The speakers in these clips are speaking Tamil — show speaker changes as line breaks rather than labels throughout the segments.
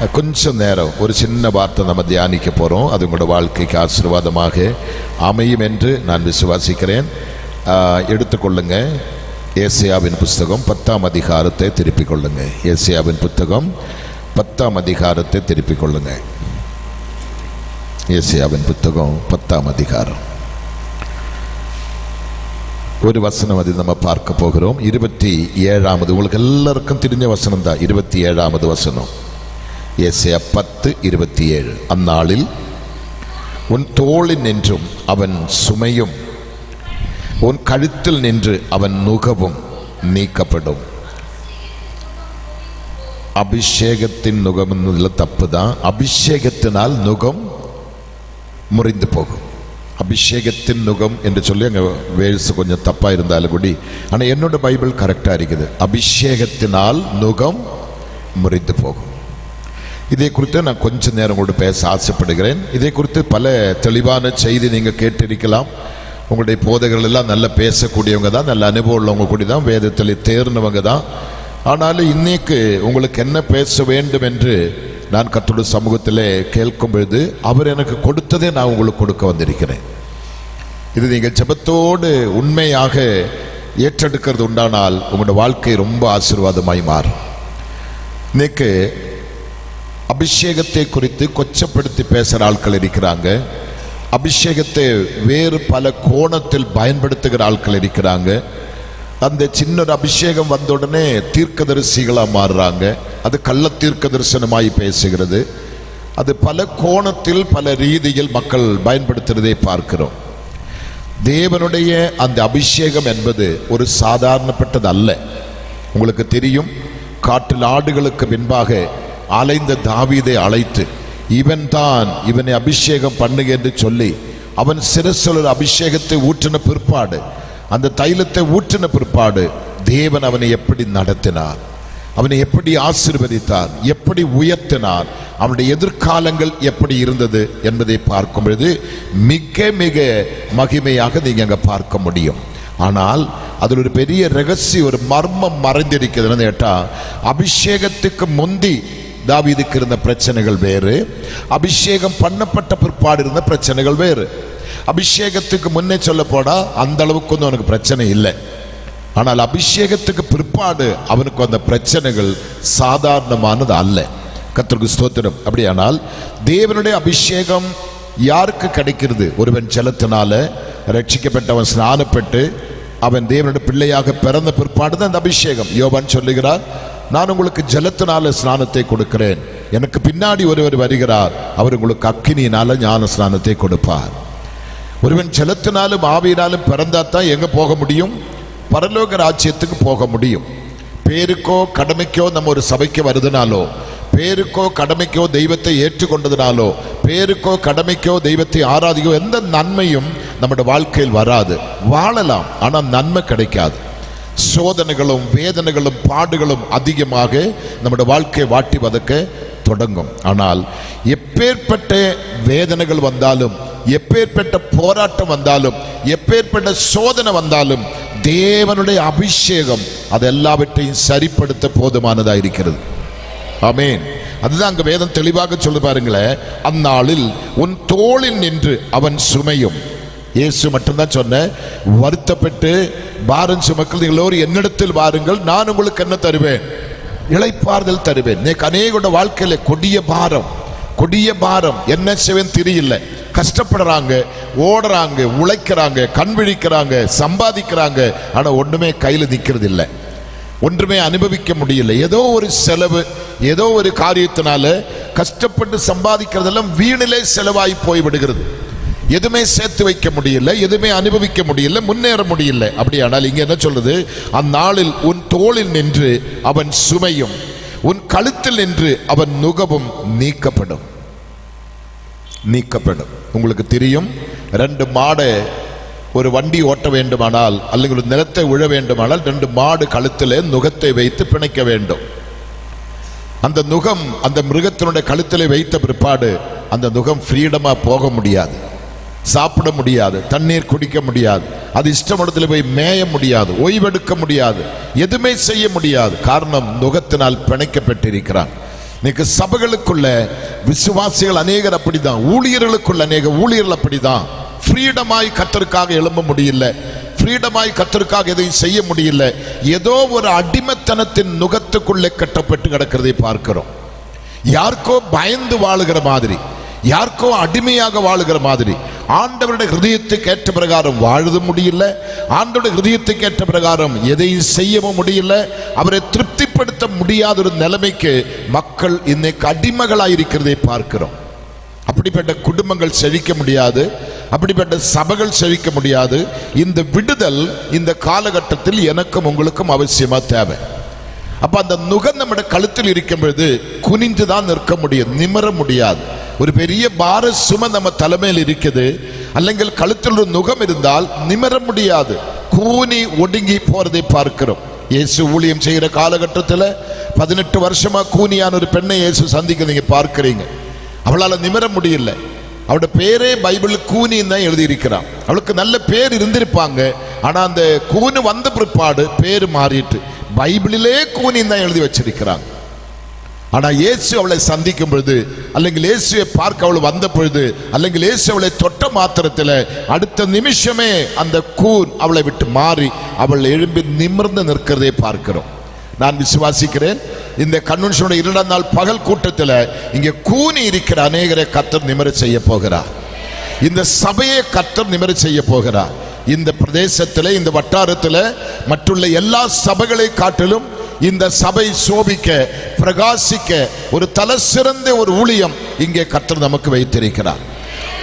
கொஞ்சம் நேரம் ஒரு சின்ன வார்த்தை நம்ம தியானிக்க போகிறோம். அது உங்களோட வாழ்க்கைக்கு ஆசீர்வாதமாக அமையும் என்று நான் விசுவாசிக்கிறேன். எடுத்துக்கொள்ளுங்க, ஏசாயாவின் புத்தகம் 10ஆம் அதிகாரத்தை திருப்பிக் கொள்ளுங்க. ஏசாயாவின் புத்தகம் 10ஆம் அதிகாரத்தை திருப்பிக் கொள்ளுங்க. ஏசாயாவின் புத்தகம் 10ஆம் அதிகாரம் ஒரு வசனம் அது நம்ம பார்க்க போகிறோம். 27வது, உங்களுக்கு எல்லாருக்கும் தெரிஞ்ச வசனம் தான். 27வது வசனம், ஏசாயா 10:27. அந்நாளில் உன் தோளில் நின்றும் அவன் சுமையும், உன் கழுத்தில் நின்று அவன் நுகவும் நீக்கப்படும். அபிஷேகத்தின் நுகம் என்பதில் தப்பு தான். அபிஷேகத்தினால் நுகம் முறிந்து போகும். அபிஷேகத்தின் நுகம் என்று சொல்லி அங்கே வேல்ஸ் கொஞ்சம் தப்பாக இருந்தாலும் கூடி, ஆனால் என்னோட பைபிள் கரெக்டாக இருக்குது. அபிஷேகத்தினால் நுகம் முறிந்து போகும். இதை குறித்து நான் கொஞ்சம் நேரம் கூட பேச ஆசைப்படுகிறேன். இதை குறித்து பல தெளிவான செய்தி நீங்கள் கேட்டிருக்கலாம். உங்களுடைய போதகர்கள் எல்லாம் நல்லா பேசக்கூடியவங்க தான், நல்ல அனுபவம் உள்ளவங்க கூட தான், வேதத்தில் தேர்ந்தவங்க தான். ஆனாலும் இன்னைக்கு உங்களுக்கு என்ன பேச வேண்டும் என்று நான் கர்த்தருடைய சமூகத்தில் கேட்கும் பொழுது அவர் எனக்கு கொடுத்ததே நான் உங்களுக்கு கொடுக்க வந்திருக்கிறேன். இது நீங்கள் ஜெபத்தோடு உண்மையாக ஏற்றெடுக்கிறது உண்டானால் உங்களோட வாழ்க்கை ரொம்ப ஆசீர்வாதமாய் மாறும். இன்னைக்கு அபிஷேகத்தை குறித்து கொச்சப்படுத்தி பேசுகிற ஆட்கள் இருக்கிறாங்க. அபிஷேகத்தை வேறு பல கோணத்தில் பயன்படுத்துகிற ஆட்கள் இருக்கிறாங்க. அந்த சின்ன அபிஷேகம் வந்த உடனே தீர்க்கதரிசிகளாக மாறுறாங்க. அது கள்ள தீர்க்க தரிசனமாய் பேசுகிறது. அது பல கோணத்தில் பல ரீதியில் மக்கள் பயன்படுத்துறதை பார்க்கிறோம். தேவனுடைய அந்த அபிஷேகம் என்பது ஒரு சாதாரணப்பட்டது அல்ல. உங்களுக்கு தெரியும், காட்டில் ஆடுகளுக்கு பின்பாக அலைந்த தாவீதை அழைத்து இவனை அபிஷேகம் பண்ணுக என்று சொல்லி அவன் சிரசில் அபிஷேகத்தை ஊற்றின பிற்பாடு, அந்த தைலத்தை ஊற்றின பிற்பாடு தேவன் அவனை எப்படி நடத்தினார், அவனை எப்படி ஆசீர்வதித்தார், எப்படி உயர்த்தினார், அவனுடைய எதிர்காலங்கள் எப்படி இருந்தது என்பதை பார்க்கும் பொழுது மிக மிக மகிமையாக நீங்க அங்க பார்க்க முடியும். ஆனால் அதில் ஒரு பெரிய ரகசிய, ஒரு மர்மம் மறைந்திருக்கிறது. கேட்டா, அபிஷேகத்துக்கு முந்தி தாவீதுக்கு இருந்த பிரச்சனைகள் வேறு, அபிஷேகம் பண்ணப்பட்ட பிற்பாடு இருந்த பிரச்சனைகள் வேறு. அபிஷேகத்துக்கு முன்னே சொல்ல போனா அந்த அளவுக்கு வந்து அவனுக்கு பிரச்சனை இல்லை. ஆனால் அபிஷேகத்துக்கு பிற்பாடு அவனுக்கு அந்த பிரச்சனைகள் சாதாரணமானது அல்ல. கர்த்தருக்கு ஸ்தோத்திரம். அப்படியானால் தேவனுடைய அபிஷேகம் யாருக்கு கிடைக்கிறது? ஒருவன் ஜலத்தினால ரட்சிக்கப்பட்டவன் ஸ்நானப்பட்டு அவன் தேவனுடைய பிள்ளையாக பிறந்த பிற்பாடு தான் அந்த அபிஷேகம். யோவான் சொல்லுகிறார், நான் உங்களுக்கு ஜலத்தினால ஸ்நானத்தை கொடுக்கிறேன், எனக்கு பின்னாடி ஒருவர் வருகிறார், அவர் உங்களுக்கு அக்கினியினால ஞான ஸ்நானத்தை கொடுப்பார். ஒருவன் ஜலத்தினாலும் ஆவியினாலும் பிறந்தாத்தான் எங்க போக முடியும்? பரலோக ராஜ்யத்துக்கு போக முடியும். பேருக்கோ கடமைக்கோ நம்ம ஒரு சபைக்கு வருதுனாலோ, பேருக்கோ கடமைக்கோ தெய்வத்தை ஏற்றுக்கொண்டதுனாலோ, பேருக்கோ கடமைக்கோ தெய்வத்தை ஆராதிக்கோ எந்த நன்மையும் நம்முடைய வாழ்க்கையில் வராது. வாழலாம், ஆனால் நன்மை கிடைக்காது. சோதனைகளும் வேதனைகளும் பாடுகளும் அதிகமாக நம்முடைய வாழ்க்கையை வாட்டி வதக்க தொடங்கும். ஆனால் எப்பேற்பட்ட வேதனைகள் வந்தாலும், எப்பேற்பட்ட போராட்டம் வந்தாலும், எப்பேற்பட்ட சோதனை வந்தாலும் தேவனுடைய அபிஷேகம் அது எல்லாவற்றையும் சரிப்படுத்த போதுமானதா இருக்கிறது. ஆமென். அதுதான் அங்க வேதம் தெளிவாக சொல்லு பாருங்களேன். அந்நாளில் உன் தோளில் நின்று அவன் சுமையும். இயேசு மட்டும்தான் சொன்ன, வருத்தப்பட்டு பாரம் சுமக்கள் எல்லோரும் என்னிடத்தில் வாருங்கள், நான் உங்களுக்கு என்ன தருவேன்? இளைப்பாறுதல் தருவேன். இன்னைக்கு அநேகோட வாழ்க்கையில கொடிய பாரம் என்ன செய்வேன் தெரியல. கஷ்டப்படுறாங்க, ஓடுறாங்க, உழைக்கிறாங்க, கண் விழிக்கிறாங்க, சம்பாதிக்கிறாங்க, ஆனா ஒண்ணுமே கையில நிக்கிறது இல்லை, ஒன்றுமே அனுபவிக்க முடியல. ஏதோ ஒரு செலவு, ஏதோ ஒரு காரியத்தினால கஷ்டப்பட்டு சம்பாதிக்கிறதெல்லாம் வீணிலே செலவாய் போய் விடுகிறது. எதுவுமே சேர்த்து வைக்க முடியல, எதுவுமே அனுபவிக்க முடியல, முன்னேற முடியல. அப்படியானால் இங்க என்ன சொல்றது? அந்நாளில் உன் தோளில் நின்று அவன் சுமையும், உன் கழுத்தில் நின்று அவன் நுகவும் நீக்கப்படும். உங்களுக்கு தெரியும், 2 மாடை ஒரு வண்டி ஓட்ட வேண்டுமானால் அல்லது ஒரு நிலத்தை உழ வேண்டுமானால் 2 மாடு கழுத்திலே நுகத்தை வைத்து பிணைக்க வேண்டும். அந்த நுகம் அந்த மிருகத்தினுடைய கழுத்திலே வைத்த பிற்பாடு அந்த நுகம் ஃப்ரீடமா போக முடியாது, சாப்பிட முடியாது, தண்ணீர் குடிக்க முடியாது, அது இஷ்டமடத்தில் போய் மேய முடியாது, ஓய்வெடுக்க முடியாது, எதுவுமே செய்ய முடியாது. காரணம், நுகத்தினால் பிணைக்கப்பட்டிருக்கிறான். இன்னைக்கு சபைகளுக்குள்ள விசுவாசிகள் அநேகர் அப்படிதான், ஊழியர்களுக்குள்ள அநேக ஊழியர்கள் அப்படிதான். ஃப்ரீடமாய் கர்த்தருக்காக எழும்ப முடியல, ஃப்ரீடமாய் கர்த்தருக்காக எதையும் செய்ய முடியல. ஏதோ ஒரு அடிமைத்தனத்தின் நுகத்துக்குள்ளே கட்டப்பட்டு கிடக்கிறதை பார்க்கிறோம். யாருக்கோ பயந்து வாழுகிற மாதிரி, யாருக்கோ அடிமையாக வாழுகிற மாதிரி. ஆண்டவருடைய ஹிருதயத்துக்கு ஏற்ற பிரகாரம் வாழ முடியல, ஆண்டவருடைய ஹிருதயத்துக்கு ஏற்ற பிரகாரம் எதையும் செய்யவும் முடியல. அவரை திருப்திப்படுத்த முடியாத ஒரு நிலைமைக்கு மக்கள் இன்னைக்கு அடிமைகளாயிருக்கிறதை பார்க்கிறோம். அப்படிப்பட்ட குடும்பங்கள் செழிக்க முடியாது, அப்படிப்பட்ட சபைகள் செழிக்க முடியாது. இந்த விடுதல் இந்த காலகட்டத்தில் எனக்கும் உங்களுக்கும் அவசியமா தேவை. அப்ப அந்த நுகம் நம்முடைய கழுத்தில் இருக்கும் பொழுது குனிந்துதான் நிற்க முடியும், நிமிர முடியாது. ஒரு பெரிய பார சுமை நம்ம தலைமையில் இருக்குது, அல்லங்கள் கழுத்தில் ஒரு நுகம் இருந்தால் நிமிர முடியாது, கூனி ஒடுங்கி போறதை பார்க்கிறோம். இயேசு ஊழியம் செய்கிற காலகட்டத்தில் 18 வருஷமா கூனியான ஒரு பெண்ணை இயேசு சந்திக்க நீங்க பார்க்கிறீங்க. அவளால் நிமிர முடியல. அவளோட பேரே பைபிள் கூனின்னு தான் எழுதியிருக்கிறான். அவளுக்கு நல்ல பேர் இருந்திருப்பாங்க, ஆனா அந்த கூனு வந்த பிற்பாடு பேர் மாறிட்டு பைபிளிலே கூனின்னு தான் எழுதி வச்சிருக்கிறாங்க. ஆனா இயேசு அவளை சந்திக்கும் பொழுது, அல்லது இயேசுவை பார்க்க அவள் வந்த பொழுது, அல்லது இயேசு அவளை தொட்ட மாத்திரத்தில் அடுத்த நிமிஷமே அந்த கூன் அவளை விட்டு மாறி அவள் எழும்பி நிமிர்ந்து நிற்கிறதை பார்க்கிறோம். நான் விசுவாசிக்கிறேன், இந்த கன்வென்ஷனுடைய 2ஆம் நாள் பகல் கூட்டத்தில் இங்கே கூனி இருக்கிற அநேகரை கர்த்தர் நிமிர செய்ய போகிறார். இந்த சபையை கர்த்தர் நிமிர செய்ய போகிறார். இந்த பிரதேசத்தில், இந்த வட்டாரத்தில் மற்றுள்ள எல்லா சபைகளை காட்டிலும் இந்த சபை சோபிக்க, பிரகாசிக்க ஒரு தலை சிறந்த ஒரு ஊழியம் இங்கே கர்த்தர் நமக்கு வைத்திருக்கிறார்.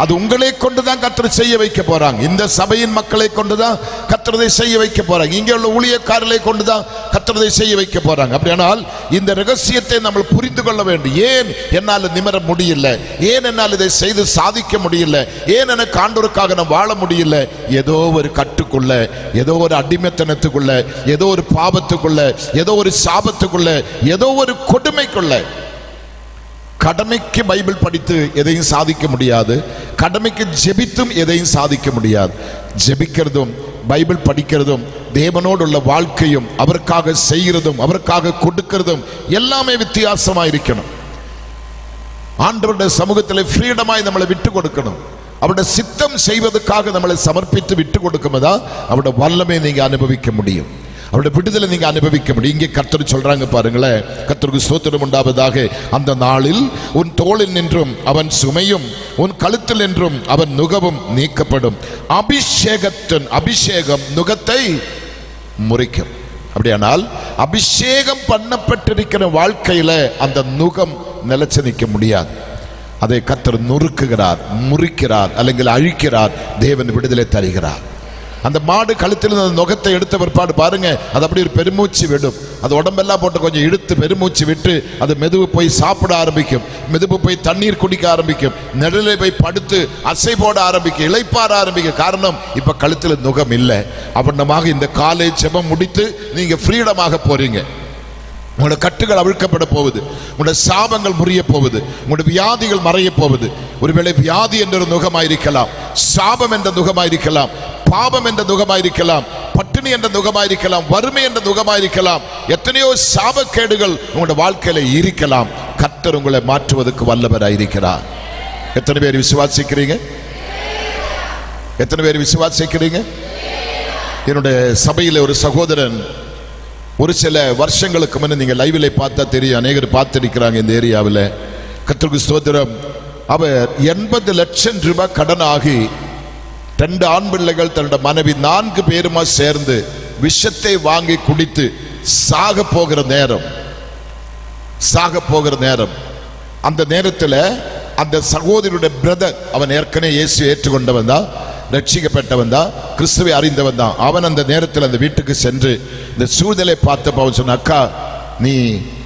அது உங்களை கொண்டுதான் கர்த்தர் செய்ய வைக்க போறாங்க. இந்த சபையின் மக்களை கொண்டுதான் கர்த்தரை செய்ய வைக்க போறாங்க. இங்கே உள்ள ஊழியக்காரர்களை கொண்டுதான் கர்த்தரை செய்ய வைக்க போறாங்க. அப்படியானால் இந்த ரகசியத்தை நம்ம புரிந்து கொள்ள வேண்டும். ஏன் என்னால் நிமிர முடியல, ஏன் என்னால் இதை செய்து சாதிக்க முடியல, ஏன் எனக்கு ஆண்டவருக்காக நான் வாழ முடியல? ஏதோ ஒரு கட்டுக்குள்ள, ஏதோ ஒரு அடிமைத்தனத்துக்குள்ள, ஏதோ ஒரு பாவத்துக்குள்ள, ஏதோ ஒரு சாபத்துக்குள்ள, ஏதோ ஒரு கொடுமைக்குள்ள. கடமைக்கு பைபிள் படித்து எதையும் சாதிக்க முடியாது, கடமைக்கு ஜெபித்தும் எதையும் சாதிக்க முடியாது. ஜெபிக்கிறதும் பைபிள் படிக்கிறதும் தேவனோடு உள்ள வாழ்க்கையும் அவருக்காக செய்கிறதும் அவருக்காக கொடுக்கிறதும் எல்லாமே வித்தியாசமா இருக்கணும். ஆண்டவருடைய சமூகத்தில் ஃப்ரீடமாய் நம்மளை விட்டு கொடுக்கணும். அவருடைய சித்தம் செய்வதற்காக நம்மளை சமர்ப்பித்து விட்டு கொடுக்கும்போதுதான் அவருடைய வல்லமை நீங்க அனுபவிக்க முடியும், அவருடைய விடுதலை நீங்க அனுபவிக்க முடியும். இங்கே கர்த்தர் சொல்றாங்க பாருங்களேன், கர்த்தருக்கு ஸ்தோத்திரம் உண்டாவதாக. அந்த நாளில் உன் தோளில் நின்றும் அவன் சுமையும், உன் கழுத்தில் நின்றும் அவன் நுகமும் நீக்கப்படும். அபிஷேகம் நுகத்தை முறிக்கும். அப்படியானால் அபிஷேகம் பண்ணப்பட்டிருக்கிற வாழ்க்கையில அந்த நுகம் நிலைச்சு நிற்க முடியாது. அதை கர்த்தர் நொறுக்குகிறார், முறிக்கிறார், அல்லது அழிக்கிறார். தேவன் விடுதலை தருகிறார். அந்த மாடு கழுத்தில் அந்த நுகத்தை எடுத்த பிற்பாடு பாருங்க, அது அப்படி ஒரு பெருமூச்சு விடும். அது உடம்பெல்லாம் போட்டு கொஞ்சம் இழுத்து பெருமூச்சு விட்டு அது மெதுவு போய் சாப்பிட ஆரம்பிக்கும், மெதுவு போய் தண்ணீர் குடிக்க ஆரம்பிக்கும், நடுநிலை போய் படுத்து அசை போட ஆரம்பிக்கும், இளைப்பாற ஆரம்பிக்கும். காரணம், இப்ப கழுத்தில் நுகம் இல்லை. அப்படின்னமாக இந்த காலை ஜெபம் முடித்து நீங்க ஃப்ரீடமாக போறீங்க. உங்களோட கட்டுகள் அவிழ்க்கப்பட போகுது, உங்களோட சாபங்கள் முறிய போகுது, உங்களோட வியாதிகள் மறைய போகுது. ஒருவேளை வியாதி என்ற ஒரு நுகமாயிருக்கலாம், சாபம் என்ற நுகமாயிருக்கலாம், பாபம் என்ற நுகமாயிருக்கலாம், பட்டினி என்ற நுகமாயிருக்கலாம், வறுமை என்ற நுகமாயிருக்கலாம். எத்தனையோ சாபக்கேடுகள் உங்களோட வாழ்க்கையில இருக்கலாம். கர்த்தர் உங்களை மாற்றுவதற்கு வல்லவராயிருக்கிறார். எத்தனை பேர் விசுவாசிக்கிறீங்க? எத்தனை பேர் விசுவாசிக்கிறீங்க? என்னுடைய சபையில ஒரு சகோதரன் ஒரு சில வருஷங்களுக்கு முன்ன, நீங்க லைவ்ல பார்த்தா தெரியும், அநேகர் பார்த்திருக்கிறாங்க இந்த ஏரியாவில். கர்த்தருக்கு ஸ்தோத்திரம். அவர் 80 லட்சம் ரூபாய் கடன் ஆகி 2 ஆண் பிள்ளைகள், தன்னோட மனைவி 4 பேருமா சேர்ந்து விஷத்தை வாங்கி குடித்து சாக போகிற நேரம். அந்த நேரத்தில் அந்த சகோதரியுடைய பிரதர், அவன் ஏற்கனவே இயேசு ஏற்றுக்கொண்டவன் தான், ரட்சிக்கப்பட்டவன் தான், கிறிஸ்துவை அறிந்தவன் தான். அவன் அந்த நேரத்தில் அந்த வீட்டுக்கு சென்று இந்த சூழ்நிலை பார்த்தப்ப அவன் சொன்ன, அக்கா நீ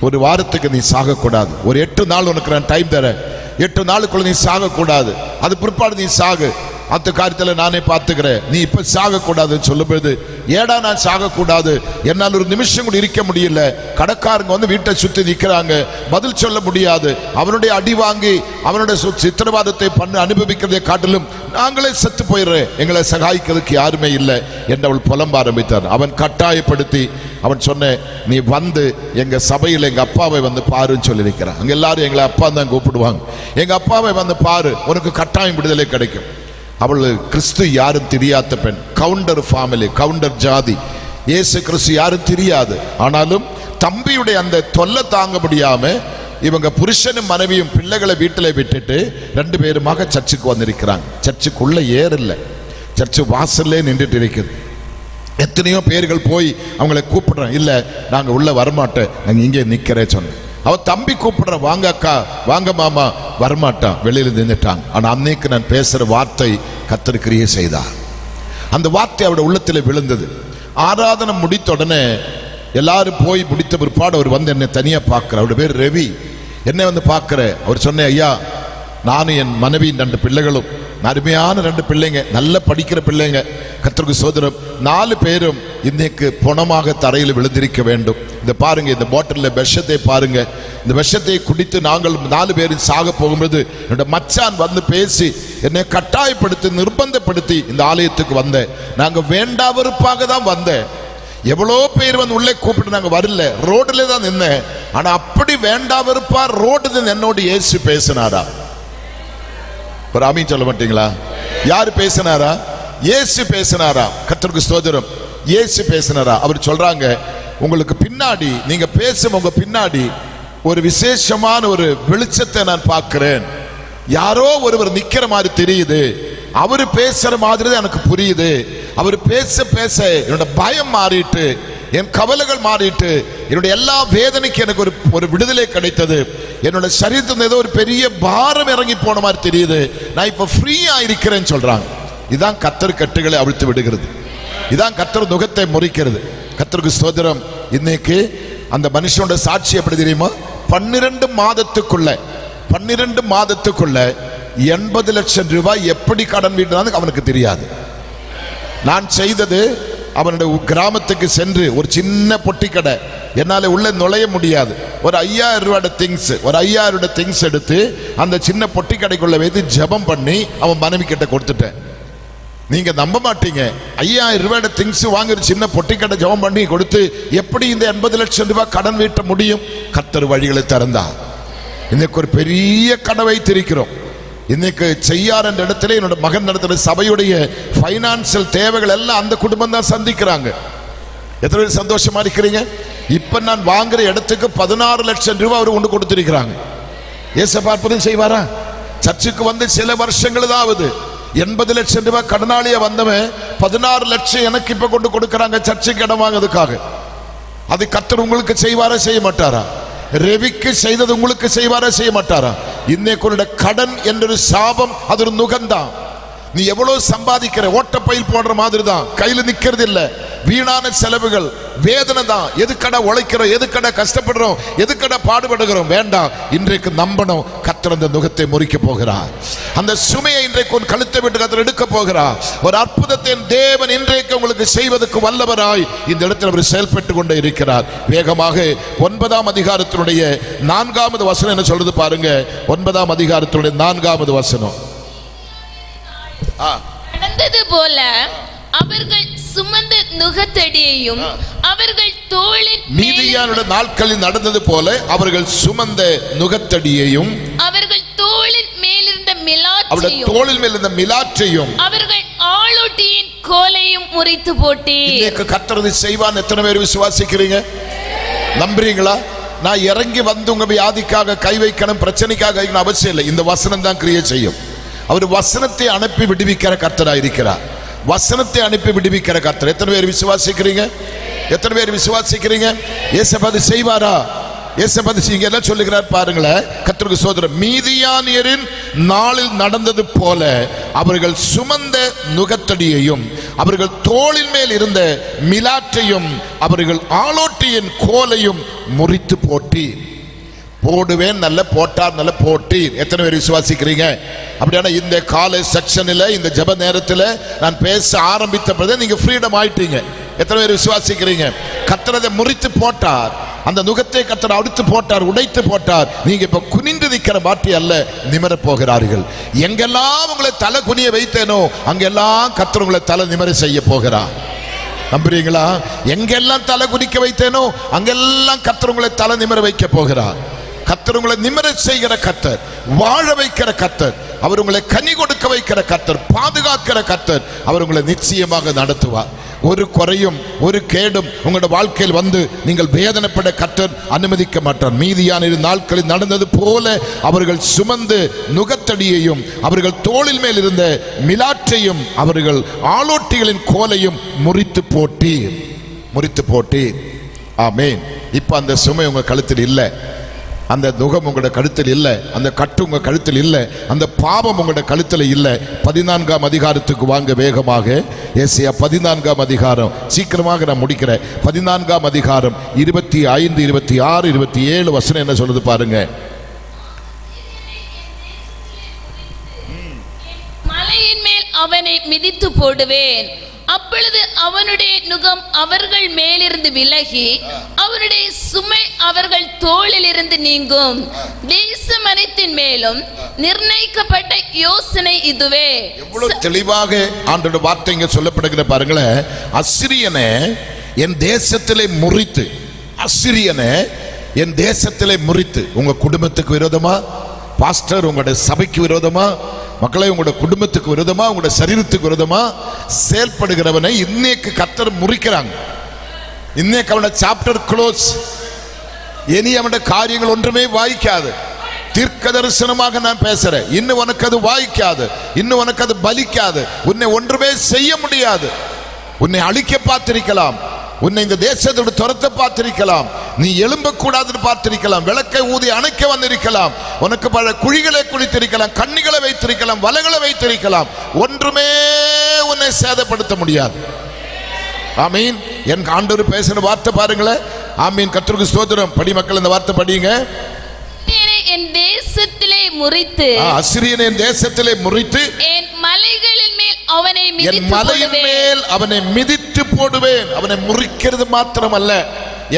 ஒரு வாரத்துக்கு நீ சாகக்கூடாது, ஒரு 8 நாள் உனக்கு நான் டைம் தரேன், 8 நாளுக்குள்ள நீ சாகக்கூடாது, அது பிற்பாடு நீ சாகு. அந்த காரியத்தில் நானே பார்த்துக்கிறேன், நீ இப்ப சாகக்கூடாதுன்னு சொல்லும்போது, ஏடா நான் சாகக்கூடாது, என்னால் ஒரு நிமிஷம் கூட இருக்க முடியல, கடைக்காரங்க வந்து வீட்டை சுத்தி நிற்கிறாங்க, பதில் சொல்ல முடியாது, அவனுடைய அடி வாங்கி அவனுடைய சித்திரவாதத்தை பண்ண அனுபவிக்கிறதை காட்டிலும் நாங்களே செத்து போயிடுறேன், எங்களை சகாய்க்கிறதுக்கு யாருமே இல்லை என்று அவள் புலம்ப ஆரம்பித்தார். அவன் கட்டாயப்படுத்தி அவன் சொன்ன, நீ வந்து எங்க சபையில் எங்க அப்பாவை வந்து பாருன்னு சொல்லியிருக்கிறான். அங்க எல்லாரும் எங்களை அப்பா தான் கூப்பிடுவாங்க, எங்க அப்பாவை வந்து பாரு, உனக்கு கட்டாயம் விடுதலை கிடைக்கும். அவள் கிறிஸ்து யாரும் தெரியாத பெண், கவுண்டர் ஃபேமிலி, கவுண்டர் ஜாதி, இயேசு கிறிஸ்து யாரும் தெரியாது. ஆனாலும் தம்பியுடைய அந்த தொல்லை தாங்க முடியாம இவங்க புருஷனும் மனைவியும் பிள்ளைகளை வீட்டில் விட்டுட்டு 2 பேருமாக சர்ச்சுக்கு வந்திருக்கிறாங்க. சர்ச்சுக்குள்ள ஏறல, சர்ச்சு வாசல்லே நின்றுட்டு இருக்குது. எத்தனையோ பேர்கள் போய் அவங்களை கூப்பிடுறேன், இல்லை நாங்கள் உள்ள வரமாட்டேன், நாங்கள் இங்கே நிற்கிறேன் சொன்னேன். அவன் தம்பி கூப்பிடுற, வாங்க அக்கா, வாங்க மாமா, வரமாட்டான், வெளியில் நின்றுட்டாங்க. ஆனால் அன்னைக்கு நான் பேசுகிற வார்த்தை கர்த்தர் கிரியை செய்தார். அந்த வார்த்தை அவருடைய உள்ளத்தில் விழுந்தது. ஆராதனை முடித்த உடனே எல்லாரும் போய் முடித்த பிற்பாடு அவர் வந்து என்னை தனியாக பார்க்குற, அவருடைய பேர் ரவி, என்னை வந்து பார்க்குற. அவர் சொன்னேன், ஐயா நானும் என் மனைவியின் 2 பிள்ளைகளும், அருமையான 2 பிள்ளைங்க, நல்ல படிக்கிற பிள்ளைங்க, கர்த்தருக்கு ஸ்தோத்திரம், 4 பேரும் இன்னைக்கு பொணமாக தரையில் விழுந்திருக்க வேண்டும். இந்த பாருங்க, இந்த பாட்டிலில் விஷத்தை பாருங்க, இந்த விஷத்தை குடித்து நாங்கள் 4 பேரும் சாக போகும்போது என்னோட மச்சான் வந்து பேசி என்னை கட்டாயப்படுத்தி நிர்பந்தப்படுத்தி இந்த ஆலயத்துக்கு வந்தேன். நாங்கள் வேண்டாவருப்பாக தான் வந்தேன். எவ்வளோ பேர் வந்து உள்ளே கூப்பிட்டு நாங்கள் வரல, ரோடுல தான் நின்னேன். ஆனா அப்படி வேண்டாவருப்பா ரோடு என்னோடு இயேசு பேசினாரா? ஒரு ஆமீன் சொல்ல மாட்டீங்களா? யாரு பேசினாரா? இயேசு பேசினாரா? கர்த்தருக்கு ஸ்தோத்திரம். இயேசு பேசினாரா? அவர் சொல்றாங்க, உங்களுக்கு பின்னாடி நீங்க பேசும் உங்க பின்னாடி ஒரு விசேஷமான ஒரு வெளிச்சத்தை நான் பார்க்கிறேன், யாரோ ஒருவர் நிக்கிற மாதிரி தெரியுது, அவரு பேசுற மாதிரி எனக்கு புரியுது, அவர் பேச பேச என்னோட பயம் மாறிட்டு, என் கவலைகள் மாறிட்டு, என்னுடைய எல்லா வேதனைக்கு எனக்கு ஒரு விடுதலை கிடைத்தது, என்னோட சரீரத்தில் ஏதோ ஒரு பெரிய பாரம் இறங்கி போன மாதிரி தெரியுது, நான் இப்ப ஃப்ரீயா இருக்கிறேன்னு சொல்றாங்க. இதான் கர்த்தர் கட்டுகளை அவிழ்த்து விடுகிறது, இதான் கர்த்தர் நுகத்தை முறிக்கிறது. கர்த்தருக்கு ஸ்தோத்திரம். இன்னைக்கு அந்த மனுஷனோட சாட்சி எப்படி தெரியுமா? 12 மாதத்துக்குள்ள 80 லட்சம் ரூபாய் எப்படி கடன் வீட்டினாலும் அவனுக்கு தெரியாது. நான் செய்தது, அவனுடைய கிராமத்துக்கு சென்று ஒரு சின்ன பொட்டி கடை, என்னால உள்ள நுழைய முடியாது, ஒரு 5000 ரூபாய் திங்ஸ், ஒரு 5000 திங்ஸ் எடுத்து அந்த சின்ன பொட்டி கடைக்குள்ள வைத்து ஜெபம் பண்ணி அவன் மனைவி கிட்ட கொடுத்துட்டேன். நீங்க நம்ப மாட்டீங்க, 5000 ரூபாய் திங்ஸ் வாங்கி ஒரு சின்ன பொட்டி கடை ஜெபம் பண்ணி கொடுத்து எப்படி இந்த 80 லட்சம் ரூபாய் கடன் வீட்ட முடியும்? கர்த்தர் வழிகளை திறந்தார். இன்னைக்கு ஒரு பெரிய கடை வைத்திருக்கிறோம். இன்னைக்கு செய்யார் என்ற இடத்துல என்னோட மகன் நடத்துற சபையுடைய பைனான்சியல் தேவைகள் எல்லாம் அந்த குடும்பம் தான் சந்திக்கிறாங்க. எத்தனை பேர் சந்தோஷமா இருக்கிறீங்க? இப்ப நான் வாங்குற இடத்துக்கு 16 லட்சம் ரூபாய் அவர் கொண்டு கொடுத்திருக்கிறாங்க. ஏசப்பா அற்புதம் செய்வாரா? சர்ச்சுக்கு வந்து சில வருஷங்கள் தான் ஆகுது, 80 லட்சம் ரூபாய் கடனாளியா வந்தவன் 16 லட்சம் எனக்கு இப்ப கொண்டு கொடுக்கறாங்க சர்ச்சுக்கு இடம் வாங்குறதுக்காக. அது கர்த்தர் உங்களுக்கு செய்வாரா செய்ய மாட்டாரா? ரவிக்கு செய்தது உங்களுக்கு செய்வாரா செய்ய மாட்டாரா? இன்னைக்கு கடன் என்ற சாபம், அது ஒரு நுகம்தான். நீ எவ்வளவு சம்பாதிக்கிற, ஓட்டப்பயில் போடுற மாதிரி தான், கையில் நிக்கிறது இல்ல, வீணான செலவுகள், வேதனை தான். எதுக்கடா உழைக்கிறோம், எதுக்கடா கஷ்டப்படுறோம், எதுக்கடா பாடுபடுகிறோம்? வேண்டாம். இன்றைக்கு நம்பணும், கர்த்தர் அந்த நுகத்தை முறிக்க போகிறார். அந்த சுமையை இன்றைக்கு உன் கழுத்தை விட்டு கர்த்தர் எடுக்க போகிறார். ஒரு அற்புதத்தை தேவன் இன்றைக்கு உங்களுக்கு செய்வதற்கு வல்லவராய் இந்த இடத்தில் அவர் செயல்பட்டு கொண்டே இருக்கிறார். வேகமாக 9ஆம் அதிகாரத்தினுடைய 4வது வசனம் என்ன சொல்றது பாருங்க. 9ஆம் அதிகாரத்தினுடைய 4வது வசனம்.
நடந்தது போல அவர்கள் சுமந்த நுகத்தடியையும் அவர்கள் தோளின்
மீதியானுடைய நாட்களில் நடந்தது போல அவர்கள் சுமந்த நுகத்தடியையும் அவர்கள்
தோளின் மேலிருந்த மிலாற்றையும்
தோளின் மேல் இருந்த மிலாற்றையும்
அவர்கள் ஆளோட்டியின் கோலையும் முறித்து போட்டீர்.
இன்னைக்கு கர்த்தர் செய்வான். எத்தனை பேர் விசுவாசிக்கிறீங்க? நம்புறீங்களா? நான் இறங்கி வந்து உங்க வியாதிக்காக கை வைக்கணும், பிரச்சனைக்காக வைக்கணும் அவசியம் இல்லை. இந்த வசனம் தான் கிரியை செய்யும். அவர் வசனத்தை அனுப்பி விடுவிக்கிற கர்த்தரா இருக்கிறார். வசனத்தை அனுப்பி விடுவிக்கிற கர்த்தர். எத்தனை பேர் விசுவாசிக்கிறீங்க? எத்தனை பேர் விசுவாசிக்கிறீங்க? ஏசப்பா செய்வாரா? ஏசப்பா இங்க என்ன சொல்லுகிறார் பாருங்களேன். கர்த்தருக்கு ஸ்தோத்திரம். மீதியானியரின் நாளில் நடந்தது போல அவர்கள் சுமந்த நுகத்தடியையும் அவர்கள் தோளின் மேல் இருந்த மிலாற்றையும் அவர்கள் ஆளோட்டியின் கோலையும் முறித்து போட்டி. போடுவேன் நல்ல, போட்டார் நல்ல, போட்டீர். எத்தனை பேர் விசுவாசிக்கிறீங்க? அப்படியான இந்த காலேஜ் செக்ஷனில் இந்த ஜெப நேரத்தில் நான் பேச ஆரம்பித்த பிறகு நீங்க ஃப்ரீடம் ஆயிட்டீங்க. எத்தனை பேர் விசுவாசிக்கிறீங்க? கர்த்தர் அதை முறித்து போட்டார், அந்த நுகத்தை கர்த்தர் அடித்து போட்டார், உடைத்து போட்டார். நீங்க இப்ப குனிந்து நிற்கிற மாட்டி அல்ல, நிமிர போகிறார்கள். எங்கெல்லாம் உங்களை தலை குனிய வைத்தேனோ அங்கெல்லாம் கர்த்தர் உங்களை தலை நிமிர செய்ய போகிறார். நம்புறீங்களா? எங்கெல்லாம் தலை குனிக்க வைத்தேனோ அங்கெல்லாம் கர்த்தர் உங்களை தலை நிமிர வைக்க போகிறார். கர்த்தர் உங்களை நிமிர செய்கிற கர்த்தர், வாழ வைக்கிற கர்த்தர், அவர் உங்களை கனி கொடுக்க வைக்கிற கர்த்தர், பாதுகாக்கிற கர்த்தர். அவர் உங்களை நிச்சயமாக நடத்துவார். ஒரு குறையும் ஒரு கேடும் உங்களோட வாழ்க்கையில் வந்து நீங்கள் வேதனைப்பட கர்த்தர் அனுமதிக்க மாட்டார். மீதியான நாட்களில் நடந்தது போல அவர்கள் சுமந்து நுகத்தடியையும் அவர்கள் தோளில் மேல் இருந்த மிலாற்றையும் அவர்கள் ஆலோட்டிகளின் கோலையும் முறித்து போட்டீர். ஆமென். இப்ப அந்த சுமை உங்க கழுத்தில் இல்லை, அந்த நுகம் உங்களோட கழுத்தில் இல்லை, அந்த கட்டு உங்க கழுத்தில் இல்லை, அந்த பாவம் உங்களோட கழுத்தில் இல்லை. 14ஆம் அதிகாரத்துக்கு வாங்க வேகமாக. ஏசாயா 14ஆம் அதிகாரம், சீக்கிரமாக நான் முடிக்கிறேன். 14ஆம் அதிகாரம் 25, 26, 27 வசனம் என்ன சொல்லுது பாருங்க.
மலையின் மேல் அவனை மிதித்து போடுவேன், அப்பொழுது அவனுடைய நுகம் அவர்கள் மேலிருந்து விலகி அவனுடைய சுமை அவர்கள் தோளில் இருந்து நீங்கும். தேசம் அனைத்தின் மேலும் நிர்ணயிக்கப்பட்ட யோசனை இதுவே.
எவ்வளவு தெளிவாக ஆண்டோட வார்த்தை இங்க சொல்லப்படுகிற பாருங்களேன். அசிரியனை என் தேசத்திலே முறித்து, அசிரியனை என் தேசத்திலே முறித்து. உங்க குடும்பத்துக்கு விரோதமா பாஸ்டர், உங்களுடைய சபைக்கு விரோதமா, மக்களை உங்களோட குடும்பத்துக்கு விரோதமா, உங்களோட சரீரத்துக்கு விரோதமா செயல்படுகிறவனை இன்னைக்கு கர்த்தர் முறிக்கிறாங்க. இன்னைக்கு அவனோட சாப்டர் க்ளோஸ். இனி அவனுடைய காரியங்கள் ஒன்றுமே வாய்க்காது. தீர்க்க தரிசனமாக நான் பேசுறேன். இன்னும் உனக்கு அது வாய்க்காது, இன்னும் உனக்கு அது பலிக்காது. உன்னை ஒன்றுமே செய்ய முடியாது. உன்னை அழிக்க பார்த்திருக்கலாம், உன்னை இந்த தேசத்தோடு துரத்த பார்த்திருக்கலாம், நீ எழும்ப கூடாதுன்னு பார்த்திருக்கலாம், விளக்கை ஊதி அணைக்க வந்திருக்கலாம், உனக்கு பல குழிகளை குளித்திருக்கலாம், கண்ணிகளை வைத்திருக்கலாம், வலைகளை வைத்திருக்கலாம். ஒன்றுமே உன்னை சேதப்படுத்த முடியாது. ஆமீன். என் ஆண்டவர் பேசின வார்த்தை பாருங்களேன். ஆமீன். கர்த்தருக்கு ஸ்தோத்திரம். படி மக்கள், இந்த வார்த்தை படிங்க.
என் தேசத்திலே முறித்து,
அசிரியனை என் தேசத்திலே முறித்து,
என் மலைகளின் மேல் அவனை
என் மலையின் மேல் அவனை மிதித்து போடுவேன். அவனை முறிக்கிறது மாத்திரமல்ல,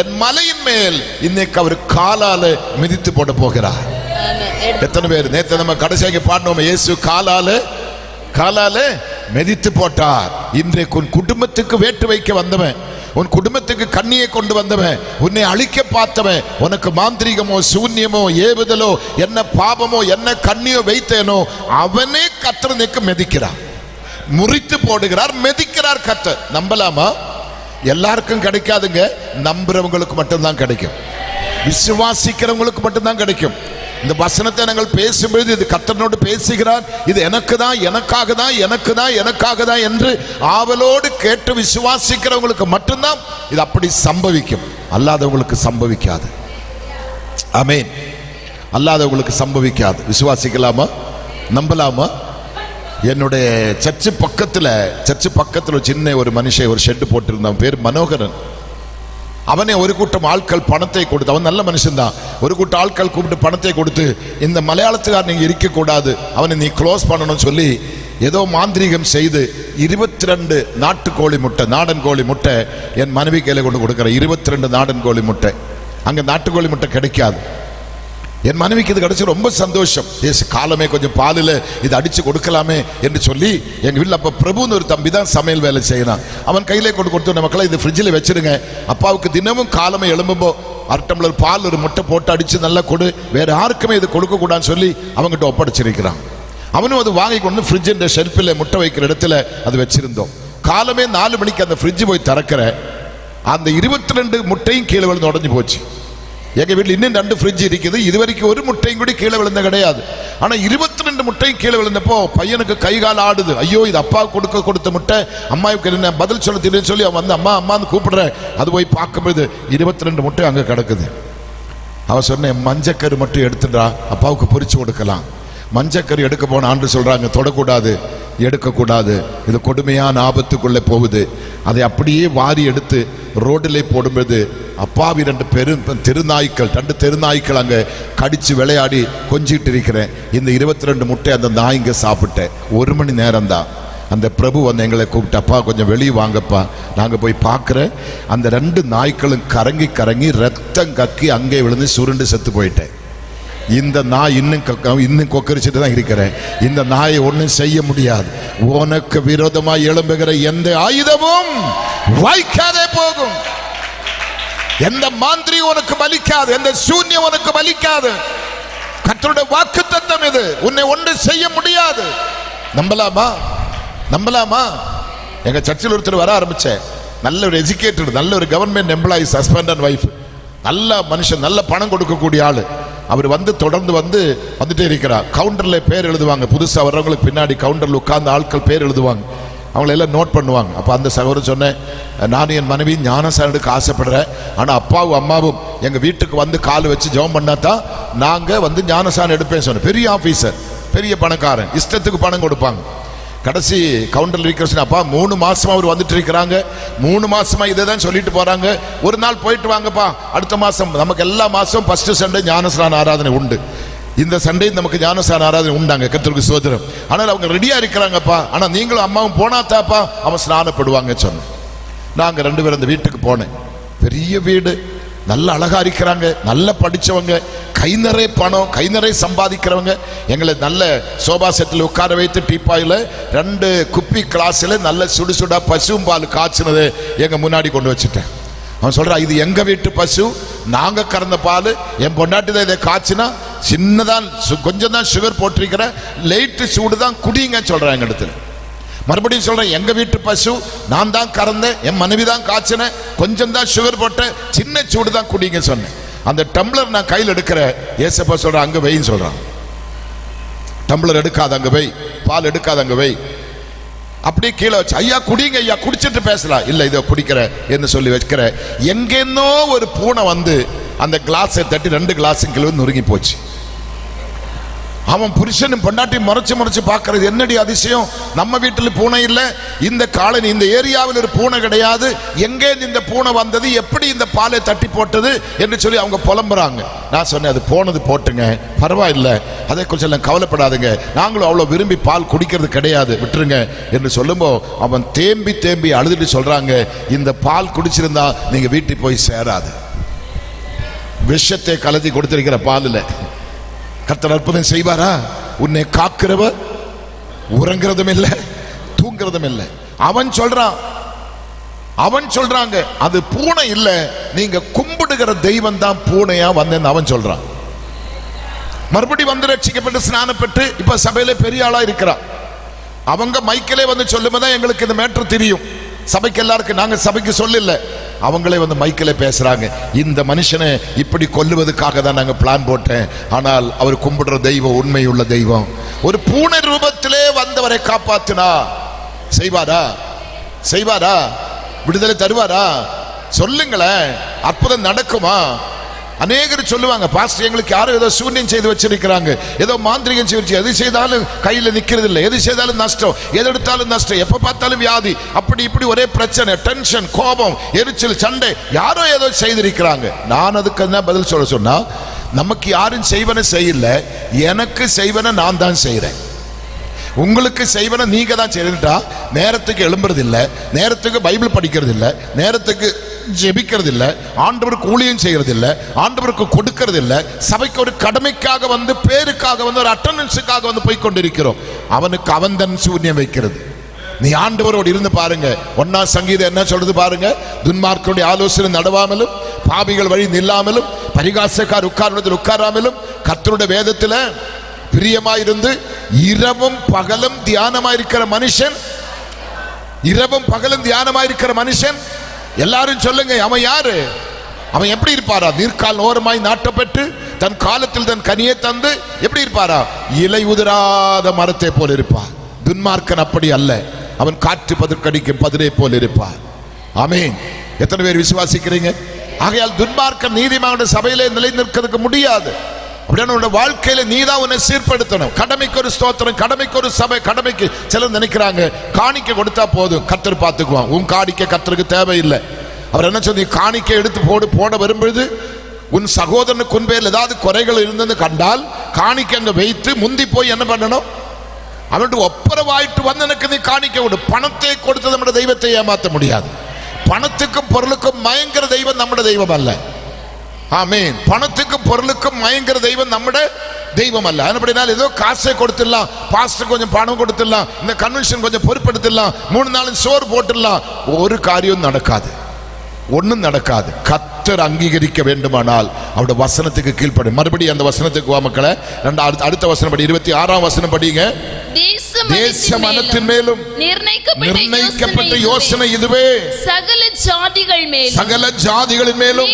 என் மலையின் மேல் இன்னைக்கு அவர் காலால மிதித்து போட போகிறார். எத்தனை பேர் நேற்று நம்ம கடைசியாக பாடினோம், இயேசு காலால மிதித்து போட்டார். இன்றைக்கு உன் குடும்பத்துக்கு வேட்டு வைக்க வந்தவன், உன் குடும்பத்துக்கு கண்ணியை கொண்டு வந்தவன், உன்னை அழிக்க பார்த்தவன், உனக்கு மாந்திரிகமோ சூன்யமோ ஏவுதலோ என்ன பாபமோ என்ன கண்ணியோ வைத்தேனோ அவனே கர்த்தருக்கு மிதிக்கிறார், முறித்து போடுகிறார், மிதிக்கிறார் கர்த்தர். நம்பலாமா? எல்லாருக்கும் கிடைக்காதுங்க, நம்புறவங்களுக்கு மட்டும்தான் கிடைக்கும், விசுவாசிக்கிறவங்களுக்கு மட்டும்தான் கிடைக்கும். இந்த வசனத்தை நாங்கள் பேசும்பொழுது இது கர்த்தரோடு பேசுகிறார், இது எனக்கு தான், எனக்காக தான், எனக்கு தான், எனக்காக தான் என்று ஆவலோடு கேட்டு விசுவாசிக்கிறவங்களுக்கு மட்டும்தான் இது அப்படி சம்பவிக்கும், அல்லாதவங்களுக்கு சம்பவிக்காது. ஆமென். அல்லாதவங்களுக்கு சம்பவிக்காது. விசுவாசிக்கலாமா? நம்பலாமா? என்னுடைய சர்ச்சு பக்கத்தில் சின்ன ஒரு மனுஷன் ஒரு ஷெட்டு போட்டிருந்தான், பேர் மனோகரன். அவனே ஒரு கூட்டம் ஆட்கள் பணத்தை கொடுத்து, அவன் நல்ல மனுஷன்தான், ஒரு கூட்டம் ஆட்கள் கூப்பிட்டு பணத்தை கொடுத்து, இந்த மலையாளத்துக்கார் நீங்க இருக்கக்கூடாது, அவனை நீ க்ளோஸ் பண்ணணும்னு சொல்லி ஏதோ மாந்திரீகம் செய்து 22 நாட்டுக்கோழி முட்டை, நாடன் கோழி முட்டை என் மனைவி கையில கொண்டு கொடுக்குற 22 நாடன் கோழி முட்டை. அங்க நாட்டுக்கோழி முட்டை கிடைக்காது. என் மனைவிக்கு இது கிடைச்சி ரொம்ப சந்தோஷம். காலமே கொஞ்சம் பாலில் இது அடிச்சு கொடுக்கலாமே என்று சொல்லி எங்க வீட்டில் அப்போ பிரபுன்னு ஒரு தம்பி தான் சமையல் வேலை செய்யறான். அவன் கையிலே கொண்டு கொடுத்து, மக்களை இது ஃப்ரிட்ஜில் வச்சிருங்க, அப்பாவுக்கு தினமும் காலமே எழும்பும்போ 1 டம்ளர் பால் ஒரு முட்டை போட்டு அடிச்சு நல்லா கொடு, வேற யாருக்குமே இது கொடுக்க கூடாதுன்னு சொல்லி அவங்ககிட்ட ஒப்படைச்சிருக்கிறான். அவனும் அது வாங்கி கொண்டு ஃப்ரிட்ஜ் ஷெல்ஃபில் முட்டை வைக்கிற இடத்துல அது வச்சிருந்தோம். காலமே 4 மணிக்கு அந்த ஃப்ரிட்ஜ் போய் திறக்கிற, அந்த 22 முட்டையும் கீழே விழுந்து உடஞ்சி போச்சு. எங்க வீட்டில் இன்னும் 2 ஃப்ரிட்ஜ் இருக்குது, இதுவரைக்கும் ஒரு முட்டையும் கூட கீழே விழுந்த கிடையாது. ஆனா 22 முட்டையும் கீழே விழுந்தப்போ பையனுக்கு கை கால் ஆடுது. ஐயோ, இது அப்பா கொடுத்த முட்டை, அம்மாவுக்கு என்ன பதில் சொல்ல தெரியும் சொல்லி அவன் வந்து அம்மான்னு கூப்பிடுற, அது போய் பார்க்கும்போது 22 முட்டை அங்க கிடக்குது. அவன் சொன்ன, மஞ்சக்கரு மட்டும் எடுத்துடா, அப்பாவுக்கு பொரிச்சு கொடுக்கலாம். மஞ்சக்கரு எடுக்க போன ஆண்டு சொல்றாங்க, தொடக்கூடாது, எடுக்கக்கூடாது, இது கொடுமையான ஆபத்துக்குள்ளே போகுது. அதை அப்படியே வாரி எடுத்து ரோட்டிலே போடும்போது அப்பாவி ரெண்டு தெருநாய்க்கள் அங்கே கடிச்சு விளையாடி கொஞ்சிட்டு இருக்கிறேன். இந்த 22 முட்டை அந்த நாய்ங்க சாப்பிட்டேன். 1 மணி நேரம் தான். அந்த பிரபு வந்து எங்களை கூப்பிட்டு, அப்பா கொஞ்சம் வெளியே வாங்கப்பா. நாங்கள் போய் பார்க்குறேன், அந்த 2 நாய்க்களும் கரங்கி ரத்தம் கக்கி அங்கே விழுந்து சுருண்டு செத்து போயிட்டேன். இந்த நாய் இன்னும் கொக்கரிச்சுட்டு தான் இருக்கிறேன். இந்த நாயை ஒன்றும் செய்ய முடியாது. உனக்கு விரோதமாக எழும்புகிற எந்த ஆயுதமும் வாய்க்காதே போகும். எந்த மாந்திரி உனக்கு பலிக்காது, எந்த சூன்யம் உனக்கு பலிக்காது. கர்த்தருடைய வாக்குத்தத்தம் இது. உன்னை ஒன்று செய்ய முடியாது. நம்பலாமா? எங்க சர்ச்சில் ஒருத்தர் வர ஆரம்பிச்சேன். நல்ல ஒரு எஜுகேட்டட், நல்ல ஒரு government employees, husband and wife, நல்ல மனுஷன், நல்ல பணம் கொடுக்கக்கூடிய ஆளு. அவர் தொடர்ந்து வந்துட்டே இருக்கிறார். கவுண்டர்ல பேர் எழுதுவாங்க. புதுசாக வர்றவங்களுக்கு பின்னாடி கவுண்டர்ல உட்கார்ந்த ஆட்கள் பேர் எழுதுவாங்க. அவங்களெல்லாம் நோட் பண்ணுவாங்க. அப்போ அந்த சகோதரர் சொன்னேன், நான் என் மனைவி ஞானசாரனுக்கு ஆசைப்படுறேன். ஆனால் அப்பாவும் அம்மாவும் எங்கள் வீட்டுக்கு வந்து கால் வச்சு ஜெபம் பண்ணா தான் நாங்கள் ஞானசாரம் எடுப்பேன் சொன்னேன். பெரிய ஆஃபீஸர், பெரிய பணக்காரன், இஷ்டத்துக்கு பணம் கொடுப்பாங்க. கடைசி கவுண்டர் இருக்கிற அப்பா 3 மாசமா அவர் வந்துட்டு இருக்கிறாங்க. 3 மாசமா இதை தான் சொல்லிட்டு போறாங்க. ஒரு நாள் போயிட்டு வாங்கப்பா, அடுத்த மாசம் நமக்கு எல்லா மாசம் ஃபர்ஸ்ட் சண்டே ஞானஸ்நான ஆராதனை உண்டு. இந்த சண்டே நமக்கு ஞானஸ்நான ஆராதனை உண்டாங்க. கர்த்தருக்கு ஸ்தோத்திரம். ஆனால் அவங்க ரெடியா இருக்கிறாங்கப்பா. ஆனா நீங்களும் அம்மாவும் போனாத்தாப்பா அவன் ஸ்நானப்படுவாங்க சொன்னேன். நாங்க 2 பேரும் அந்த வீட்டுக்கு போனேன். பெரிய வீடு, நல்ல அழகா இருக்கிறாங்க, நல்ல படிச்சவங்க, கை நிறைய பணம், கை நிறைய சம்பாதிக்கிறவங்க. எங்களை நல்ல சோபா செட்டில் உட்கார வைத்து டீப்பாயில் 2 குப்பி கிளாஸில் நல்ல சுடுசுடா பசுவும் பால் காய்ச்சினது எங்க முன்னாடி கொண்டு வச்சுட்டேன். அவன் சொல்றான், இது எங்க வீட்டு பசு, நாங்க கறந்த பால், என் பொண்டாட்டி தான் இதை காய்ச்சினா சின்னதான் கொஞ்சம் தான் சுகர் போட்டிருக்கிற, லைட்டு சூடு தான் குடிங்க சொல்றேன். எங்க இடத்துல மறுபடியும் சொல்றேன், எங்க வீட்டு பசு, நான் தான் கறந்தேன், என் மனைவி தான் காய்ச்சினேன், கொஞ்சம் தான் சுகர் போட்டேன், சின்ன சூடு தான் குடிங்க சொன்னேன். அந்த டம்ளர் நான் கையில் எடுக்கிற, ஏசப்பா சொல்றான் அங்க வைன்னு சொல்றான். டம்ளர் எடுக்காத அங்க வை, பால் எடுக்காத அங்க வை. அப்படியே கீழே வச்சு, ஐயா குடிங்க ஐயா, குடிச்சிட்டு பேசலாம். இல்ல இதை குடிக்கிற என்று சொல்லி வைக்கிற. எங்கேன்னோ ஒரு பூனை வந்து அந்த கிளாஸை தட்டி 2 கிளாஸும் கிலோ நொறுங்கி போச்சு. அவன் புருஷனும் பொண்டாட்டி முறைச்சு பார்க்கறது, என்னடி அதிசயம், நம்ம வீட்டில் பூனை இல்லை, இந்த காலனி இந்த ஏரியாவில் ஒரு பூனை கிடையாது, எங்கே இந்த பூனை வந்தது, எப்படி இந்த பாலை தட்டி போட்டது என்று சொல்லி அவங்க புலம்புறாங்க. நான் சொன்னேன், அது போனது போட்டுங்க, பரவாயில்லை, அதை கொஞ்சம் கவலைப்படாதுங்க, நாங்களும் அவ்வளோ விரும்பி பால் குடிக்கிறது கிடையாது, விட்டுருங்க என்று சொல்லும்போது அவன் தேம்பி அழுதுட்டு சொல்றாங்க, இந்த பால் குடிச்சிருந்தா நீங்க வீட்டுக்கு போய் சேராது, விஷத்தை கலத்தி கொடுத்திருக்கிற பாலில். கர்த்தர் அற்புதம் செய்வாரா? உன்னை காக்கிறவர் உறங்குறதும் இல்லை, தூங்குறதும் இல்லை. அவன் சொல்றாங்க அது பூனை இல்ல, நீங்க கும்பிடுகிற தெய்வம் தான் பூனையா வந்தேன்னு அவன் சொல்றான். மறுபடி வந்து ரட்சிக்கப்பட்டு ஸ்நானப்பட்டு இப்ப சபையில பெரிய ஆளா இருக்கிறான். அவங்க மைக்கிலே வந்து சொல்லும்போது எங்களுக்கு இந்த மேட்டர் தெரியும். சபைக்கு எல்லாருக்கும், நாங்க சபைக்கு சொல்லல, அவங்களே வந்து மைக்கில் பேசுறாங்க. இந்த மனுஷனை இப்படி கொல்லுவதற்காக தான் நாங்கள் பிளான் போட்டேன். ஆனால் அவர் கும்பிடுற தெய்வம் உண்மையுள்ள தெய்வம். ஒரு பூனை ரூபத்திலே வந்தவரை காப்பாத்தினா செய்வாரா? விடுதலை தருவாரா? சொல்லுங்களேன், அற்புதம் நடக்குமா? அநேகர் சொல்லுவாங்க, பாஸ்டர் எங்களுக்கு யாரும் ஏதோ சூன்யம் செய்து வச்சிருக்கிறாங்க, ஏதோ மாந்திரிகம் செய்து, எது செய்தாலும் கையில நிக்கிறது இல்லை, எது செய்தாலும் நஷ்டம், எது எடுத்தாலும் நஷ்டம், எப்ப பார்த்தாலும் வியாதி, அப்படி இப்படி ஒரே பிரச்சனை, டென்ஷன், கோபம், எரிச்சல், சண்டை, யாரோ ஏதோ செய்திருக்கிறாங்க. நான் அதுக்கு என்ன பதில் சொன்னா, நமக்கு யாரும் செய்வன செய்யல, எனக்கு செய்வன நான் தான் செய்யறேன், உங்களுக்கு செய்வன நீங்க தான் செய்யறா. நேரத்துக்கு எழும்புறது இல்லை, நேரத்துக்கு பைபிள் படிக்கிறது இல்லை, நேரத்துக்கு ஜெபிக்கிறது இல்லை, ஆண்டவருக்கு ஊழியம் செய்யறது இல்லை, ஆண்டவருக்கு கொடுக்கிறது இல்லை, சபைக்கு ஒரு கடமைக்காக வந்து பேருக்காக வந்து ஒரு அட்டெண்டன்ஸுக்காக வந்து போய் கொண்டிருக்கிறோம். அவனுக்கு அவன் தன் சூன்யம் வைக்கிறது. நீ ஆண்டவரோடு இருந்து பாருங்க. 1 சங்கீதம் என்ன சொல்றது பாருங்க, துன்மார்க்கருடைய ஆலோசனை நடவாமலும், பாவிகள் வழி நில்லாமலும், பரிகாசக்கார் உட்கார்வதில் உட்காராமலும், கர்த்தருடைய வேதத்தில் பிரியமாயிருந்து இரவும் பகலும் தியானமாயிருக்கிற மனுஷன், இரவும் பகலும் தியானமாயிருக்கிற மனுஷன், எல்லாரும் சொல்லுங்க, அவன் யாரு? அவன் எப்படி இருப்பாரா? நீர்க்கால் ஓரமாய் நாட்டப்பட்டு தன் காலத்தில் தன் கனியை தந்து எப்படி இருப்பாரா? இலை உதிராத மரத்தை போல் இருப்பார். துன்மார்க்கன் அப்படி அல்ல, அவன் காற்று பதற்கடிக்கும் பதிரை போல் இருப்பார். ஆமீன். எத்தனை பேர் விசுவாசிக்கிறீங்க? ஆகையால் துன்மார்க்கன் நீதிமானுடைய சபையிலே நிலை நிற்கிறதுக்கு முடியாது. அப்படியான வாழ்க்கையில நீதான் உன்னை சீர்படுத்தணும். கடமைக்கு ஒரு ஸ்தோத்திரம், கடமைக்கு ஒரு சபை, கடமைக்கு சிலர் நினைக்கிறாங்க காணிக்க கொடுத்தா போதும் கர்த்தர் பார்த்துக்குவான். உன் காணிக்க கர்த்தருக்கு தேவையில்லை. அவர் என்ன சொல்லி காணிக்க எடுத்து போட வரும்பொழுது உன் சகோதரனுக்கு உன் பேரில் ஏதாவது குறைகள் இருந்தது கண்டால் காணிக்க அங்க வைத்து முந்தி போய் என்ன பண்ணணும், அவன்ட்டு ஒப்பரவாயிட்டு வந்து எனக்கு நீ காணிக்க விடு. பணத்தை கொடுத்து நம்முடைய தெய்வத்தை ஏமாற்ற முடியாது. பணத்துக்கும் பொருளுக்கும் மயங்கிற தெய்வம் நம்முடைய தெய்வம் அல்ல. ஆமென். பணத்துக்கும் பொருளுக்கும் மயங்கிற தெய்வம் நம்முடைய தெய்வம் அல்ல. அப்படினால ஏதோ காசை கொடுத்துடலாம், பாஸ்டர் கொஞ்சம் பணம் கொடுத்துடலாம், இந்த கன்வென்ஷன் கொஞ்சம் பொறுப்படுத்திடலாம், 3 நாள் சோறு போட்டுடலாம், ஒரு காரியம் நடக்காது, ஒன்றும் நடக்காது. கர்த்தர் அங்கீகரிக்க வேண்டுமானால் அவருடைய வசனத்துக்கு கீழ்ப்படும். மறுபடியும் அந்த வசனத்துக்கு வா மக்களே. அடுத்த வசனம் படி, 26ஆம் வசனம் படிங்க. தேச மனத்தின் மேலும் நிர்ணயிக்கப்பட்ட யோசனை இதுவே, சகல ஜாதிகளின் மேலும்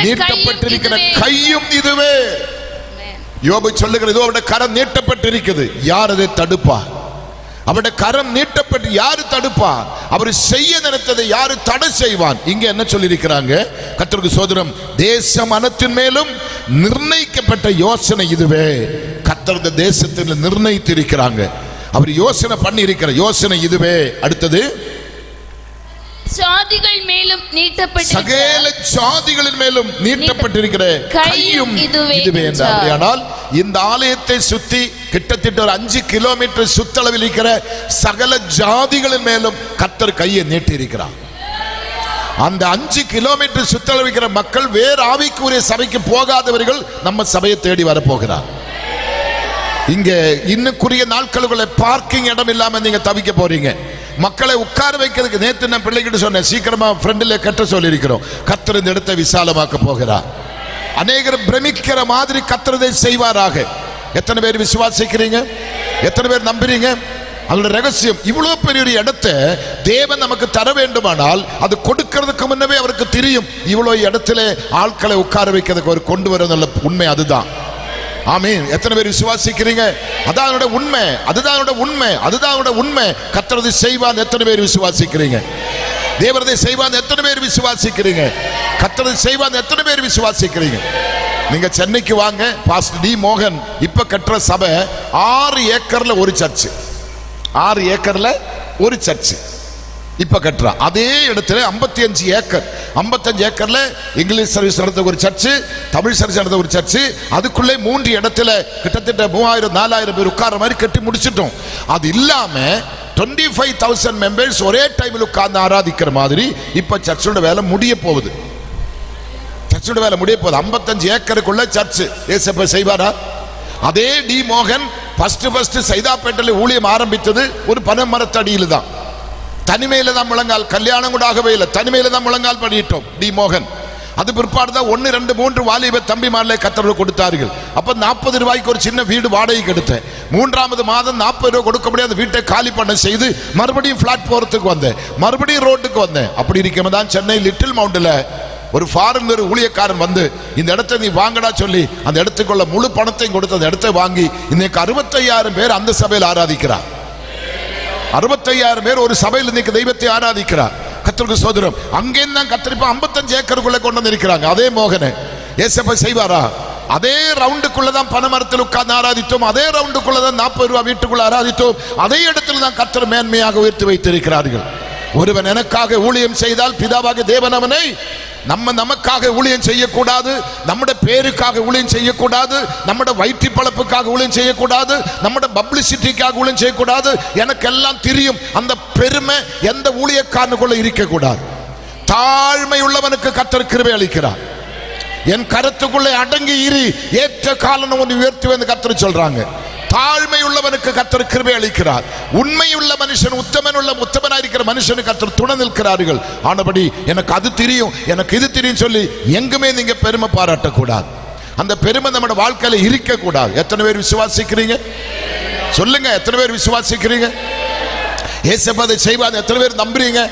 நீட்டப்பட்டிருக்கிற கையும் இதுவே. யோபு சொல்லுகிறது, அவருடைய கரம் நீட்டப்பட்டிருக்கிறது, யார் அதை தடுப்பா? அவருடைய கரம் நீட்டப்பட்டு யாரு தடுப்பா? அவர் செய்ய நினைத்ததை யாரு தடை செய்வான்? இங்க என்ன சொல்லி இருக்கிறாங்க? கர்த்தருக்கு சோதரம். தேச மனத்தின் மேலும் நிர்ணயிக்கப்பட்ட யோசனை இதுவே. கர்த்தர் இந்த தேசத்தில் நிர்ணயித்திருக்கிறாங்க. அவர் யோசனை பண்ணி இருக்கிற யோசனை இதுவே. அடுத்தது
ஜாதிகள் மேலும் நீட்டப்பட்டிருக்கிற,
சகல ஜாதிகளின் மேலும் நீட்டப்பட்டிருக்கிற கையும் இதுவே என்றார். அப்படியானால் இந்த ஆலயத்தை சுத்தி கிட்டத்தட்ட ஒரு 5 கிலோமீட்டர் சுத்தளவில் இருக்கிற சகல ஜாதிகளின் மேலும் கர்த்தர் கையை நீட்டி இருக்கிறார். அந்த 5 கிலோமீட்டர் சுத்தளவில் இருக்கிற மக்கள் வேறு ஆவிக்குரிய சபைக்கு போகாதவர்கள் நம்ம சபையை தேடி வரப்போகிறார். இங்க இன்னுக்குரிய நாட்களுக்குள்ள பார்க்கிங் இடம் இல்லாம நீங்க தவிக்க போறீங்க. மக்களை உட்கார வைக்கிறதுக்கு நேற்று நான் பிள்ளைகிட்ட சொன்னேன், சீக்கிரமா ஃப்ரெண்டில் கட்ட சொல்லி இருக்கிறோம். கர்த்தர் இந்த இடத்தை விசாலமாக்க போகிறார். அநேகர் பிரமிக்கிற மாதிரி கர்த்தரை செய்வாராக. எத்தனை பேர் விசுவாசிக்கிறீங்க? எத்தனை பேர் நம்புறீங்க? அதோட ரகசியம், இவ்வளவு பெரிய ஒரு இடத்தை தேவன் நமக்கு தர வேண்டுமானால் அது கொடுக்கிறதுக்கு முன்னவே அவருக்கு தெரியும் இவ்வளவு இடத்துல ஆட்களை உட்கார வைக்கிறதுக்கு அவர் கொண்டு வர நல்ல உண்மை. அதுதான் ஆமென். எத்தனை பேர் விசுவாசிக்கிறீங்க? அதான் உண்மை, அதுதான் உண்மை, அதுதான் உண்மை. கர்த்தர் செய்வான். எத்தனை பேர் விசுவாசிக்கிறீங்க? தேவரதை செய்வான். எத்தனை பேர் விசுவாசிக்கிறீங்க? கர்த்தர் செய்வான். எத்தனை பேர் விசுவாசிக்கிறீங்க? நீங்க சென்னைக்கு வாங்க. பாஸ்டர் டி மோகன் இப்ப கட்டுற சபை 6 ஏக்கர்ல ஒரு சர்ச், 6 ஏக்கர்ல ஒரு சர்ச் இப்ப கட்டுறான். அதே இடத்துல 55 ஏக்கர், 55 ஏக்கர்ல இங்கிலீஷ் சர்வீஸ் நடத்த ஒரு சர்ச்சு, தமிழ் சர்வீஸ் நடத்த ஒரு சர்ச்சு, அதுக்குள்ளே 3 இடத்துல கிட்டத்தட்ட 3000-4000 பேர் உட்கார மாதிரி கட்டி முடிச்சிட்டோம். அது இல்லாம 25,000 மெம்பர்ஸ் ஒரே டைமில் உட்கார்ந்து ஆராதிக்கிற மாதிரி இப்ப சர்ச்சோட வேலை முடிய போகுது. சர்ச்சோட வேலை முடிய போகுது. 55 ஏக்கருக்குள்ள சர்ச்சு ஏசப்ப செய்வாரா? அதே டி மோகன் ஃபர்ஸ்ட் சைதாப்பேட்டையில் ஊழியம் ஆரம்பித்தது ஒரு பனைமரத்தடியில் தான். தனிமையில தான் முழங்கால், கல்யாணம் கூட ஆகவே இல்லை, தனிமையில தான் முழங்கால் பண்ணிட்டோம் டி மோகன். அது பிற்பாடு தான் 1, 2, 3 வாலிப தம்பிமார்களை கர்த்தர் கொடுத்தார்கள். அப்ப 40 ரூபாய்க்கு ஒரு சின்ன வீடு வாடகைக்கு எடுத்தேன். 3ஆவது மாதம் 40 ரூபாய் கொடுக்க முடியாத வீட்டை காலி பண்ண செய்து மறுபடியும் பிளாட் போறதுக்கு வந்தேன், மறுபடியும் ரோட்டுக்கு வந்தேன். அப்படி இருக்கும் தான் சென்னை லிட்டில் மவுண்ட்ல ஒரு ஃபாரினர் ஊழியக்காரன் வந்து இந்த இடத்தை நீ வாங்கடா சொல்லி அந்த இடத்துக்குள்ள முழு பணத்தையும் கொடுத்து அந்த இடத்தை வாங்கி இன்னைக்கு 65,000 பேர் அந்த சபையில் ஆராதிக்கிறார். 65,000 பேர் ஒரு சபையில் இன்னைக்கு தெய்வத்தை ஆராதிக்கிறார். கர்த்தருக்கு சோதரம். அங்கே தான் கத்திரிப்பா 55 ஏக்கருக்குள்ள கொண்டு வந்து இருக்கிறாங்க. அதே மோகனை ஏசப்ப செய்வாரா? அதே ரவுண்டுக்குள்ளதான் பனைமரத்தில் உட்கார்ந்து ஆராதித்தோம், அதே ரவுண்டுக்குள்ளதான் 40 ரூபாய் வீட்டுக்குள்ள ஆராதித்தோம், அதே இடத்துல தான் கர்த்தர் மேன்மையாக உயர்த்தி வைத்திருக்கிறார்கள். ஒருவன் எனக்காக ஊழியம் செய்தால் பிதாவாக தேவன் அவனை நமக்காக ஊழியம் செய்யக்கூடாது, நம்முடைய பேருக்காக ஊழியம் செய்யக்கூடாது, நம்முடைய வயிற்று பழப்புக்காக ஊழியம் செய்யக்கூடாது, நம்முடைய பப்ளிசிட்டிக்காக ஊழியம் செய்யக்கூடாது. எனக்கு எல்லாம் தெரியும். அந்த பெருமை எந்த ஊழியக்காரனுக்குள்ள இருக்கக்கூடாது. தாழ்மை உள்ளவனுக்கு கர்த்தர் கிருபை அளிக்கிறார். என் கருத்துக்குள்ளே அடங்கி இரு, ஏற்ற காலம் ஒன்று உயர்த்துவேன் கர்த்தர் சொல்றாங்க. தாழ்மை உள்ளவனுக்கு கர்த்தர் கிருபை அளிக்கிறார். உண்மையுள்ள மனுஷன், உத்தமனாயிருக்கிற மனுஷனுக்கு கர்த்தர் துணை நிற்கிறார்கள். ஆனபடி எனக்கு அது தெரியும், எனக்கு இது தெரியும் சொல்லி எங்குமே நீங்க பெருமை பாராட்டக்கூடாது. அந்த பெருமை நம்ம வாழ்க்கையில இருக்க கூடாது. எத்தனை பேர் விசுவாசிக்கிறீங்க? சொல்லுங்க, எத்தனை பேர் விசுவாசிக்கிறீங்க? ஏசப்பதை செய்வார். எத்தனை பேர் நம்புறீங்க?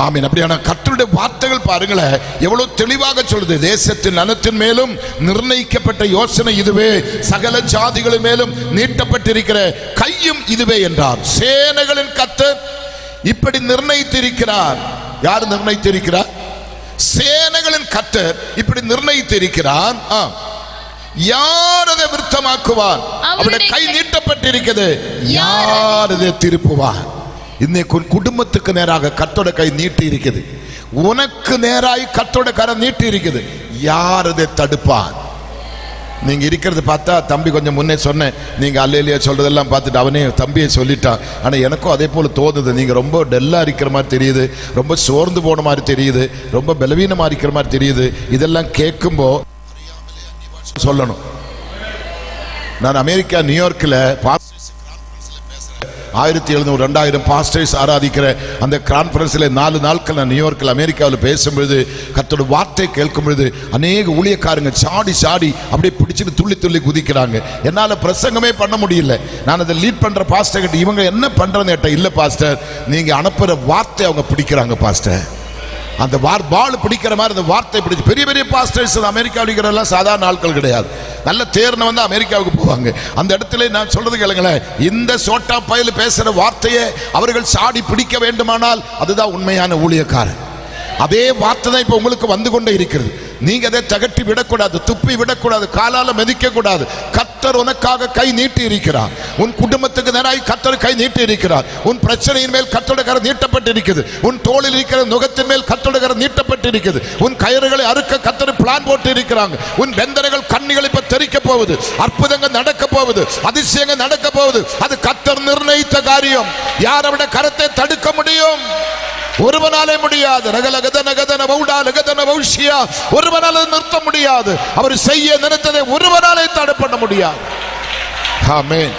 ஆமீன். அப்படியான கர்த்தருடைய வார்த்தைகள் பாருங்களேன் எவ்வளவு தெளிவாக சொல்லுது. தேசத்தின் நலத்தின் மேலும் நிர்ணயிக்கப்பட்ட யோசனை இதுவே, சகல ஜாதிகளின் மேலும் நீட்டப்பட்டிருக்கிற கையும் இதுவே என்றார். சேனைகளின் கர்த்தர் இப்படி நிர்ணயித்திருக்கிறார். யார் நிர்ணயித்திருக்கிறார்? சேனைகளின் கர்த்தர் இப்படி நிர்ணயித்திருக்கிறார். யார் அதை விருத்தமாக்குவான்? அவருடைய கை நீட்டப்பட்டிருக்கிறது, யார் அதை திருப்புவான்? இன்னைக்கு குடும்பத்துக்கு நேராக கர்த்தருடைய கை நீட்டி இருக்குது, உனக்கு நேராய் கர்த்தருடைய கரம் நீட்டி இருக்குது, யார் அதை தடுப்பான்? நீங்க இருக்கிறது பார்த்தா தம்பி கொஞ்சம் முன்னே சொன்னேன், நீங்க அல்லேலியா சொல்றதெல்லாம் பார்த்துட்டு அவனே தம்பியை சொல்லிட்டான். ஆனா எனக்கும் அதே போல தோணுது, நீங்க ரொம்ப டல்லா இருக்கிற மாதிரி தெரியுது, ரொம்ப சோர்ந்து போன மாதிரி தெரியுது, ரொம்ப பலவீனமா இருக்கிற மாதிரி தெரியுது. இதெல்லாம் கேட்கும்போ சொல்லணும். நான் அமெரிக்கா நியூயார்க்கில் 1700-2000 பாஸ்டர்ஸ் ஆராதிக்கிற அந்த கான்ஃபரன்ஸில் 4 நாட்கள் நான் நியூயார்க்கில் அமெரிக்காவில் பேசும்பொழுது கர்த்தருடைய வார்த்தை கேட்கும் பொழுது அநேக ஊழியக்காரங்க சாடி அப்படியே பிடிச்சிட்டு துள்ளி துள்ளி குதிக்கிறாங்க. என்னால் பிரசங்கமே பண்ண முடியல. நான் அதை லீட் பண்ற பாஸ்டர் கிட்ட இவங்க என்ன பண்றதுன்னு கேட்டேன். இல்லை பாஸ்டர், நீங்க அனுப்புற வார்த்தை அவங்க பிடிக்கிறாங்க பாஸ்டர். அந்த பால் பிடிக்கிற மாதிரி அந்த வார்த்தை பிடிச்சு பெரிய பெரிய பாஸ்டர்ஸ் அமெரிக்காவில் இருக்கிறதெல்லாம் சாதாரண ஆட்கள் கிடையாது. நல்ல தேர்ன வந்து அமெரிக்காவுக்கு போவாங்க. அந்த இடத்துல நான் சொல்றது கேளுங்களேன், இந்த சோட்டா பயல் பேசுற வார்த்தையை அவர்கள் சாடி பிடிக்க வேண்டுமானால் அதுதான் உண்மையான ஊழியக்காரன். அதே வார்த்தை தான் இப்ப உங்களுக்கு வந்து கொண்டே இருக்கிறது. நீங்க அதை தகட்டி விடக்கூடாது, துப்பி விடக்கூடாது, காலால மிதிக்க கூடாது. கர்த்தர் உனக்காக கை நீட்டி இருக்கிறார். உன் குடும்பத்துக்கு நேராய் கர்த்தர் கை நீட்டி இருக்கிறார். உன் பிரச்சனையின் மேல் கர்த்தருடைய கரம் நீட்டப்பட்டு இருக்குது. உன் தோளில் இருக்கிற நுகத்தின் மேல் கர்த்தருடைய கரம் நீட்டப்பட்டு இருக்குது. உன் கயிறுகளை அறுக்க கர்த்தர் பிளான் போட்டு இருக்கிறாங்க. உன் வெந்தரைகள் கண்ணிகள் இப்ப தெரிக்க போகுது. அற்புதங்கள் நடக்க போகுது, அதிசயங்கள் நடக்க போகுது. அது கர்த்தர் நிர்ணயித்த காரியம். யார் அவருடைய கரத்தை தடுக்க முடியும்? ஒருவனாலே முடியாது. ஒருவனால நிறுத்த முடியாது. அவர் செய்ய நினைத்ததை ஒருவனாலே தடை பண்ண முடியாது. ஆமென்,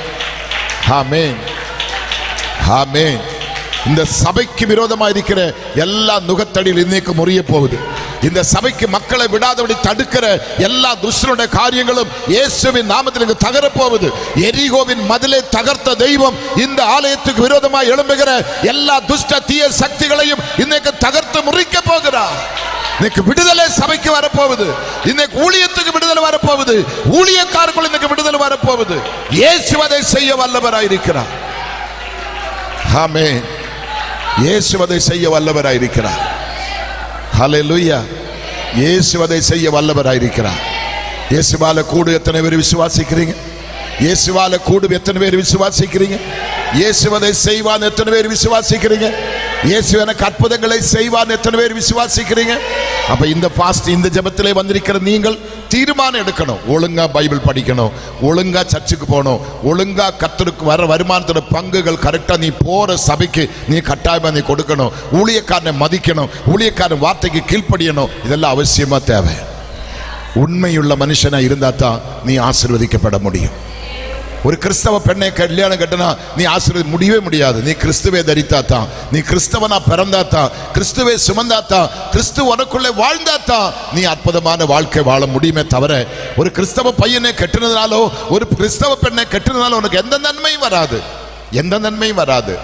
ஆமென், ஆமென். இந்த சபைக்கு விரோதமாக இருக்கிற எல்லா நுகத்தடியில் இன்னைக்கு முறிய போகுது. இந்த சபைக்கு மக்களை விடாதபடி தடுக்கிற எல்லா துஷ்டனுடைய காரியங்களும் இயேசுவின் நாமத்தில் தகரப்போகுது. எரிகோவின் மதிலை தகர்த்த தெய்வம் இந்த ஆலயத்துக்கு விரோதமாக எழும்புகிற எல்லா துஷ்ட தீய சக்திகளையும் இன்னைக்கு தகர்த்து முறிக்க போகிறார். இன்னைக்கு விடுதலை சபைக்கு வரப்போகுது. இன்னைக்கு ஊழியத்துக்கு விடுதலை வரப்போகுது. ஊழியக்காரர்கள் இன்னைக்கு விடுதலை வரப்போகுது. இயேசு அதை செய்ய வல்லவராயிருக்கிறார். ஆமென். இயேசு அதை செய்ய வல்லவராயிருக்கிறார். ஹல்லேலூயா. இயேசு அதை செய்ய வல்லவராயிருக்கிறார். இயேசுவால கூடு எத்தனை பேர் விசுவாசிக்கிறீங்க? இயேசுவால கூடு எத்தனை பேர் விசுவாசிக்கிறீங்க? இயேசு அதை செய்வான் எத்தனை பேர் விசுவாசிக்கிறீங்க? இயேசு எனக்கு அற்புதங்களை செய்வான் எத்தனை பேர் விசுவாசிக்கிறீங்க? அப்ப இந்த பாஸ்ட் இந்த ஜெபத்திலே வந்திருக்கிற நீங்கள் தீர்மானம் எடுக்கணும். ஒழுங்கா பைபிள் படிக்கணும், ஒழுங்கா சர்ச்சுக்கு போகணும், ஒழுங்கா கர்த்தருக்கு வர வருமானத்தோட பங்குகள் கரெக்டா நீ போற சபைக்கு நீ கட்டாயமா நீ கொடுக்கணும். ஊழியக்காரனை மதிக்கணும், ஊழியக்காரன் வார்த்தைக்கு கீழ்ப்படியணும். இதெல்லாம் அவசியமா தேவை. உண்மையுள்ள மனுஷனா இருந்தா தான் நீ ஆசீர்வதிக்கப்பட முடியும். ஒரு கிறிஸ்தவ பெண்ணை கல்யாணம் கட்டினா நீ ஆசீர்வதி முடியவே முடியாது. நீ கிறிஸ்துவே தரித்தாத்தான், நீ கிறிஸ்தவனா பிறந்தாத்தான், கிறிஸ்துவே சுமந்தாத்தான், கிறிஸ்து உனக்குள்ளே வாழ்ந்தாத்தான் நீ அற்புதமான வாழ்க்கை வாழ முடியுமே தவிர ஒரு கிறிஸ்தவ பையனை கட்டினதுனாலோ ஒரு கிறிஸ்தவ பெண்ணை கட்டினதுனாலோ உனக்கு எந்த நன்மையும் வராது, எந்த நன்மையும் வராது.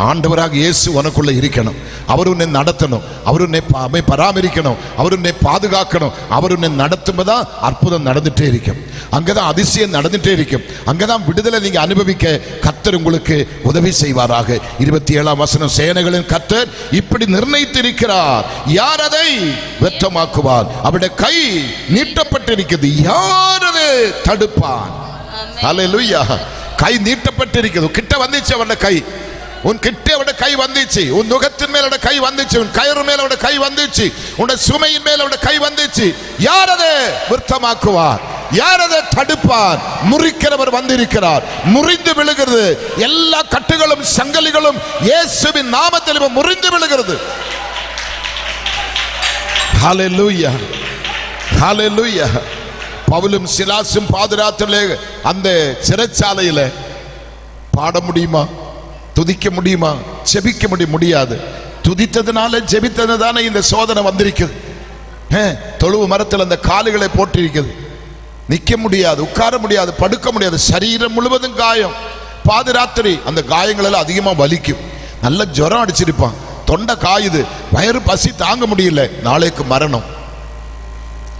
ஆண்டவராக இயேசு உனக்குள்ள இருக்கணும். அவர் உன்னை நடத்தணும், அவர் உன்னை பராமரிக்கணும், அவர் உன்னை பாதுகாக்கணும், அவர் உன்னை நடத்தும்போதுதான் அற்புதம் நடந்துட்டே இருக்கும். அங்கதான் அதிசயம் நடந்துட்டே இருக்கும். அங்கதான் விடுதலை நீங்க அனுபவிக்க கர்த்தர் உங்களுக்கு உதவி செய்வாராக. 27ஆம் வசனம், சேனைகளின் கர்த்தர் இப்படி நிர்ணயித்திருக்கிறார், யார் அதை வெற்றமாக்குவார்? அவருடைய கை நீட்டப்பட்டிருக்கிறது, யார் அதை தடுப்பான்? ஹல்லேலூயா. கை நீட்டப்பட்டிருக்கிறது. கிட்ட வந்துச்சு அவருடைய கை, உன் கிட்ட அவருடைய கை வந்துச்சு, உன் நுகத்தின் மேல அவருடைய கை வந்துச்சு, உன் கயிறு மேல அவருடைய கை வந்துச்சு, உன்னுடைய சுமையின் மேல அவருடைய கை வந்துச்சு. யார் அதை விருத்தமாக்குவார்? யார் அதை தடுப்பார்? முறிக்கிறவர் வந்திருக்கிறார். முறிந்து விழுகிறது. எல்லா கட்டுகளும் சங்கலிகளும் இயேசுவின் நாமத்தில் முறிந்து விழுகிறது. ஹல்லேலூயா, ஹல்லேலூயா. பவுலும் சிலாசும் பாதுராத்திலே அந்த சிறைச்சாலையில பாட முடியுமா? துதிக்க முடியுமா? ஜெபிக்க முடியாது. துதித்ததுனால ஜெபித்ததுதானே இந்த சோதனை வந்திருக்குது. தொழுவு மரத்தில் அந்த காலுகளை போட்டிருக்குது. நிக்க முடியாது, உட்கார முடியாது, படுக்க முடியாது. சரீரம் முழுவதும் காயம். பாதுராத்திரி அந்த காயங்கள் எல்லாம் அதிகமா வலிக்கும். நல்ல ஜுரம் அடிச்சிருப்பான், தொண்டை காயுது, வயிறு பசி தாங்க முடியல. நாளைக்கு மரணம்.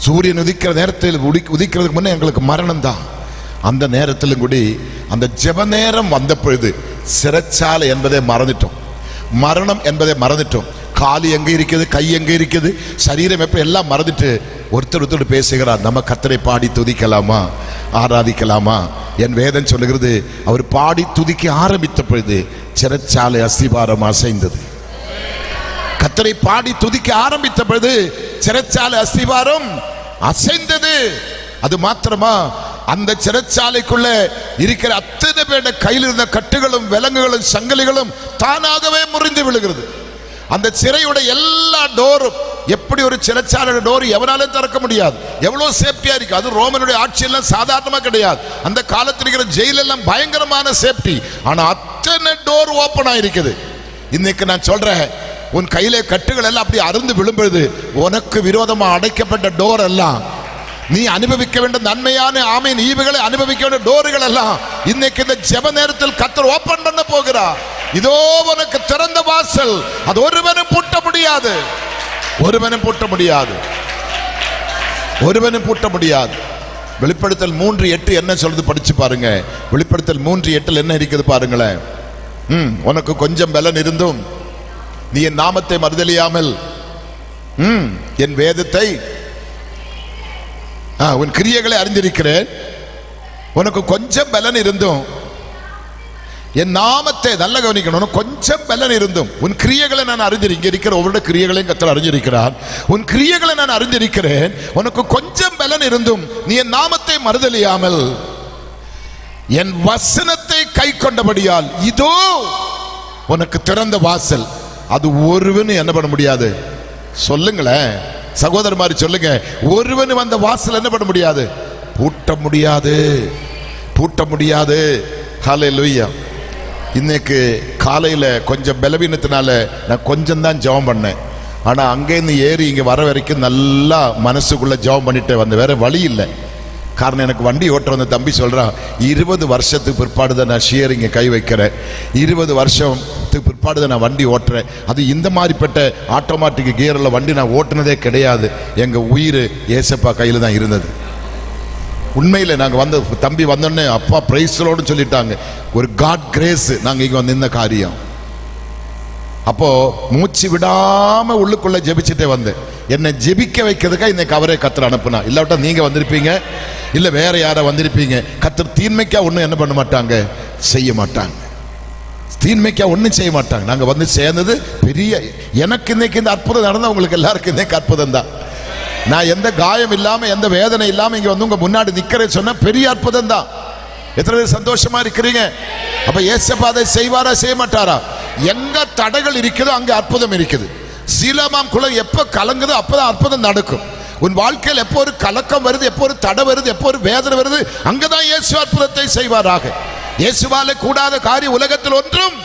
சூரியன் உதிக்கிற நேரத்தில் உதிக்கிறதுக்கு முன்னே எங்களுக்கு மரணம் தான். அந்த நேரத்திலும் கூட அந்த ஜெப நேரம் வந்த பொழுது சிறைச்சாலை என்பதை மறந்துட்டோம், மரணம் என்பதை மறந்துட்டோம். காலு எங்க இருக்குது, கை எங்க இருக்குது, சரீரம் எப்ப எல்லாம் மறந்துட்டு ஒருத்தர் பேசுகிறார், நம்ம கர்த்தரை பாடி துதிக்கலாமா, ஆராதிக்கலாமா? என் வேதம் சொல்லுகிறது, அவர் பாடி துதிக்க ஆரம்பித்த பொழுது சிறைச்சாலை அஸ்திபாரம் அசைந்தது. கர்த்தரை பாடி துதிக்க ஆரம்பித்த பொழுது சிறைச்சாலை அஸ்திபாரம் அசைந்தது. அது மாத்திரமா, அந்த சிறைச்சாலைக்குள்ள இருக்கிற அத்தனை பேருடைய கையில் இருந்த கட்டுகளும் விலங்குகளும் சங்கிலிகளும் தானாகவே முறிந்து விழுகிறது. அந்த சிறையோட எல்லா டோரும், எப்படி ஒரு சிறைச்சாலை டோர் எவனாலும் திறக்க முடியாது, எவ்வளவு சேஃப்டியா இருக்கு. அது ரோமனுடைய ஆட்சியெல்லாம் சாதாரணமா கிடையாது. அந்த காலத்தில் இருக்கிற ஜெயில் எல்லாம் பயங்கரமான சேஃப்டி. ஆனா அத்தனை டோர் ஓபன் ஆயிருக்குது. இன்னைக்கு நான் சொல்றேன், உன் கையிலே கட்டுகள் எல்லாம் அப்படி அருந்து விழும்பொழுது உனக்கு விரோதமா அடைக்கப்பட்ட டோர் எல்லாம், நீ அனுபவிக்க வேண்டிய நன்மையான ஆமீன் ஈவுகளை அனுபவிக்க வேண்டிய டோர்கள் எல்லாம் இன்னைக்கு இந்த ஜெப நேரத்தில் கர்த்தர் ஓபன் பண்ண போகிறார். இதோ உனக்கு திறந்த வாசல், அது ஒருவனும் பூட்ட முடியாது, ஒருவனும் பூட்ட முடியாது, ஒருவனும் பூட்ட முடியாது. வெளிப்படுத்தல் 3:8 என்ன சொல்றது படிச்சு பாருங்க. வெளிப்படுத்தல் 3:8 என்ன இருக்குது பாருங்களேன். உனக்கு கொஞ்சம் பலன் இருந்தும் நீ என் நாமத்தை மறுதலியாமல் என் வேதத்தை உன் கிரியைகளை அறிந்திருக்கிறேன். உனக்கு கொஞ்சம் பலன் இருந்தும் என் நாமத்தை நல்ல கவனிக்கணும். கொஞ்சம் பலன் இருந்தும் உன் கிரியைகளை நான் அறிந்திருக்கிறேன். இருக்கிற ஒவ்வொரு கிரியைகளையும் கர்த்தர் அறிஞ்சிருக்கிறார். உன் கிரியைகளை நான் அறிந்திருக்கிறேன். உனக்கு கொஞ்சம் பலன் இருந்தும் நீ என் நாமத்தை மறுதலியாமல் என் வசனத்தை கை கொண்டபடியால் இதோ உனக்கு திறந்த வாசல், அது ஒருவனும் என்ன பண்ண முடியாது. சொல்லுங்களேன் சகோதரமாரி, சொல்லுங்க. ஒருவனும் அந்த வாசல் என்ன பண்ண முடியாது, பூட்ட முடியாது, பூட்ட முடியாது. ஹல்லேலூயா. இன்னைக்கு காலையில கொஞ்சம் பலவீனத்தினால நான் கொஞ்சம் தான் ஜெபம் பண்ணேன். ஆனா அங்கேருந்து ஏறி இங்க வர வரைக்கும் நல்லா மனசுக்குள்ள ஜெபம் பண்ணிட்டே வந்தேன். வேற வழி இல்லை. காரணம், எனக்கு வண்டி ஓட்டுற வந்த தம்பி சொல்றான், 20 வருஷத்துக்கு பிற்பாடு தான் நான் ஷியரிங்க கை வைக்கிறேன், 20 வருஷத்துக்கு பிற்பாடு தான் நான் வண்டி ஓட்டுறேன். அது இந்த மாதிரிப்பட்ட ஆட்டோமேட்டிக் கியரில் வண்டி நான் ஓட்டுனதே கிடையாது. எங்க உயிர் ஏசப்பா கையில் தான் இருந்தது. உண்மையில் நாங்கள் வந்த தம்பி வந்தோடனே அப்பா பிரைஸ்லோடு சொல்லிட்டாங்க. ஒரு காட் கிரேஸ் நாங்கள் இங்கே வந்து இந்த காரியம். அப்போ மூச்சு விடாம உள்ளுக்குள்ள ஜெபிச்சுட்டே வந்தேன். என்னை ஜெபிக்க வைக்கிறதுக்கா இன்னைக்கு அவரே கர்த்தர் அனுப்புனா. இல்லாவிட்டா நீங்க வந்திருப்பீங்க, இல்ல வேற யார வந்திருப்பீங்க. கர்த்தர் தீன்மைக்கா ஒன்றும் என்ன பண்ண மாட்டாங்க, செய்ய மாட்டாங்க. தீன்மைக்கா ஒன்றும் செய்ய மாட்டாங்க. நாங்க வந்து சேர்ந்தது பெரிய, எனக்கு இன்னைக்கு இந்த அற்புதம் நடந்தா உங்களுக்கு எல்லாருக்கும் இன்னைக்கு அற்புதம் தான். நான் எந்த காயம் இல்லாம எந்த வேதனை இல்லாம இங்க வந்து உங்க முன்னாடி நிக்கிறேன்னு சொன்னா பெரிய அற்புதம் தான். எத்தனை பேர் சந்தோஷமா இருக்கிறீங்க? அப்ப ஏசப்பா அதை செய்வாரா செய்ய மாட்டாரா? எங்க தடைகள் இருக்குதோ அங்க அற்புதம் இருக்குது. சீலமாம் குளம் எப்ப கலங்குதோ அப்பதான் அற்புதம் நடக்கும். உன் வாழ்க்கையில் எப்போ ஒரு கலக்கம் வருது, எப்போ ஒரு தடை வருது, எப்போ ஒரு வேதனை வருது, அங்கதான் இயேசு அற்புதத்தை செய்வாராக. இயேசுவால கூடாத காரியம் உலகத்தில் ஒன்றும்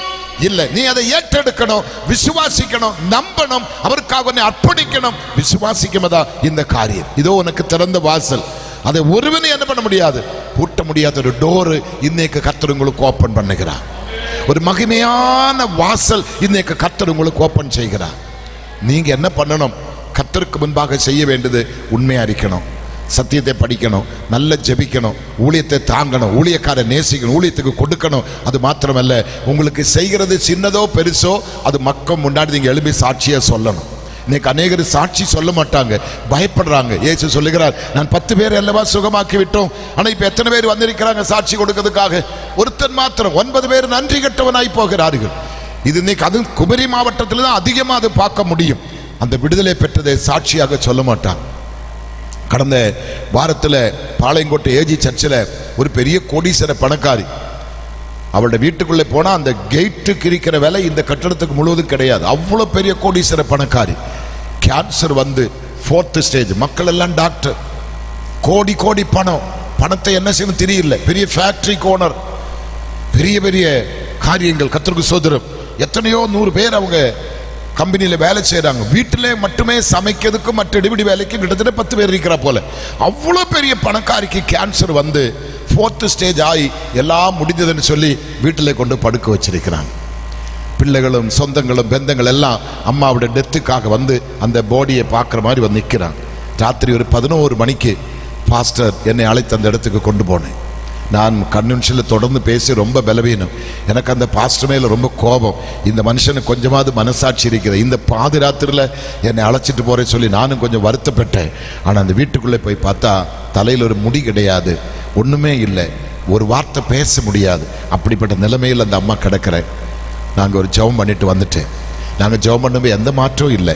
இல்லை. நீ அதை ஏற்றெடுக்கணும், விசுவாசிக்கணும், நம்பணும், அவருக்காக உன்னை அர்ப்பணிக்கணும். விசுவாசிக்கமதா இந்த காரியம். இதோ உனக்கு திறந்த வாசல், அதை ஒருவனும் என்ன பண்ண முடியாது, பூட்ட முடியாத ஒரு டோரு இன்னைக்கு கர்த்தர் உங்களுக்கு ஓபன் பண்ணுகிறார். ஒரு மகிமையான வாசல் இன்னைக்கு கர்த்தர் உங்களுக்கு ஓபன் செய்கிறார். நீங்க என்ன பண்ணணும்? கர்த்தருக்கு முன்பாக செய்ய வேண்டியது உண்மையா இருக்கணும், சத்தியத்தை படிக்கணும், நல்ல ஜெபிக்கணும், ஊழியத்தை தாங்கணும், ஊழியக்காரை நேசிக்கணும், ஊழியத்துக்கு கொடுக்கணும். அது மாத்திரமல்ல, உங்களுக்கு செய்கிறது சின்னதோ பெருசோ அது மக்கள் முன்னாடி நீங்க எழுப்பி சாட்சியா சொல்லணும். இன்னைக்கு அநேகர் சாட்சி சொல்ல மாட்டாங்க, பயப்படுறாங்க. இயேசு சொல்லுகிறார், நான் 10 பேர் அல்லவா சுகமாக்கி விட்டோம், ஆனா இப்ப எத்தனை பேர் வந்திருக்கிறாங்க சாட்சி கொடுக்கிறதுக்காக? ஒருத்தன் மாத்திரம். 9 பேர் நன்றி கெட்டவனாய் போகிறார்கள். இது இன்னைக்கு அது குமரி மாவட்டத்தில் தான் அதிகமா அது பார்க்க முடியும். அந்த விடுதலை பெற்றதை சாட்சியாக சொல்ல மாட்டாங்க. கடந்த வாரத்தில் பாளையங்கோட்டை ஏஜி சர்ச்சில் ஒரு பெரிய கோடீஸ்வர பணக்காரி, அவளுடைய வீட்டுக்குள்ளே போனால் அந்த கேட்டுக்கு இருக்கிற வேலை இந்த கட்டடத்துக்கு முழுவதும் கிடையாது. அவ்வளோ பெரிய கோடீஸ்வர பணக்காரி. கேன்சர் வந்து 4th ஸ்டேஜ். மக்கள் எல்லாம் டாக்டர், கோடி கோடி பணம். பணத்தை என்ன செய்யணும் தெரியல. பெரிய ஃபேக்டரி ஓனர், பெரிய பெரிய காரியங்கள். கர்த்தருக்கு ஸ்தோத்திரம். எத்தனையோ 100 பேர் அவங்க கம்பெனியில் வேலை செய்கிறாங்க. வீட்டிலே மட்டுமே சமைக்கிறதுக்கும் மற்ற இடிபிடி வேலைக்கும் கிட்டத்தட்ட 10 பேர் இருக்கிறா போல. அவ்வளோ பெரிய பணக்காரிக்கு கேன்சர் வந்து 4th ஸ்டேஜ் ஆகி எல்லாம் முடிஞ்சதுன்னு சொல்லி வீட்டில் கொண்டு படுக்க வச்சிருக்கிறாங்க. பிள்ளைகளும் சொந்தங்களும் பெந்தங்கள் எல்லாம் அம்மாவோட டெத்துக்காக வந்து அந்த பாடியை பார்க்குற மாதிரி வந்து நிற்கிறாங்க. ராத்திரி ஒரு 11 மணிக்கு பாஸ்டர் என்னை அழைத்து அந்த இடத்துக்கு கொண்டு போனேன். நான் கன்வென்ஷனில் தொடர்ந்து பேசி ரொம்ப பலவீனம். எனக்கு அந்த பாஸ்டர் மேல ரொம்ப கோபம். இந்த மனுஷனுக்கு கொஞ்சமாவது மனசாட்சி இருக்கிறது. இந்த பாதிராத்திரியில் என்னை அழைச்சிட்டு போறேன்னு சொல்லி நானும் கொஞ்சம் வருத்தப்பட்டேன். ஆனால் அந்த வீட்டுக்குள்ளே போய் பார்த்தா தலையில் ஒரு முடி கிடையாது, ஒன்றுமே இல்லை, ஒரு வார்த்தை பேச முடியாது. அப்படிப்பட்ட நிலைமையில் அந்த அம்மா கிடக்கிறேன். நாங்கள் ஒரு ஜெபம் பண்ணிட்டு வந்துட்டேன். நாங்கள் ஜெபம் பண்ணும்போது எந்த மாற்றமும் இல்லை,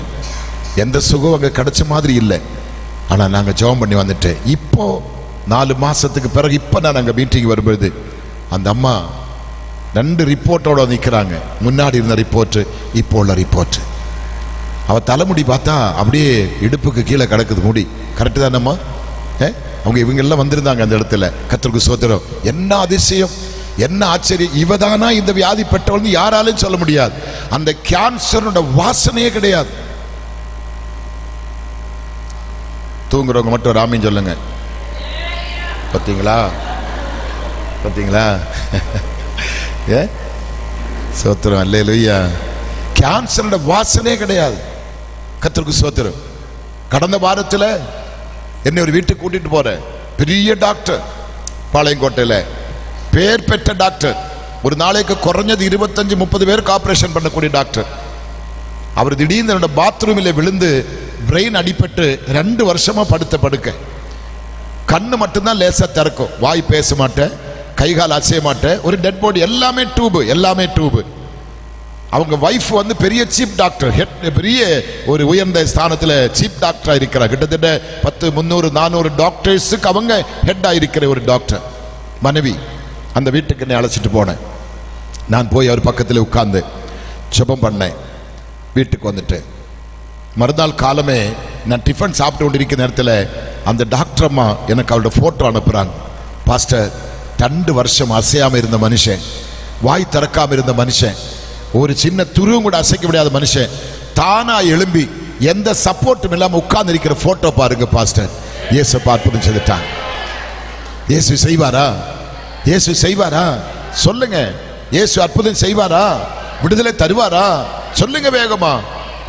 எந்த சுகம் அங்கே கிடைச்ச மாதிரி இல்லை. ஆனால் நாங்கள் ஜெபம் பண்ணி வந்துட்டேன். இப்போ 4 மாசத்துக்கு பிறகு இப்போ நான் அங்கே மீட்டிங் வரும்போது அந்த அம்மா 2 ரிப்போர்ட்டோட நிற்கிறாங்க. முன்னாடி இருந்த ரிப்போர்ட்டு, இப்போ உள்ள ரிப்போர்ட்டு. அவள் தலைமுடி பார்த்தா அப்படியே இடுப்புக்கு கீழே கிடக்குது முடி. கரெக்டு தானம்மா? அவங்க இவங்கெல்லாம் வந்திருந்தாங்க அந்த இடத்துல. கர்த்தருக்கு ஸ்தோத்திரம். என்ன அதிசயம், என்ன ஆச்சரியம். இவதானா இந்த வியாதி பெற்றவள் யாராலும் சொல்ல முடியாது. அந்த கேன்சரோட வாசனையே கிடையாது. தூங்குறவங்க மட்டும் ராமின்னு சொல்லுங்க. பார்த்தீங்களா பார்த்தீங்களா? சோத்திரம், அல்லேலூயா. கேன்சரோட வாசனையே கிடையாது. கர்த்தருக்கு ஸ்தோத்திரம். கடந்த வாரத்தில் என்னை ஒரு வீட்டுக்கு கூட்டிட்டு போறேன். பெரிய டாக்டர், பாளையங்கோட்டையில் பேர் பெற்ற டாக்டர். ஒரு நாளைக்கு குறைஞ்சது 25-30 பேருக்கு ஆபரேஷன் பண்ணக்கூடிய டாக்டர். அவர் திடீர்னு என்னோட பாத்ரூமில் விழுந்து பிரெயின் அடிபட்டு 2 வருஷமா படுக்க. கண்ணு மட்டும்தான் லேசா திறக்கும், வாய் பேச மாட்டேன், கைகால் அசைய மாட்டேன். ஒரு டெட் பாடி, எல்லாமே டியூபு. அவங்க வைஃப் வந்து பெரிய சீப் டாக்டர், பெரிய ஒரு உயர்ந்த ஸ்தானத்தில் சீப் டாக்டரா இருக்கிறார். கிட்டத்தட்ட 10, 300, 400 டாக்டர்ஸுக்கு அவங்க ஹெட்டா இருக்கிற ஒரு டாக்டர் மனைவி. அந்த வீட்டுக்கு என்னை அழைச்சிட்டு போனேன். நான் போய் அவர் பக்கத்தில் உட்கார்ந்து ஜெபம் பண்ணேன். வீட்டுக்கு வந்துட்டேன். மறுநாள் காலமே நான் டிஃபன் சாப்பிட்டு கொண்டிருக்கிற நேரத்தில் அந்த டாக்டர் அம்மா எனக்கு அவரோட போட்டோ அனுப்புறாங்க. பாஸ்டர், 2 வருஷம் அசையாம இருந்த மனுஷன், வாய் திறக்காம இருந்த மனுஷன், ஒரு சின்ன துருவும் கூட அசைக்க முடியாத மனுஷன் தானா எழும்பி எந்த சப்போர்ட்டும் இல்லாம உட்கார்ந்து இருக்கிற போட்டோ பாருங்க பாஸ்டர். இயேசு அற்புதம் செய்துட்டாங்க. இயேசு செய்வாரா? இயேசு செய்வாரா? சொல்லுங்க. இயேசு அற்புதம் செய்வாரா? விடுதலை தருவாரா? சொல்லுங்க வேகமா.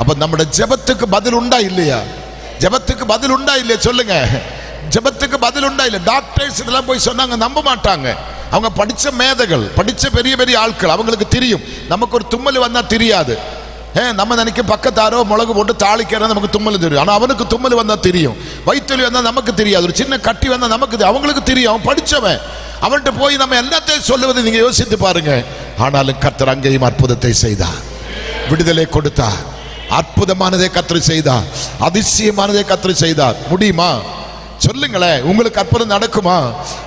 அப்ப நம்முடைய ஜெபத்துக்கு பதில் உண்டா இல்லையா? ஜெபத்துக்கு பதில் உண்டா இல்லையா? சொல்லுங்க. ஜெபத்துக்கு பதில் உண்டா இல்லையா? டாக்டர்ஸ் இதெல்லாம் போய் சொன்னாங்க, நம்ப மாட்டாங்க. அவங்க படிச்ச மேதைகள், படிச்ச பெரிய பெரிய ஆட்கள், அவங்களுக்கு தெரியும். நமக்கு ஒரு தும்மல் வந்தா தெரியாது. நம்ம நினைக்க பக்கத்தாரோ மிளகு போட்டு தாளிக்கிறதா நமக்கு தும்மல் தெரியும். ஆனா அவனுக்கு தும்மல் வந்தா தெரியும், வயிற்றுவலி வந்தா நமக்கு தெரியாது, ஒரு சின்ன கட்டி வந்தா நமக்கு, அவங்களுக்கு தெரியும். அவன் படிச்சவன். அவன்கிட்ட போய் நம்ம என்னத்தையும் சொல்லுவது நீங்க யோசித்து பாருங்க. ஆனாலும் கர்த்தர் அங்கேயும் அற்புதத்தை செய்தார், விடுதலை கொடுத்தார். அற்புதமானதை கர்த்தர் செய்தார், அதிசயமானதை கர்த்தர் செய்தார். முடியுமா? சொல்லுங்களேன். உங்களுக்கு அற்புதம் நடக்குமா?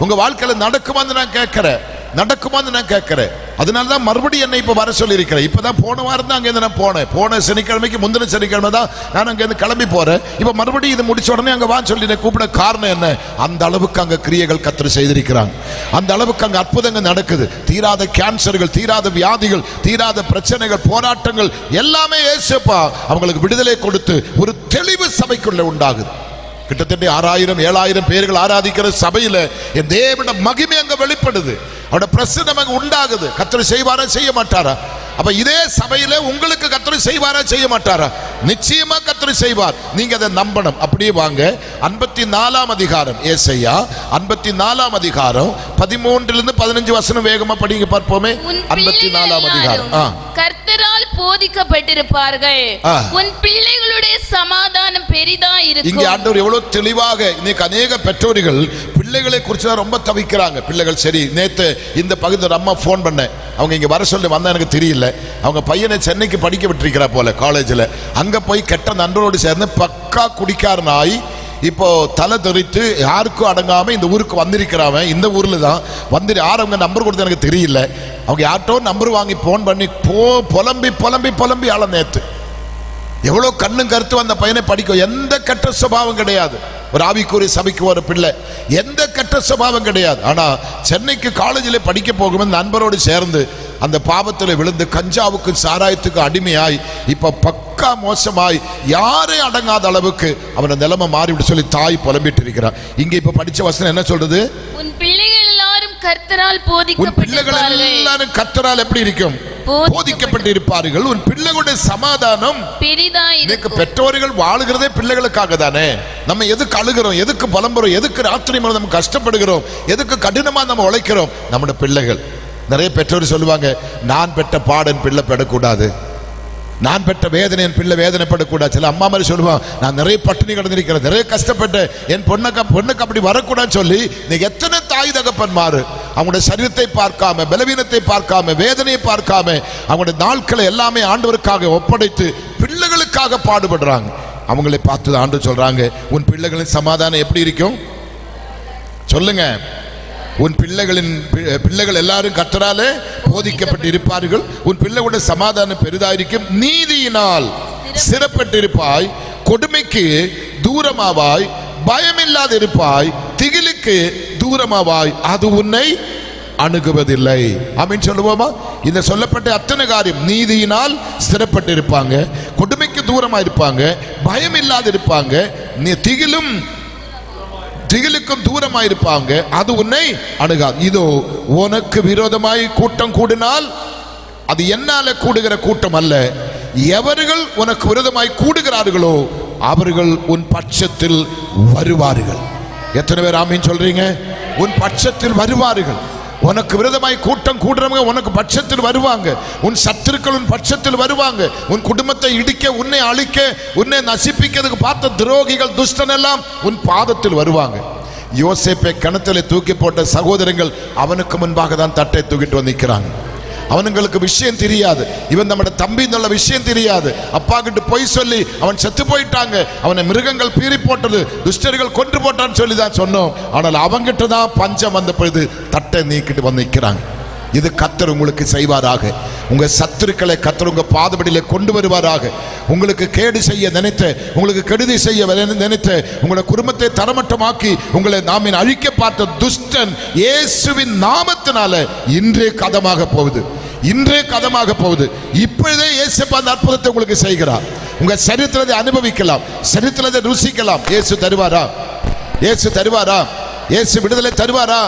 உங்க வாழ்க்கையில நடக்குமான்னு நான் கேட்கிறேன். நடக்குமான்னு நான் கேட்கிறேன். அதனாலதான் மறுபடியும் என்னை இப்ப வர சொல்லி இருக்கிறேன். இப்பதான் போன வாரம் தான் அங்கேருந்து நான் போனேன். போன சனிக்கிழமைக்கு முந்தின சனிக்கிழமை தான் நான் அங்கேருந்து கிளம்பி போறேன். இப்ப மறுபடியும் இது முடிச்ச உடனே அங்க வா சொல்லி கூப்பிட காரணம் என்ன? அந்த அளவுக்கு அங்க கிரியைகள் கர்த்தர் செய்திருக்கிறாங்க. அந்த அளவுக்கு அங்க அற்புதங்கள் நடக்குது. தீராத கேன்சர்கள், தீராத வியாதிகள், தீராத பிரச்சனைகள், போராட்டங்கள் எல்லாமே இயேசுப்பா அவங்களுக்கு விடுதலை கொடுத்து ஒரு தெளிவு சபைக்குள்ள உண்டாகுது. கிட்டத்தட்ட 6000-7000 பேர்கள் ஆராதிக்கிற சபையில என் தேவனுடைய மகிமை அங்க வெளிப்படுது, அவருடைய பிரசன்னம் அங்க உண்டாகுது. கர்த்தர் செய்வாரா செய்ய மாட்டாரா? அப்ப இதே சபையில உங்களுக்கு கர்த்தர் செய்வாரா செய்ய மாட்டாரா? நிச்சயமா கர்த்தர் செய்வார். நீங்க அதை நம்பணும். அப்படியே வாங்க 54ஆம் அதிகாரம், ஏசாயா 54ஆம் அதிகாரம் 13 15 வசனம் வேகமா படிங்க பார்ப்போமே. 54ஆம் அதிகாரம்.
கர்த்தரால் போதிக்கப்பட்டிருப்பார்கள், உன் பிள்ளைகளுடைய சமாதானம் பெரிதா இருக்கும்.
இங்க ஆண்டவர் எவ்வளவு தெளிவாக, இன்னைக்கு அநேக பெற்றோர்கள் பிள்ளைகளை குறித்து தான் ரொம்ப தவிக்கிறாங்க. பிள்ளைகள் சரி, நேத்து இந்த பகுதியில் அம்மா போன் பண்ண, அவங்க இங்க வர சொல்லி வந்தா எனக்கு தெரியல. அவங்க பையனை சென்னைக்கு படிக்க விட்டுருக்கிறா போல காலேஜில். அங்க போய் கெட்ட நண்பரோடு சேர்ந்து பக்கா குடிக்காரனாய் இப்போ தலை தெரித்து யாருக்கும் அடங்காம இந்த ஊருக்கு வந்திருக்கிறாவன். இந்த ஊர்ல தான் வந்து யார் அவங்க நம்பர் கொடுத்து எனக்கு தெரியல. அவங்க யார்ட்டோ நம்பர் வாங்கி போன் பண்ணி புலம்பி புலம்பி புலம்பி ஆள நேத்து. எவ்வளவு கண்ணும் கருத்து அந்த பையனை படிக்கும். எந்த கெட்ட சுபாவம் கிடையாது. ஒரு ஆவிக்குரிய சபைக்கு ஒரு பிள்ளை, எந்த கெட்ட சுபாவம் கிடையாது. ஆனா சென்னைக்கு காலேஜில் படிக்க போகும்போது நண்பரோடு சேர்ந்து அந்த பாவத்தில் விழுந்து கஞ்சாவுக்கு சாராயத்துக்கு அடிமையாய் இப்ப பக்கா மோசமாய் யாரே அடங்காத அளவுக்கு அவன நிலைமை மாறிவிட்டு சொல்லி தாய் புலம்பிட்டு இருக்கிறான். இங்க இப்ப படிச்ச வசனம் என்ன சொல்றது?
உன் பிள்ளைகள் எல்லாரும் கர்த்தரால் போதிக்கப்பட்டிருப்பார்கள்.
உன் பிள்ளைகள் எல்லாரும் கர்த்தரால் எப்படி இருக்கும்? போதிக்கப்பட்டு இருப்பார்கள். உன் பிள்ளைகளுடைய சமாதானம்
பெரிதாயிருக்கும்.
பெற்றோர்கள் வாழுகிறதே பிள்ளைகளுக்காக தானே. நம்ம எதுக்கு அழுகிறோம், எதுக்கு புலம்புறோம், எதுக்கு ராத்திரி முழுவதும் நம்ம கஷ்டப்படுகிறோம், எதுக்கு கடினமா நம்ம உழைக்கிறோம்? நம்முடைய பிள்ளைகள். நிறைய பெற்றோர் சொல்லுவாங்க, நான் பெற்ற பாடன் பிள்ளை பெறக்கூடாது, நான் பெற்ற வேதனை என் பிள்ளை வேதனைப்படக்கூடாது. சில அம்மா மாதிரி சொல்லுவான், நான் நிறைய பட்டினி கிடந்திருக்கிறேன், நிறைய கஷ்டப்பட்டேன், என் பொண்ணுக்கு அப்படி வரக்கூடாதுன்னு சொல்லி நீ எத்தனை தாய் தகப்பன் மாறு அவங்களுடைய சரீரத்தை பார்க்காம, பலவீனத்தை பார்க்காம, வேதனையை பார்க்காம அவங்களுடைய நாட்களை எல்லாமே ஆண்டவருக்காக ஒப்படைத்து பிள்ளைகளுக்காக பாடுபடுறாங்க. அவங்களை பார்த்து ஆண்டு சொல்றாங்க, உன் பிள்ளைகளின் சமாதானம் எப்படி இருக்கும் சொல்லுங்க. உன் பிள்ளைகள் எல்லாரும் கர்த்தராலே போதிக்கப்பட்டு இருப்பார்கள். உன் பிள்ளைகளுடைய சமாதானம் பெரிதாயிருக்கும். நீதியினால் சிறப்பட்டிருப்பாய், கொடுமைக்கு தூரமாவாய், பயமில்லாது இருப்பாய், திகிலுக்கு தூரமாவாய், அது உன்னை அணுகுவதில்லை. ஆமென் சொல்லுவோமா? இந்த சொல்லப்பட்ட அத்தனை காரியம் நீதியினால் ஸ்திரப்பட்டு இருப்பாங்க, கொடுமைக்கு தூரமா இருப்பாங்க, பயம் இல்லாது இருப்பாங்க, திகிலுக்கும் தூரமாயிருப்பாங்க, அது உன்னை அணுகாது. இதோ உனக்கு விரோதமாய் கூட்டம் கூடினால் அது என்னால கூடுகிற கூட்டம் அல்ல, எவர்கள் உனக்கு விரோதமாய் கூடுகிறார்களோ அவர்கள் உன் பட்சத்தில் வருவார்கள். எத்தனை பேர் ஆமீன் சொல்றீங்க? உன் பட்சத்தில் வருவார்கள். உனக்கு விரோதமாய் கூட்டம் கூடுறவங்க உனக்கு பட்சத்தில் வருவாங்க. உன் சத்துருக்கள் உன் பட்சத்தில் வருவாங்க. உன் குடும்பத்தை இடிக்க, உன்னை அழிக்க, உன்னை நசிப்பிக்கிறதுக்கு பார்த்த துரோகிகள், துஷ்டன் எல்லாம் உன் பாதத்தில் வருவாங்க. யோசேப்பை கிணத்துல தூக்கி போட்ட சகோதரங்கள் அவனுக்கு முன்பாக தான் தட்டை தூக்கிட்டு வந்து நிற்கிறாங்க. அவனுங்களுக்கு விஷயம் தெரியாது, இவன் நம்மட தம்பி நல்ல விஷயம் தெரியாது. அப்பா கிட்ட பொய் சொல்லி அவன் செத்து போயிட்டாங்க, அவனை மிருகங்கள் பீறி போட்டது, துஷ்டர்கள் கொன்று போட்டான்னு சொல்லி தான் சொன்னோம். ஆனால் அவங்கிட்ட தான் பஞ்சம் வந்த பொழுது தட்டை நீக்கிட்டு வந்து நிற்கிறாங்க. இது கர்த்தர் உங்களுக்கு செய்வாராக. உங்க சத்துருக்களை கர்த்தர் உங்க பாதபடியில கொண்டு வருவாராக. உங்களுக்கு கேடு செய்ய நினைத்த, உங்களுக்கு கெடுதி செய்ய நினைத்த, உங்களோட குடும்பத்தை தரமட்டமாக்கி உங்களை நாமின் அழிக்க பார்த்த துஷ்டன் இயேசுவின் நாமத்தினால இன்றே கதமாக போகுது, இன்றே கதமாக போகுது. இப்பொழுதே இயேசு அந்த அற்புதத்தை உங்களுக்கு செய்கிறார். உங்க சரித்திரத்தை அனுபவிக்கலாம், சரித்திரத்தை ருசிக்கலாம். இயேசு தருவாரா? இயேசு தருவாரா? இயேசு விடுதலை தருவாரா?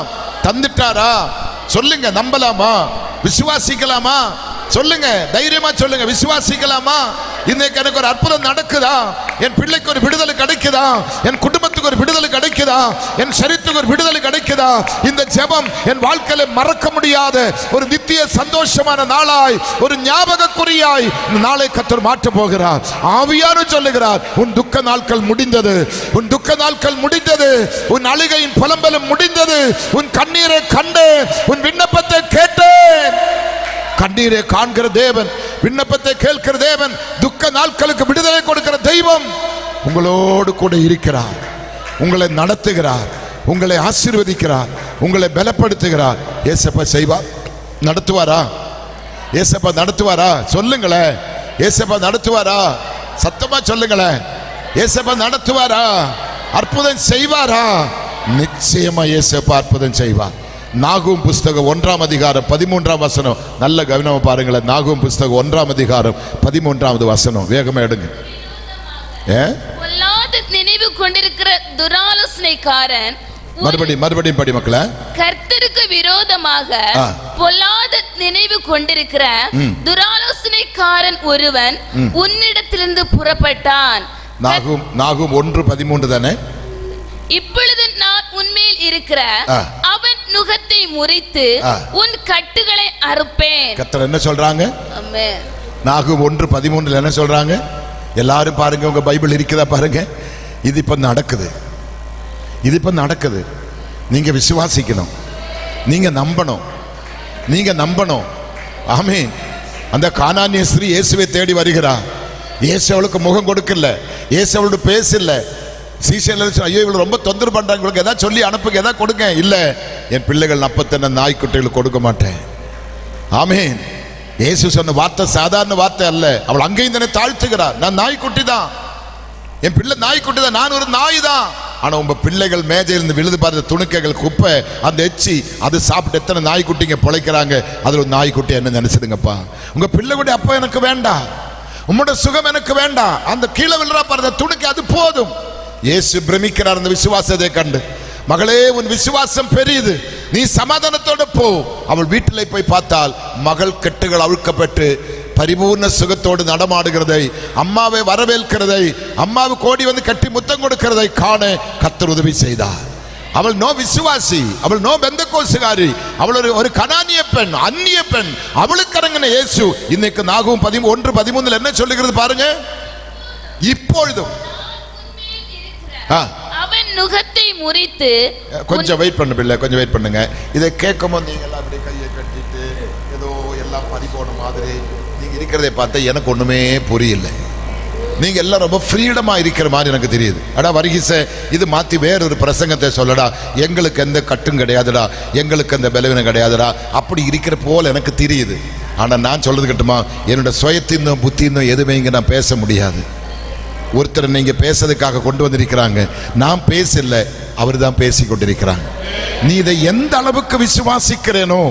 தந்துட்டாரா? சொல்லுங்க. நம்பலாமா? விசுவாசிக்கலாமா? சொல்லுங்க, தைரியமா சொல்லுங்க. விசுவாசிக்கலாமா? இன்னைக்கு எனக்கு ஒரு அற்புதம் நடக்குதா? என் பிள்ளைக்கு ஒரு விடுதலை கிடைக்குதா? என் குடும்பத்துக்கு ஒரு விடுதலை கிடைக்குதா? என் சரீரத்துக்கு ஒரு விடுதலை கிடைக்குதா? இந்த ஜெபம் என் வாழ்க்கையில மறக்க முடியாத ஒரு நித்திய சந்தோஷமான நாளாய், ஒரு ஞாபகக்குறியாய் இந்த நாளை கர்த்தர் மாற்ற போகிறார். ஆவியானவர் சொல்லுகிறார், உன் துக்க நாட்கள் முடிந்தது, உன் துக்க நாட்கள் முடிந்தது, உன் அழுகையின் புலம்பலும் முடிந்தது, உன் கண்ணீரை கண்டேன், உன் விண்ணப்பத்தை கேட்டேன். கண்ணீரை காண்கிற தேவன், விண்ணப்பத்தை கேட்கிற தேவன், துக்க நாட்களுக்கு விடுதலை கொடுக்கிற தெய்வம் உங்களோடு கூட இருக்கிறார். உங்களை நடத்துகிறார், உங்களை ஆசீர்வதிக்கிறார், உங்களை பலப்படுத்துகிறார். ஏசப்பா செய்வார், நடத்துவாரா? ஏசப்பா நடத்துவாரா? சொல்லுங்களேன். ஏசப்பா நடத்துவாரா? சத்தமா சொல்லுங்களேன். ஏசப்பா நடத்துவாரா? அற்புதம் செய்வாரா? நிச்சயமா ஏசப்பா அற்புதம் செய்வார். நாகூம் புஸ்தகம் 1ஆம் அதிகாரம் 13ஆம் வசனம். நல்ல கவனமா பாருங்களேன். நாகூம் புஸ்தகம் 1ஆம் அதிகாரம் 13ஆவது வசனம். வேகமா எடுங்க.
பொல்லாத நினைவு கொண்டிருக்கிற துராலோசனைக்காரன்,
மறுபடியும் படி மக்களே.
கர்த்தருக்கு விரோதமாக பொல்லாத நினைவு கொண்டிருக்கிற துராலோசனைக்காரன் ஒருவன் உன்னிடத்திலிருந்து புறப்பட்டான்.
நாகூம் 1:13 தானே?
இப்பொழுது நான் உன்மேல் இருக்கிற அவன் நுகத்தை முறித்து உன் கட்டுகளை அறுப்பேன்.
கர்த்தர் என்ன சொல்றாங்க?
ஆமென்.
நாகூம் 1:13 என்ன சொல்றாங்க? எல்லாரும் பாருங்க, உங்க பைபிள் இருக்குதா பாருங்க. இது இப்ப நடக்குது, இது இப்ப நடக்குது. நீங்க விசுவாசிக்கணும், நீங்க நம்பணும், நீங்க நம்பணும். ஆமென். அந்த கானானிய ஸ்திரீ இயேசுவை தேடி வருகிறார். இயேசு அவளுக்கு முகம் கொடுக்கல, இயேசு அவளோட பேசல. சீசையில் ஐயோ இவங்க ரொம்ப தொந்தரவு பண்றாங்க, இவங்களுக்கு எதாவது சொல்லி அனுப்புங்க, எதாவது கொடுங்க. இல்ல, என் பிள்ளைகள் அப்பத்தன நாய்க்குட்டிகளுக்கு கொடுக்க மாட்டேன். ஆமென். இயேசு சொன்ன வார்த்தை சாதாரண வார்த்தை அல்ல. அவள் அங்கேயும் தானே தாழ்த்துகிறார். நான் நாய்க்குட்டி தான், என் பிள்ளை நாய்க்குட்டி தான், நான் ஒரு நாய் தான். ஆனா உங்க பிள்ளைகள் மேஜையிலிருந்து விழுது பார்த்த துணுக்கைகள், குப்பை, அந்த எச்சி, அது சாப்பிட்டு எத்தனை நாய்க்குட்டிங்க பிழைக்கிறாங்க. அதுல ஒரு நாய்க்குட்டி என்ன நினைச்சிடுங்கப்பா. உங்க பிள்ளைகளுடைய அப்பா எனக்கு வேண்டாம், உங்களோட சுகம் எனக்கு வேண்டாம். அந்த கீழே விழுறா பாருங்க துணுக்கை, அது போதும். இயேசு பிரமிக்கிறார் அந்த விசுவாசத்தை கண்டு. மகளே, உன் விசுவாசம் பெரியது, நீ சமாதானத்தோட போ. அவள் வீட்டிலே போய் பார்த்தால் மகள் கட்டுகள் அவிழ்க்கப்பட்டு பரிபூர்ண சுகத்தோடு நடமாடுகிறதை, அம்மாவை வரவேற்கிறதை, அம்மாவுக்கு ஓடி வந்து கட்டி முத்தம் கொடுக்கிறதை காண கர்த்தர் உதவி செய்தார். அவள் நோ விசுவாசி, அவள் நோ பெந்தகோசுகாரி, அவள் ஒரு கனானிய பெண், அந்நிய பெண். அவளுக்கு இறங்கின இயேசு இன்னைக்கு நாகூம் 1:13 என்ன சொல்லுகிறது பாருங்க. இப்பொழுதும்
அவன் நுகத்தை முறித்து,
கொஞ்சம் வெயிட் பண்ணு பிள்ளை, கொஞ்சம் வெயிட் பண்ணுங்க. இதை கேட்கும்போது நீங்க எல்லாம் அப்படியே கையை கட்டிட்டு ஏதோ எல்லாம் பறிபோன மாதிரி நீங்க இருக்கிறதை பார்த்தா எனக்கு ஒண்ணுமே புரியல. நீங்க எல்லாம் ரொம்ப ஃப்ரீடமா இருக்கிற மாதிரி எனக்கு தெரியுது. அடா வர்கீஸ, இது மாத்தி வேறொரு பிரசங்கத்தை சொல்லடா. எங்களுக்கு எந்த கட்டும் கிடையாதுடா, எங்களுக்கு எந்த பலவீனம் கிடையாதுடா, அப்படி இருக்கிற போல எனக்கு தெரியுது. ஆனா நான் சொல்றது கட்டுமா, என்னோட சுயத்தின்னும் புத்தின்னும் எதுவுமே இங்க நான் பேச முடியாது. ஒருத்தர் நீங்க பேசுறதுக்காக கொண்டு வந்திருக்கிறாங்க, நான் பேசல, அவர் தான் பேசி கொண்டிருக்கிறாங்க. நீ இதை எந்த அளவுக்கு விசுவாசிக்கிறேனோ,